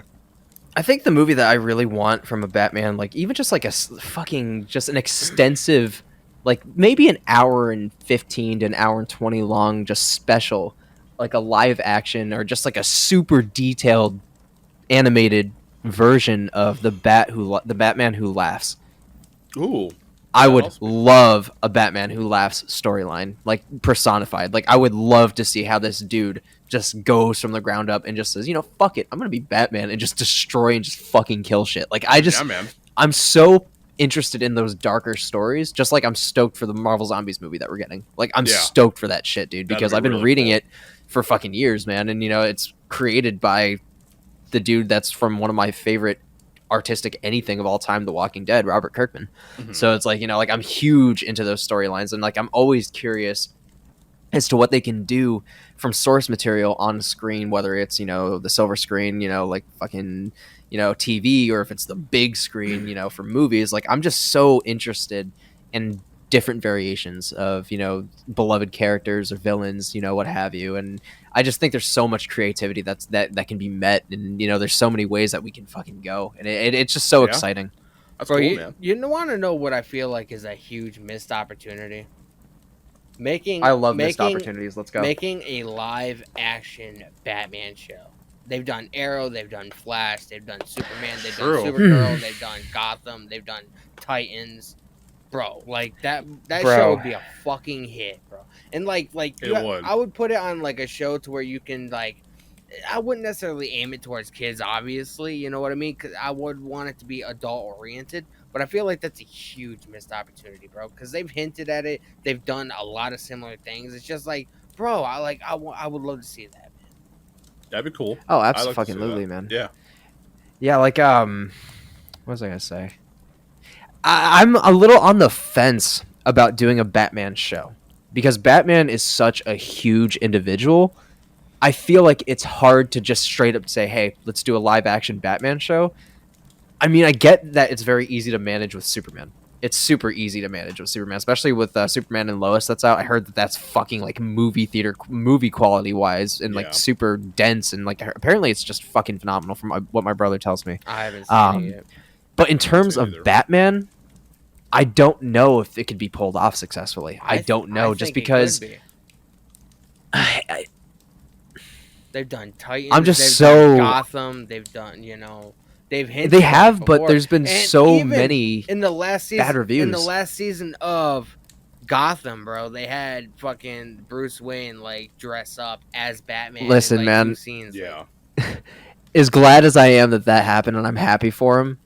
I think the movie that I really want from a Batman, like even just like just an extensive, like maybe an hour and 15 to an hour and 20 long, just special, like a live action or just like a super detailed animated version of the Batman Who Laughs. Ooh. I would love a Batman Who Laughs storyline, like personified. Like I would love to see how this dude just goes from the ground up and just says, you know, fuck it, I'm gonna be Batman and just destroy and just fucking kill shit. Like I'm so interested in those darker stories, just like I'm stoked for the Marvel Zombies movie that we're getting. Like I'm stoked for that shit, dude, because I've been reading it for fucking years, man, and you know, it's created by the dude that's from one of my favorite artistic anything of all time, The Walking Dead, Robert Kirkman. So it's like, you know, like I'm huge into those storylines and like I'm always curious as to what they can do from source material on screen, whether it's, the silver screen, like fucking, TV, or if it's the big screen, for movies. Like, I'm just so interested in different variations of, beloved characters or villains, what have you. And I just think there's so much creativity that can be met. And, there's so many ways that we can fucking go. And it's just so exciting. That's Bro, cool, man. You want to know what I feel like is a huge missed opportunity? I love missed opportunities. Let's go. Making a live action Batman show. They've done Arrow, they've done Flash, they've done Superman, they've done Supergirl, they've done Gotham, they've done Titans. Bro, like that show would be a fucking hit, bro. And I would put it on like a show to where you can like, I wouldn't necessarily aim it towards kids, obviously, you know what I mean? Because I would want it to be adult oriented. But I feel like that's a huge missed opportunity, bro. Because they've hinted at it. They've done a lot of similar things. It's just like, bro, I would love to see that, man. That'd be cool. Oh, absolutely, man. Yeah. Yeah, like, what was I gonna say? I'm a little on the fence about doing a Batman show. Because Batman is such a huge individual. I feel like it's hard to just straight up say, hey, let's do a live action Batman show. I mean, I get that it's very easy to manage with Superman. It's super easy to manage with Superman, especially with Superman and Lois that's out. I heard that's fucking like movie quality wise and like super dense, and like apparently it's just fucking phenomenal from what my brother tells me. I haven't seen it yet. But in terms of Batman, I don't know if it could be pulled off successfully. I don't know, just because they've done Titans. I'm just they've done Gotham. They've done, they've hinted. They have, before. but there's been so many in the last season, bad reviews. In the last season of Gotham, bro, they had fucking Bruce Wayne like dress up as Batman. Listen, in, man. scenes, As glad as I am that happened, and I'm happy for him.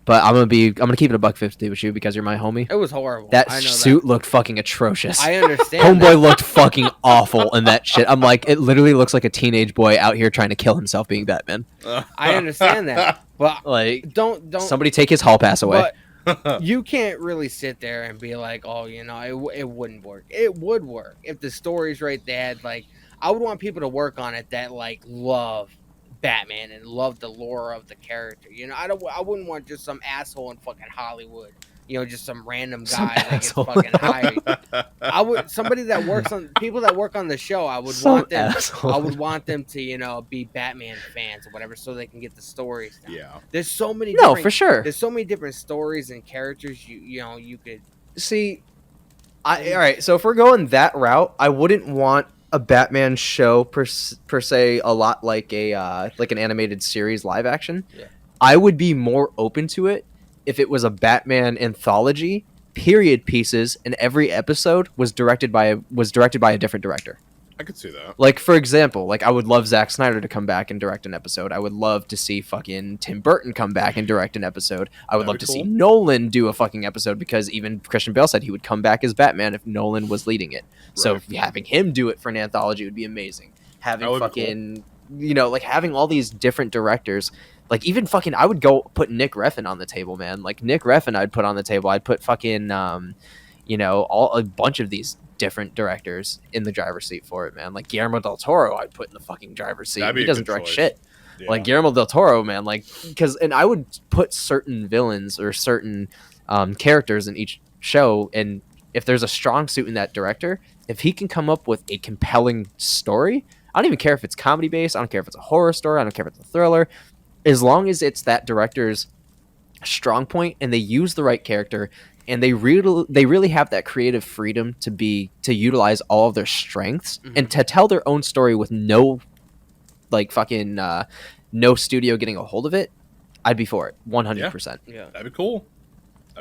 But I'm gonna keep it a $150 with you because you're my homie. It was horrible. That suit looked fucking atrocious. I understand. Homeboy looked fucking awful in that shit. I'm like, it literally looks like a teenage boy out here trying to kill himself being Batman. I understand that, but like, don't somebody take his hall pass away. But you can't really sit there and be like, oh, it wouldn't work. It would work if the story's right. They had like, I would want people to work on it that like love Batman and love the lore of the character. I wouldn't want just some asshole in fucking Hollywood. Just some random guy that gets fucking hired. I would somebody that works on people that work on the show. I would want them. Asshole. I would want them to be Batman fans or whatever, so they can get the stories down. Yeah. There's so many. For sure. There's so many different stories and characters. You could see. All right. So if we're going that route, I wouldn't want a Batman show per se a lot like an animated series live action. Yeah. I would be more open to it if it was a Batman anthology, period pieces, and every episode was directed by a different director. I could see that. Like, for example, like I would love Zack Snyder to come back and direct an episode. I would love to see fucking Tim Burton come back and direct an episode. I would love to see Nolan do a fucking episode, because even Christian Bale said he would come back as Batman if Nolan was leading it. Right. So having him do it for an anthology would be amazing. Having fucking, like having all these different directors. Like, even fucking, I would go put Nick Refn on the table, man. Like, Nick Refn I'd put on the table. I'd put fucking, a bunch of these different directors in the driver's seat for it, man. Like, Guillermo del Toro I'd put in the fucking driver's seat. He doesn't direct shit. Yeah. Like, Guillermo del Toro, man. Like, and I would put certain villains or certain characters in each show, and if there's a strong suit in that director, if he can come up with a compelling story, I don't even care if it's comedy-based. I don't care if it's a horror story. I don't care if it's a thriller. As long as it's that director's strong point and they use the right character and they really have that creative freedom to utilize all of their strengths and to tell their own story with no no studio getting a hold of it, I'd be for it 100%. Yeah. That'd be cool.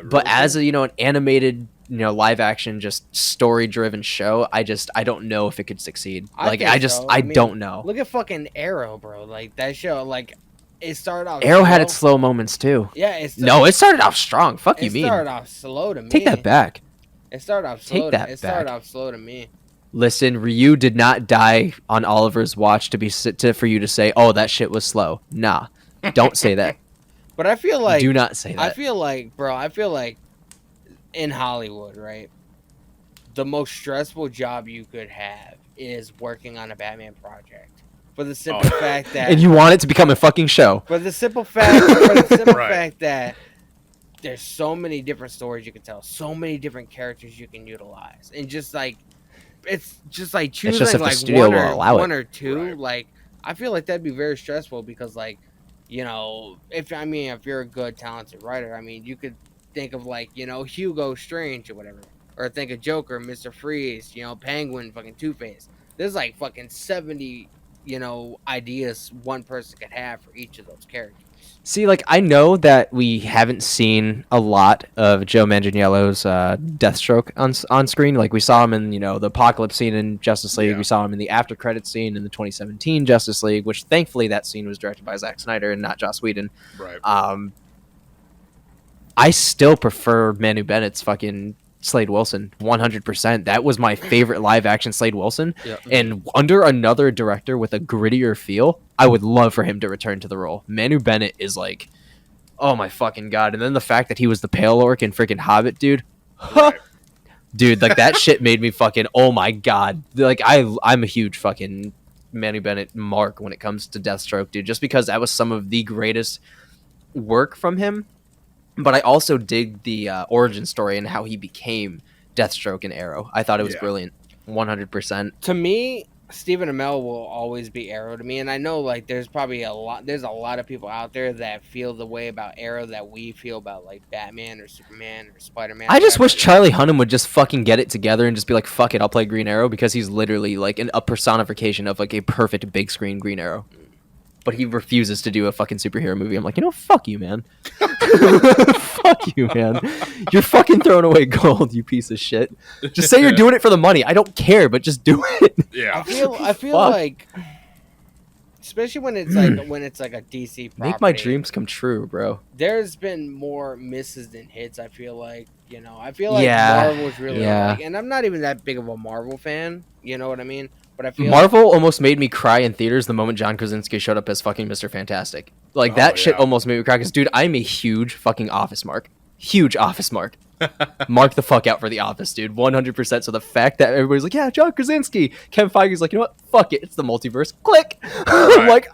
But as an animated, live action, just story driven show, I don't know if it could succeed. I don't know. Look at fucking Arrow, bro. Like, that show, like, it started off Arrow slow. had its slow moments too. Yeah, it started off strong. Fuck you, mean? It started off slow to me. Take that back. It started off slow. It started off slow to me. Listen, Ryu did not die on Oliver's watch for you to say, "Oh, that shit was slow." Nah, don't say that. But I feel like, do not say that. I feel like in Hollywood, right? the most stressful job you could have is working on a Batman project. For the simple fact that, and you want it to become a fucking show. for the simple fact Right. that there's so many different stories you can tell, so many different characters you can utilize, and just like it's just like choosing just if the like studio will allow it. one or two. Right. Like I feel like that'd be very stressful because like if you're a good talented writer, I mean you could think of like Hugo Strange or whatever, or think of Joker, Mr. Freeze, Penguin, fucking Two-Face. There's like fucking 70 ideas one person could have for each of those characters. See, like, I know that we haven't seen a lot of Joe Manganiello's Deathstroke on screen. Like, we saw him in, the Apocalypse scene in Justice League. Yeah. We saw him in the after credits scene in the 2017 Justice League, which thankfully that scene was directed by Zack Snyder and not Joss Whedon. Right. I still prefer Manu Bennett's fucking Slade Wilson 100%. That was my favorite live action Slade Wilson. Yep. And under another director with a grittier feel, I would love for him to return to the role. Manu Bennett is like, oh my fucking god. And then the fact that he was the Pale Orc in freaking Hobbit, dude. Right. Dude, like that shit made me fucking, oh my god. Like I'm a huge fucking Manu Bennett mark when it comes to Deathstroke, dude, just because that was some of the greatest work from him. But I also dig the origin story and how he became Deathstroke and Arrow. I thought it was brilliant, 100%. To me, Stephen Amell will always be Arrow to me, and I know like there's a lot of people out there that feel the way about Arrow that we feel about like Batman or Superman or Spider-Man. I just wish Charlie Hunnam would just fucking get it together and just be like, fuck it, I'll play Green Arrow, because he's literally like a personification of like a perfect big screen Green Arrow. But he refuses to do a fucking superhero movie. I'm like, fuck you, man. Fuck you, man. You're fucking throwing away gold, you piece of shit. Just say you're doing it for the money. I don't care, but just do it. Yeah. I feel like, especially when it's like a DC property, make my dreams come true, bro. There's been more misses than hits. I feel like Marvel's really like, and I'm not even that big of a Marvel fan. You know what I mean? But I feel Marvel almost made me cry in theaters the moment John Krasinski showed up as fucking Mr. Fantastic. Like, that shit almost made me cry. Because, dude, I'm a huge fucking Office mark. Huge Office mark. Mark the fuck out for The Office, dude. 100%. So the fact that everybody's like, yeah, John Krasinski. Kevin Feige's like, you know what? Fuck it. It's the multiverse. Click. Right. I'm like,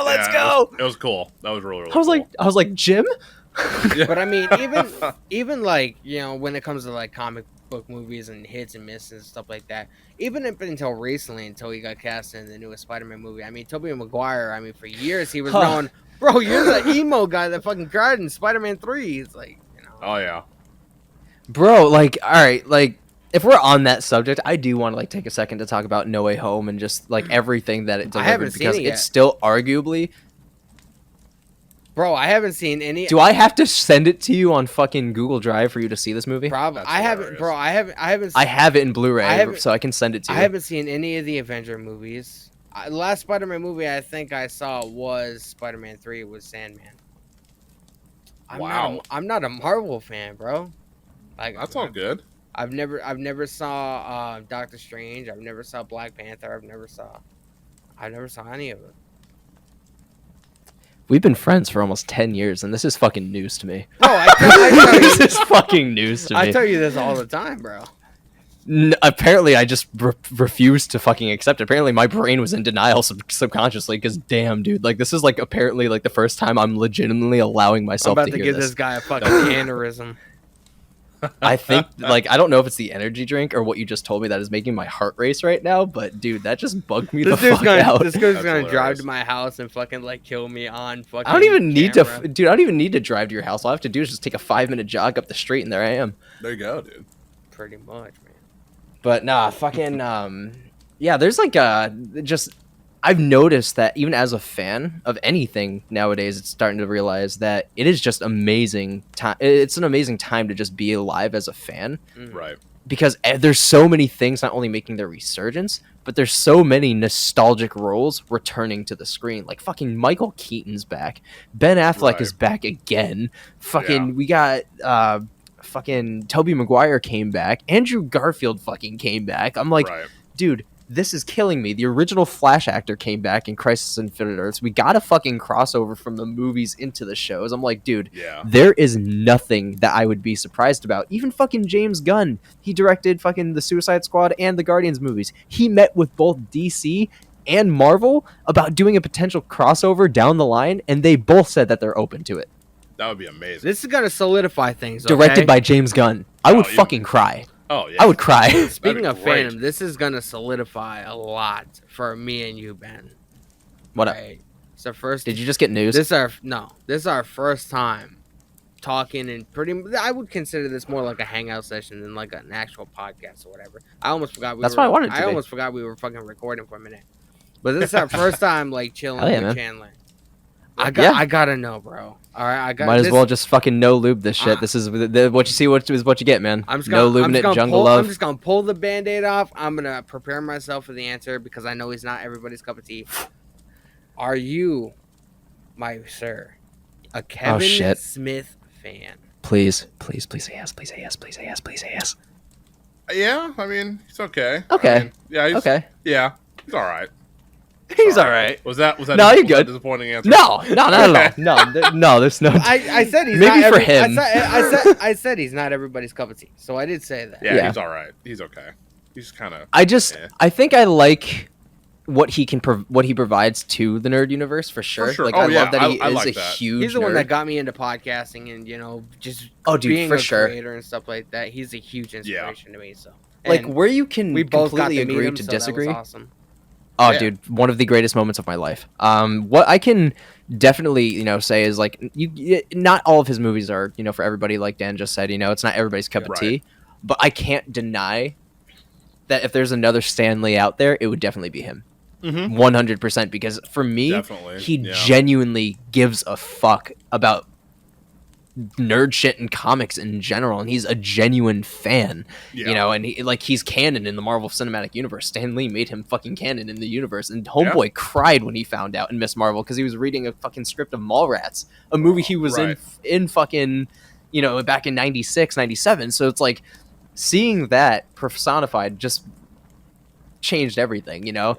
let's go. It was cool. That was really, really I was like, Jim? But I mean, even like, when it comes to like comic book movies and hits and misses and stuff like that, even up until recently, until he got cast in the newest Spider-Man movie. I mean, Tobey Maguire, I mean, for years he was known, bro, you're the emo guy that fucking cried in Spider-Man 3. It's like, Oh, yeah. Bro, like, all right, like, if we're on that subject, I do want to like take a second to talk about No Way Home and just like everything that it delivered. I haven't seen because it yet. It's still arguably. Bro, I haven't seen any. Do I have to send it to you on fucking Google Drive for you to see this movie? Probably. That's I haven't, hilarious. bro. I haven't. I have it in Blu-ray, so I can send it to you. I haven't seen any of the Avenger movies. The last Spider-Man movie I think I saw was Spider-Man 3 with Sandman. I'm not a Marvel fan, bro. Like, That's all good. I've never saw Doctor Strange. I've never saw Black Panther. I've never saw any of it. We've been friends for almost 10 years, and this is fucking news to me. Bro, I tell This you, is fucking news to me. I tell you this all the time, bro. Apparently, I just refused to fucking accept it. Apparently, my brain was in denial subconsciously, because damn, dude, like, this is, like, apparently, like, the first time I'm legitimately allowing I'm myself about to to hear give this. this guy a fucking aneurysm. I think, like, I don't know if it's the energy drink or what you just told me that is making my heart race right now, but, dude, that just bugged me the fuck out. This guy's That's gonna drive hilarious. to my house and fucking, like, kill me on fucking I don't even need camera. to, dude, I don't even need to drive to your house. All I have to do is just take a 5-minute jog up the street, and there I am. There you go, dude. Pretty much, man. But nah, fucking yeah, there's like just I've noticed that even as a fan of anything nowadays, it's starting to realize that it is just amazing time. It's an amazing time to just be alive as a fan, Right. because there's so many things not only making their resurgence, but there's so many nostalgic roles returning to the screen. Like fucking Michael Keaton's back, Ben Affleck is back again. Fucking we got fucking Tobey Maguire came back. Andrew Garfield fucking came back. I'm like, dude, this is killing me. The original Flash actor came back in Crisis on Infinite Earths. We got a fucking crossover from the movies into the shows. I'm like, dude, there is nothing that I would be surprised about. Even fucking James Gunn, he directed fucking the Suicide Squad and the Guardians movies. He met with both DC and Marvel about doing a potential crossover down the line, and they both said that they're open to it. That would be amazing. This is gonna solidify things. Directed by James Gunn. I would fucking cry. Oh yeah, I would cry. Speaking of fandom, this is gonna solidify a lot for me and you, Ben. What up? Right. It's the first. Did you just get news? This is our first time talking, and I would consider this more like a hangout session than like an actual podcast or whatever. I almost forgot. That's what I wanted to be. Almost forgot we were fucking recording for a minute. But this is our first time like chilling with Chandler. I gotta know, bro. All right, might as well just fucking no lube this shit. This is what you see. What is what you get, man. No lube in it, jungle love. I'm just gonna pull the band-aid off. I'm gonna prepare myself for the answer because I know he's not everybody's cup of tea. Are you, my sir, a Kevin Smith fan? Please say yes. Please say yes. Please say yes. Please say yes. Yeah, I mean, it's okay. Okay. I mean, yeah. Okay. Yeah, he's all right. He's all right. Was that no? You're good. Disappointing answer? No, not at all. No, there's no. I said he's maybe not for him. I said he's not everybody's cup of tea. So I did say that. Yeah, he's all right. He's okay. He's kind of. I think I like what he provides to the nerd universe for sure. Like I love that he is a huge. He's the one nerd. that got me into podcasting and just being a creator and stuff like that. He's a huge inspiration to me. So like where you can we both completely got to agree him, to so disagree. That was awesome. Oh, yeah. Dude, one of the greatest moments of my life. What I can definitely, say is like, not all of his movies are, for everybody. Like Dan just said, it's not everybody's cup of tea. But I can't deny that if there's another Stan Lee out there, it would definitely be him. 100%. Because for me, he genuinely gives a fuck about nerd shit and comics in general, and he's a genuine fan, and he's canon in the Marvel Cinematic Universe. Stan Lee made him fucking canon in the universe, and Homeboy cried when he found out in Miss Marvel because he was reading a fucking script of Mallrats, a movie he was in fucking, back in 96, 97. So it's like seeing that personified just changed everything, whether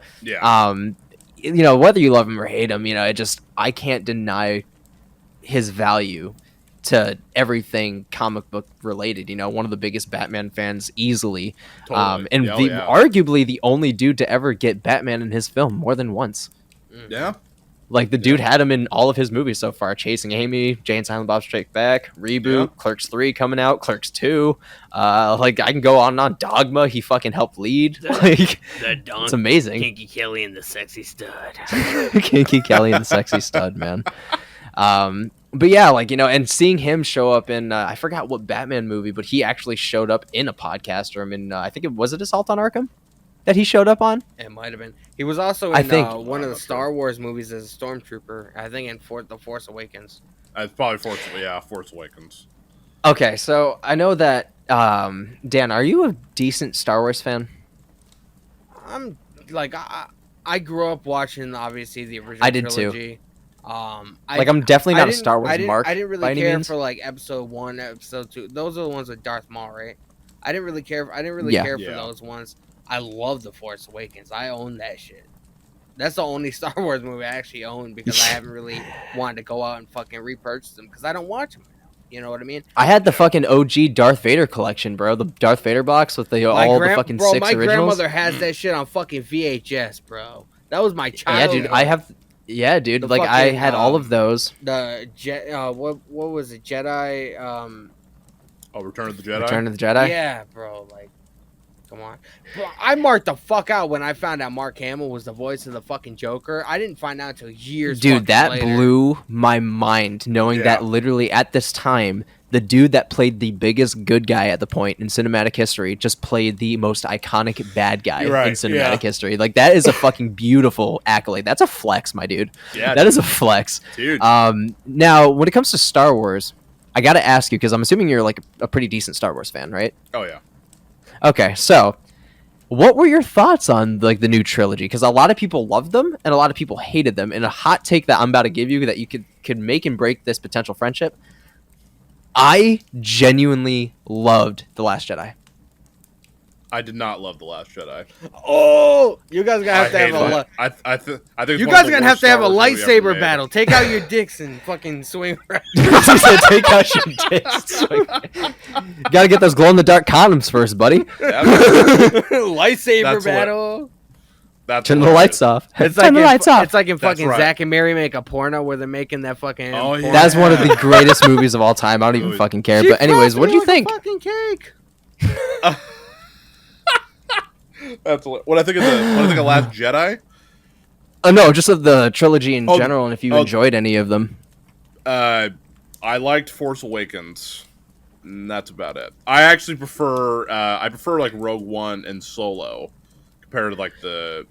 you love him or hate him, I can't deny his value to everything comic book related, one of the biggest Batman fans easily. Totally. And arguably the only dude to ever get Batman in his film more than once. Yeah. Like the dude had him in all of his movies so far. Chasing Amy, Jay and Silent Bob Strike Back, Reboot, Clerks 3 coming out, Clerks 2. I can go on and on. Dogma, he fucking helped lead. It's amazing. Kinky Kelly and the Sexy Stud. Kinky Kelly and the Sexy Stud, man. But yeah, and seeing him show up in, I forgot what Batman movie, but he actually showed up in a podcast room in, I think was it Assault on Arkham that he showed up on? It might have been. He was also in one of the Star Wars movies as a stormtrooper, I think in The Force Awakens. It's probably Force Awakens. Okay, so I know that, Dan, are you a decent Star Wars fan? I'm, I grew up watching, obviously, the original trilogy. Too. I'm definitely not a Star Wars mark. I didn't really care for episode 1, episode 2. Those are the ones with Darth Maul, right? I didn't really care. Care for those ones. I love The Force Awakens. I own that shit. That's the only Star Wars movie I actually own because I haven't really wanted to go out and fucking repurchase them because I don't watch them. You know what I mean? I had the fucking OG Darth Vader collection, bro. The Darth Vader box with the fucking 6 my originals. grandmother has that shit on fucking VHS, bro. That was my childhood. Yeah, dude. I had all of those. The what was it? Jedi. Return of the Jedi. Return of the Jedi. Yeah, bro. Come on. Bro, I marked the fuck out when I found out Mark Hamill was the voice of the fucking Joker. I didn't find out until years. Dude, that later. blew my mind. Knowing that literally at this time, the dude that played the biggest good guy at the point in cinematic history just played the most iconic bad guy in cinematic history. That is a fucking beautiful accolade. That's a flex, my dude. Yeah, that is a flex. Dude. Now, when it comes to Star Wars, I got to ask you, because I'm assuming you're a pretty decent Star Wars fan, right? Oh, yeah. Okay, so what were your thoughts on the new trilogy? Because a lot of people loved them and a lot of people hated them. And a hot take that I'm about to give you that you could make and break this potential friendship. I genuinely loved The Last Jedi. I did not love The Last Jedi. Oh, you guys gonna have to have I think it's you one guys of the gonna worst have to have a Star Wars movies ever lightsaber made. battle. Take out your dicks and fucking swing around. She said, "Take out your dicks." Gotta get those glow in the dark condoms first, buddy. Yeah, Lightsaber That's battle. that's Turn the hilarious. lights off. It's Turn the like lights off. It's like in That's fucking right. Zack and Mary make a porno where they're making that fucking. Oh, yeah. That's one of the greatest movies of all time. I don't even fucking care. She But anyways, what do you frosted think? me like a fucking cake. That's what I think of Last Jedi. Oh no, just of the trilogy in Oh, general, and if you oh. enjoyed any of them. I liked Force Awakens. And that's about it. I actually prefer like Rogue One and Solo compared to like the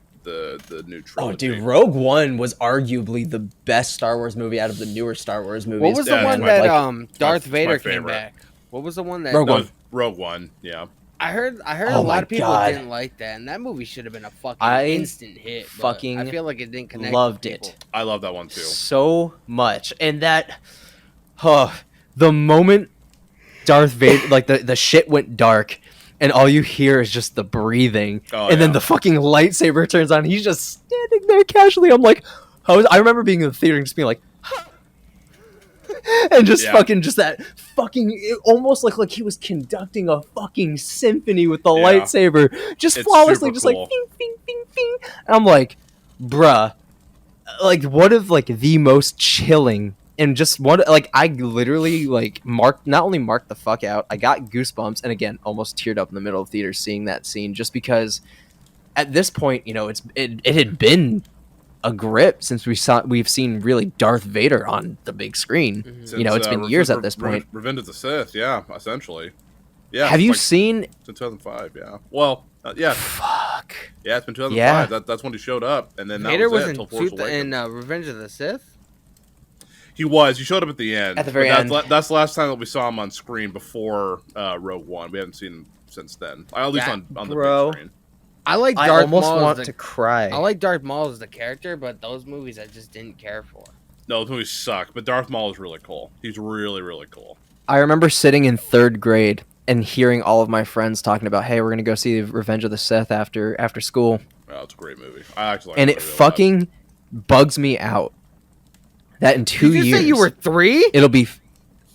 new trilogy. Oh, dude, Rogue One was arguably the best Star Wars movie out of the newer Star Wars movies. What was the Yeah, one it's that my- Darth it's my Vader came favorite. back? What was the one that Rogue No, One. Rogue One, yeah. I heard Oh a my lot of people God. didn't like that, and that movie should have been a fucking I instant hit. But fucking I feel like it didn't connect. loved with it. people. I love that one too. so much, and that, the moment Darth Vader, like the shit went dark, and all you hear is just the breathing, Oh, and then yeah. the fucking lightsaber turns on. He's just standing there casually. I'm like, I remember being in the theater and just being like, and just Yeah. fucking just that fucking, it almost like he was conducting a fucking symphony with the Yeah. lightsaber, just It's flawlessly, super just cool. like bing, bing, bing, bing. And I'm like, bruh, like one of like the most chilling and just one, like I literally like not only marked the fuck out, I got goosebumps, and again almost teared up in the middle of the theater seeing that scene, just because at this point, you know, it had been a grip since we've seen really Darth Vader on the big screen. Mhm. You know, it's been years at this point. Revenge of the Sith, yeah, essentially. Yeah. Have it's you like seen? since 2005? Yeah. Well, yeah, Fuck. yeah. It's been 2005. Yeah. That's when he showed up, and then that Vader was was it in, until Force in Awakens. Revenge of the Sith. He was. He showed up at the end. At the very but end. That's the last time that we saw him on screen before Rogue One. We haven't seen him since then. At least That- on the bro. big screen. I like I Darth almost Maul want as to the, cry. I like Darth Maul as the character, but those movies I just didn't care for. No, those movies suck. But Darth Maul is really cool. He's really, really cool. I remember sitting in 3rd grade and hearing all of my friends talking about, "Hey, we're gonna go see Revenge of the Sith after school," Oh, it's a great movie. I actually like and it it really well. fucking bugs me out that in 2 Did you years say you were 3? it'll be.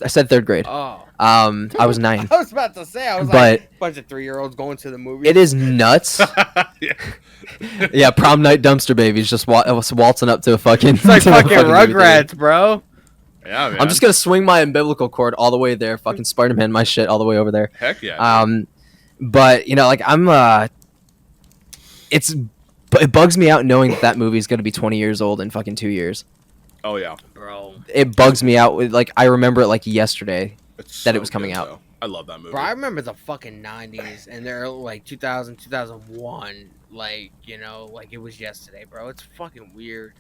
I said 3rd grade. Oh, I was 9. I was about to say. I was But- like, bunch of 3-year-olds going to the movie. It is nuts. Yeah. Yeah, prom night dumpster babies just waltzing up to a fucking. It's like to a fucking movie theater. Rugrats, bro. Yeah, man. I'm just gonna swing my umbilical cord all the way there, fucking Spider-Man my shit all the way over there. Heck yeah. But you know, like I'm, it bugs me out knowing that movie is gonna be 20 years old in fucking 2 years. Oh yeah. Bro. It bugs me out. Like I remember it like yesterday. It's That it so was coming good, out. though. I love that movie. Bro, I remember the fucking 90s and they're like 2000, 2001. Like, you know, like it was yesterday, bro. It's fucking weird.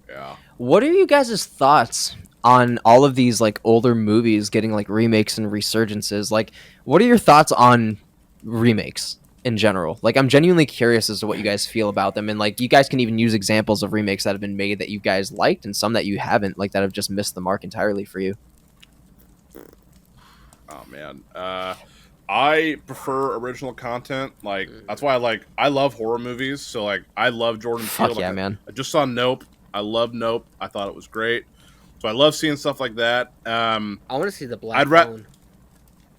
Yeah. What are you guys' thoughts on all of these like older movies getting like remakes and resurgences? Like, what are your thoughts on remakes in general? Like, I'm genuinely curious as to what you guys feel about them, and like, you guys can even use examples of remakes that have been made that you guys liked, and some that you haven't, like that have just missed the mark entirely for you. Oh man. I prefer original content. Like that's why I love horror movies. So like I love Jordan Peele. Fuck yeah, Like, man. I just saw Nope. I love Nope. I thought it was great. So I love seeing stuff like that. I want to see the Black I'd ra- Phone.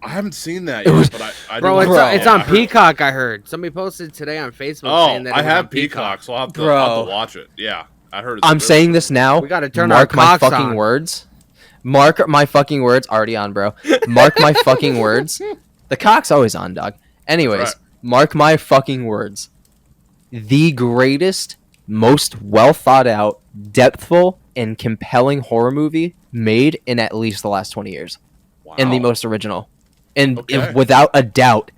I haven't seen that It yet, was- but I Bro, do it's, like it's it. on I heard- Peacock, I heard. Somebody posted today on Facebook Oh, saying that it I was have on Peacock, so I'll have Bro. to watch it. Yeah, I heard. I'm saying this now. We gotta turn Mark our my cocks fucking on. words. Mark my fucking words. Already on, bro. Mark my fucking words. The cock's always on, dog. Anyways, That's right. mark my fucking words. The greatest, most well thought out, depthful, and compelling horror movie made in at least the last 20 years. Wow. And the most original. And Okay. without a doubt,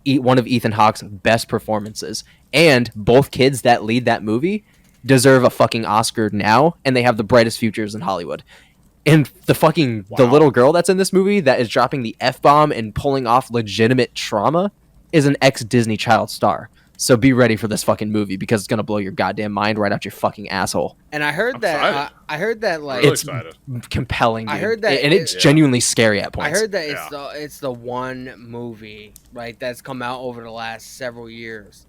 one of Ethan Hawke's best performances. And both kids that lead that movie deserve a fucking Oscar now, and they have the brightest futures in Hollywood. And the Wow. little girl that's in this movie that is dropping the F-bomb and pulling off legitimate trauma is an ex-Disney child star. So be ready for this fucking movie because it's gonna blow your goddamn mind right out your fucking asshole. And I heard that like Really It's excited. compelling, dude. I heard that and it's Yeah. genuinely scary at points. I heard that Yeah. it's the one movie right that's come out over the last several years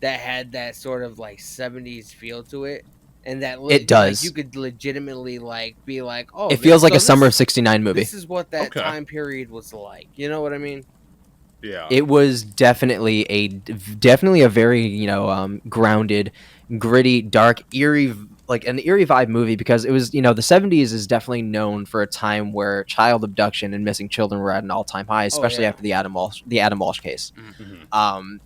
that had that sort of like 70s feel to it, and that It does. Like, you could legitimately like be like, oh, It feels like a summer of '69 movie. This is what that Okay. time period was like. You know what I mean? Yeah. It was definitely a very grounded, gritty, dark, eerie, like an eerie vibe movie because it was the 70s is definitely known for a time where child abduction and missing children were at an all-time high, especially yeah. after the Adam Walsh case. Mhm.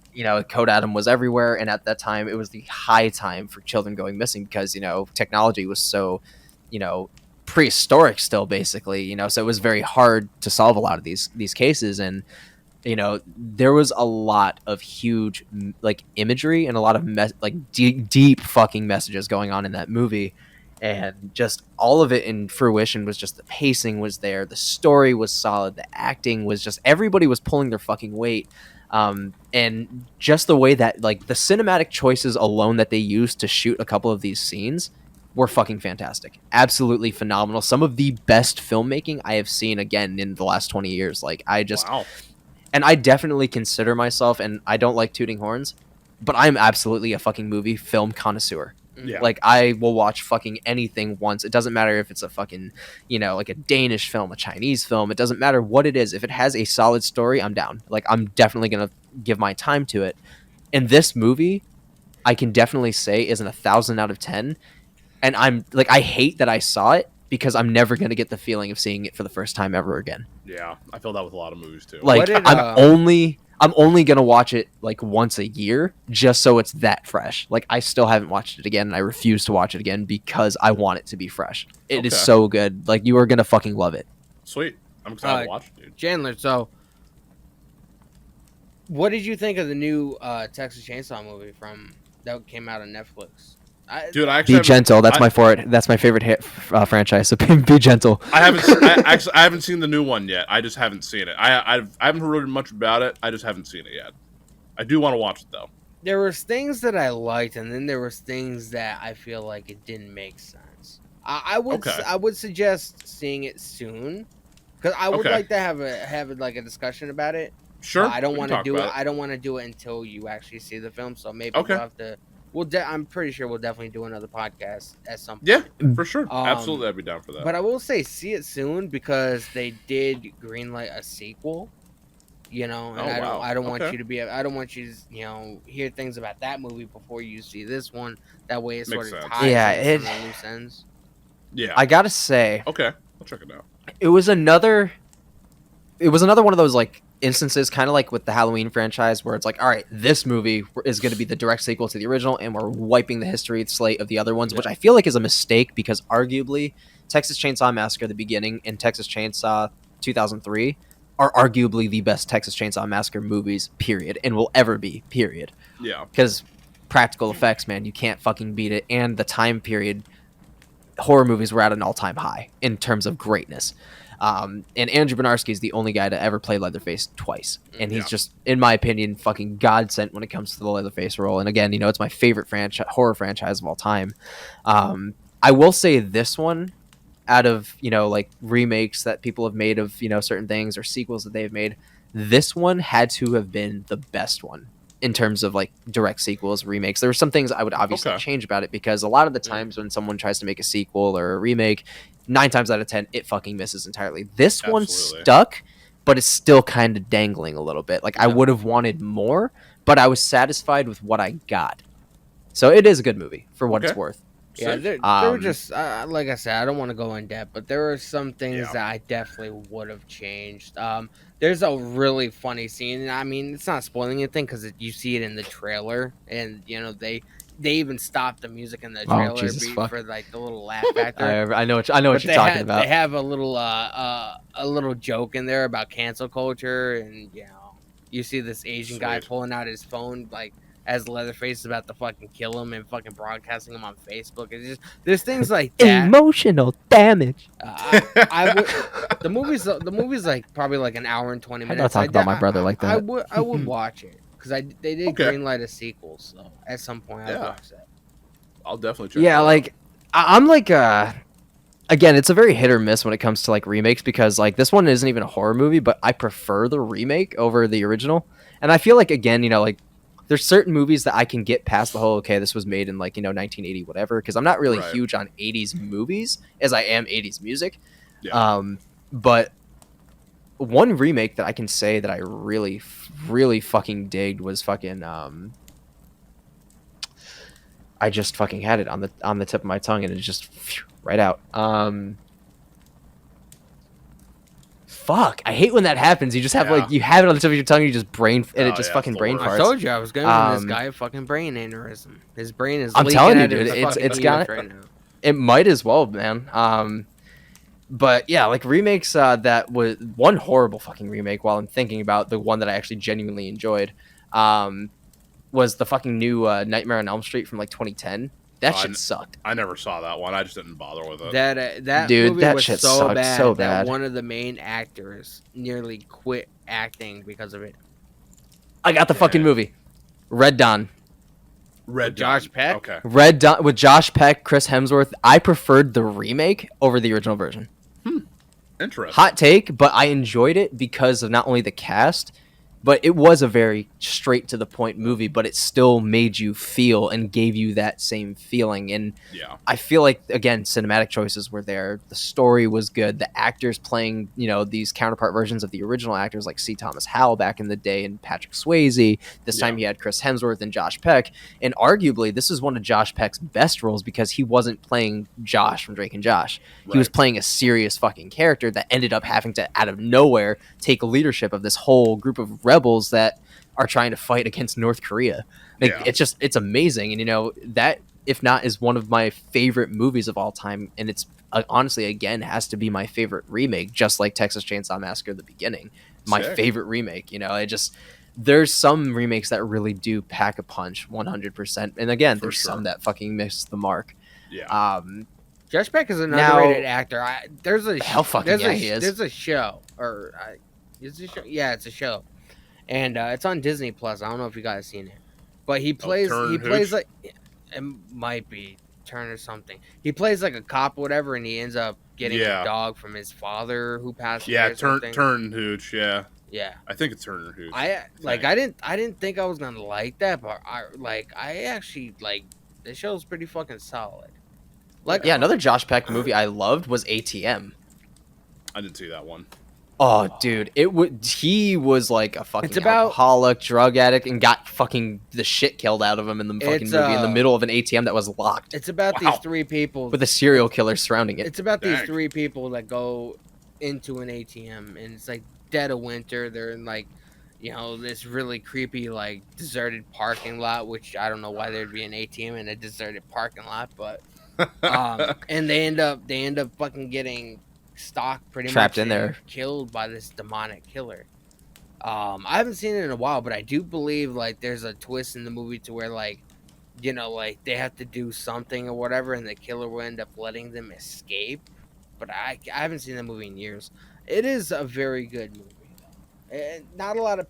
Code Adam was everywhere, and at that time it was the high time for children going missing because technology was so prehistoric still, basically. So it was very hard to solve a lot of these cases, and there was a lot of huge like imagery and a lot of deep fucking messages going on in that movie, and just all of it in fruition was just the pacing was there, the story was solid, the acting was just everybody was pulling their fucking weight, and just the way that like the cinematic choices alone that they used to shoot a couple of these scenes were fucking fantastic, absolutely phenomenal. Some of the best filmmaking I have seen again in the last 20 years. Like Wow. and I definitely consider myself, and I don't like tooting horns, but I'm absolutely a fucking movie film connoisseur. Yeah. Like, I will watch fucking anything once. It doesn't matter if it's a fucking, like a Danish film, a Chinese film. It doesn't matter what it is. If it has a solid story, I'm down. Like, I'm definitely going to give my time to it. And this movie, I can definitely say is an 1,000 out of 10. And I'm, like, I hate that I saw it because I'm never going to get the feeling of seeing it for the first time ever again. Yeah. I feel that with a lot of movies too. Like, What did, I'm only gonna watch it like once a year just so it's that fresh. Like, I still haven't watched it again, and I refuse to watch it again because I want it to be fresh. It is Okay. so good. Like, you are gonna fucking love it. Sweet. I'm excited to watch it, dude. Chandler, so what did you think of the new Texas Chainsaw movie that came out on Netflix? Dude, I actually Be gentle. That's my favorite hit franchise. So be gentle. I haven't seen the new one yet. I just haven't seen it. I haven't heard much about it. I just haven't seen it yet. I do want to watch it though. There was things that I liked, and then there was things that I feel like it didn't make sense. I would suggest seeing it soon because I would like to have a discussion about it. Sure. I don't want to do it. I I don't want to do it until you actually see the film. So maybe Okay. we'll have to. I'm pretty sure we'll definitely do another podcast at some point. Yeah, for sure. Um, Absolutely, I'd be down for that. But I will say, see it soon because they did greenlight a sequel. And I don't want you to I don't want you to hear things about that movie before you see this one. That way, it sort Makes of sense. ties Yeah, into some of the loose ends. Yeah. I gotta say, Okay, I'll check it out. it was another one of those like instances, kind of like with the Halloween franchise, where it's like, all right, this movie is going to be the direct sequel to the original, and we're wiping the history slate of the other ones, which I feel like is a mistake because arguably Texas Chainsaw Massacre: The Beginning and Texas Chainsaw 2003 are arguably the best Texas Chainsaw Massacre movies, period, and will ever be, period. Yeah. Because practical effects, man, you can't fucking beat it, and the time period, horror movies were at an all-time high in terms of greatness. And Andrew Bernarski is the only guy to ever play Leatherface twice. And he's just, in my opinion, fucking godsent when it comes to the Leatherface role. And again, it's my favorite horror franchise of all time. I will say this one, out of, like remakes that people have made of, certain things or sequels that they've made, this one had to have been the best one in terms of like direct sequels, remakes. There were some things I would obviously change about it because a lot of the times when someone tries to make a sequel or a remake, 9 times out of 10, it fucking misses entirely. This one stuck, but it's still kind of dangling a little bit. Like, I would have wanted more, but I was satisfied with what I got. So it is a good movie for what it's worth. Yeah, there were just like I said, I don't want to go in depth, but there were some things that I definitely would have changed. There's a really funny scene, and I mean, it's not spoiling anything because you see it in the trailer, and they even stopped the music in the trailer for like the little laugh factor. I know what you're talking about. They have a little joke in there about cancel culture, and you see this Asian guy pulling out his phone like as Leatherface is about to fucking kill him and fucking broadcasting him on Facebook. It's just there's things like that. Emotional damage. The movie's like probably like an hour and 20 minutes. I don't talk about my brother like that. I would watch it because they did greenlight a sequel, so at some point I'll watch that. I'll definitely check. Yeah, that like out. I'm like again, it's a very hit or miss when it comes to like remakes because like this one isn't even a horror movie, but I prefer the remake over the original. And I feel like again, like there's certain movies that I can get past the whole okay, this was made in like 1980 whatever because I'm not really huge on 80s movies as I am 80s music. Yeah. But one remake that I can say that I really fucking digged was fucking I just fucking had it on the tip of my tongue and it just right out. Fuck! I hate when that happens. You just have like you have it on the tip of your tongue, you just brain and it just fucking brain farts. I told you I was giving this guy a fucking brain aneurysm. His brain is. I'm telling you, dude. It's got right now. It might as well, man. But yeah, like remakes. That was one horrible fucking remake. While I'm thinking about the one that I actually genuinely enjoyed, was the fucking new Nightmare on Elm Street from like 2010. That shit sucked. I never saw that one. I just didn't bother with it. That dude, movie that was shit so sucked bad, so bad that one of the main actors nearly quit acting because of it. I got the fucking movie, Red Dawn. Red Josh Peck. Okay. Red Dawn with Josh Peck, Chris Hemsworth. I preferred the remake over the original version. Interesting. Hot take, but I enjoyed it because of not only the cast, but it was a very straight to the point movie, but it still made you feel and gave you that same feeling. And I feel like, again, cinematic choices were there. The story was good. The actors playing, these counterpart versions of the original actors like C. Thomas Howell back in the day and Patrick Swayze. This time he had Chris Hemsworth and Josh Peck. And arguably, this is one of Josh Peck's best roles because he wasn't playing Josh from Drake and Josh. He was playing a serious fucking character that ended up having to, out of nowhere, take leadership of this whole group of rebels that are trying to fight against North Korea. It's amazing. And that, if not, is one of my favorite movies of all time. And it's honestly, again, has to be my favorite remake, just like Texas Chainsaw Massacre: The Beginning. My favorite remake. There's some remakes that really do pack a punch 100%. And again, there's some that fucking miss the mark. Josh Peck is an underrated actor. There's a show, is it a show? Yeah, it's a show, and it's on Disney Plus. I don't know if you guys seen it, but he plays like it might be Turn or something. He plays like a cop, or whatever, and he ends up getting a dog from his father who passed away. Yeah, Turn Hooch. Yeah. I think it's Turner Hooch. I didn't think I was gonna like that, but I actually like the show's pretty fucking solid. Another Josh Peck movie I loved was ATM. I didn't see that one. Oh, dude, he was like a fucking alcoholic, drug addict, and got fucking the shit killed out of him in the fucking movie in the middle of an ATM that was locked. It's about these three people with a serial killer surrounding it. It's about these three people that go into an ATM, and it's like dead of winter. They're in like, this really creepy like deserted parking lot, which I don't know why there'd be an ATM in a deserted parking lot, but and they end up fucking getting stock pretty trapped much in there, killed by this demonic killer. I haven't seen it in a while, but I do believe like there's a twist in the movie to where like they have to do something or whatever, and the killer will end up letting them escape. But I haven't seen the movie in years. It is a very good movie though. And not a lot of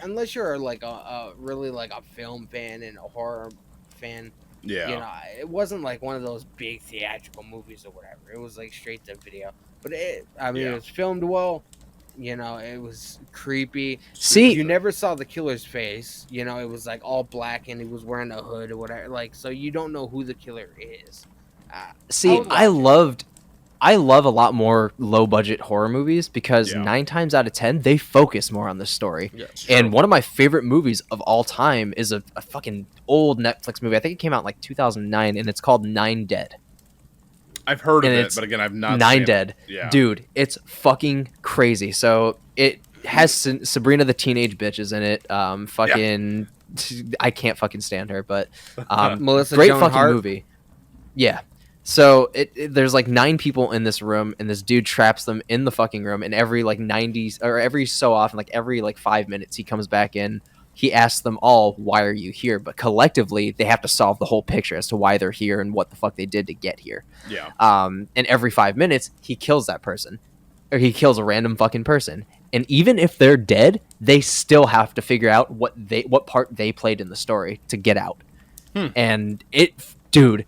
unless you're like a really like a film fan and a horror fan. It wasn't like one of those big theatrical movies or whatever. It was like straight to video. But it was filmed well. It was creepy. See, you never saw the killer's face. It was like all black and he was wearing a hood or whatever. Like, so you don't know who the killer is. I love a lot more low budget horror movies because 9 times out of 10 they focus more on the story. And one of my favorite movies of all time is a fucking old Netflix movie. I think it came out in like 2009, and it's called 9 Dead. I've heard of it, but again, I've not 9 seen Dead. It. Dude, it's fucking crazy. So it has Sabrina the Teenage Bitch is in it. I can't fucking stand her, but Melissa great Joan fucking Hart? movie. Yeah. So there's like 9 people in this room, and this dude traps them in the fucking room. And every like 90s or every so often, like every like 5 minutes, he comes back in. He asks them all, "Why are you here?" But collectively, they have to solve the whole picture as to why they're here and what the fuck they did to get here. Yeah. And every 5 minutes, he kills that person. or he kills a random fucking person. And even if they're dead, they still have to figure out what part they played in the story to get out. And dude,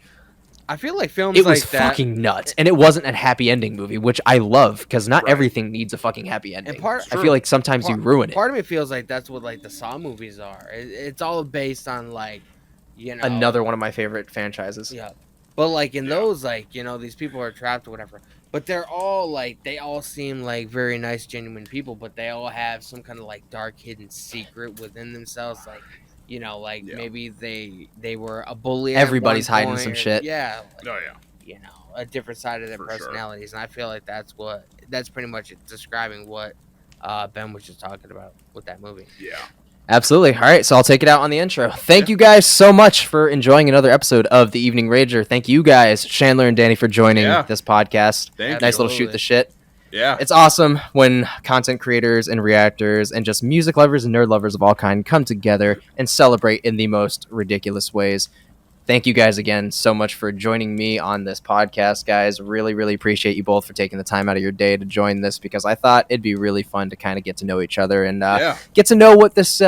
I feel like films it was like that fucking nuts. And it wasn't a happy ending movie, which I love, because not Right. everything needs a fucking happy ending. part- I feel like sometimes you ruin it. Part of me feels like that's what like the Saw movies are. It's all based on like, you know, Another one of my favorite franchises. Yeah, but like in those, like, you know, these people are trapped or whatever. But they're all like, they all seem like very nice, genuine people, but they all have some kind of like dark hidden secret within themselves. Like, you know, like maybe they were a bully. Everybody's at one hiding point, some or, shit. Yeah. Like, Oh yeah. You know, a different side of their For sure. personalities, and I feel like that's pretty much describing what Ben was just talking about with that movie. Yeah. Absolutely. All right, so I'll take it out on the intro. Thank you guys so much for enjoying another episode of The Evening Rager. Thank you guys, Chandler and Danny, for joining this podcast. Thank Nice you. little shoot the shit. Yeah. It's awesome when content creators and reactors and just music lovers and nerd lovers of all kind come together and celebrate in the most ridiculous ways. Thank you guys again so much for joining me on this podcast, guys. Really, really appreciate you both for taking the time out of your day to join this, because I thought it'd be really fun to kind of get to know each other and get to know what this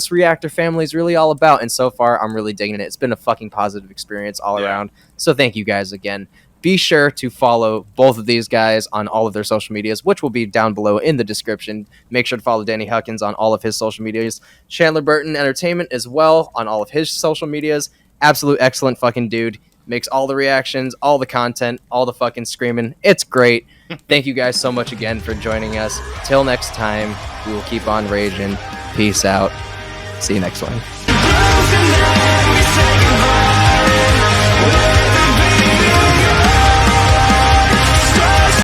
reactor family is really all about. And so far, I'm really digging it. It's been a fucking positive experience all around. So thank you guys again. Be sure to follow both of these guys on all of their social medias, which will be down below in the description. Make sure to follow Danny Huckins on all of his social medias. Chandler Burton Entertainment as well on all of his social medias. Absolute excellent fucking dude. Makes all the reactions, all the content, all the fucking screaming. It's great. Thank you guys so much again for joining us. Till next time, we will keep on raging. Peace out. See you next one.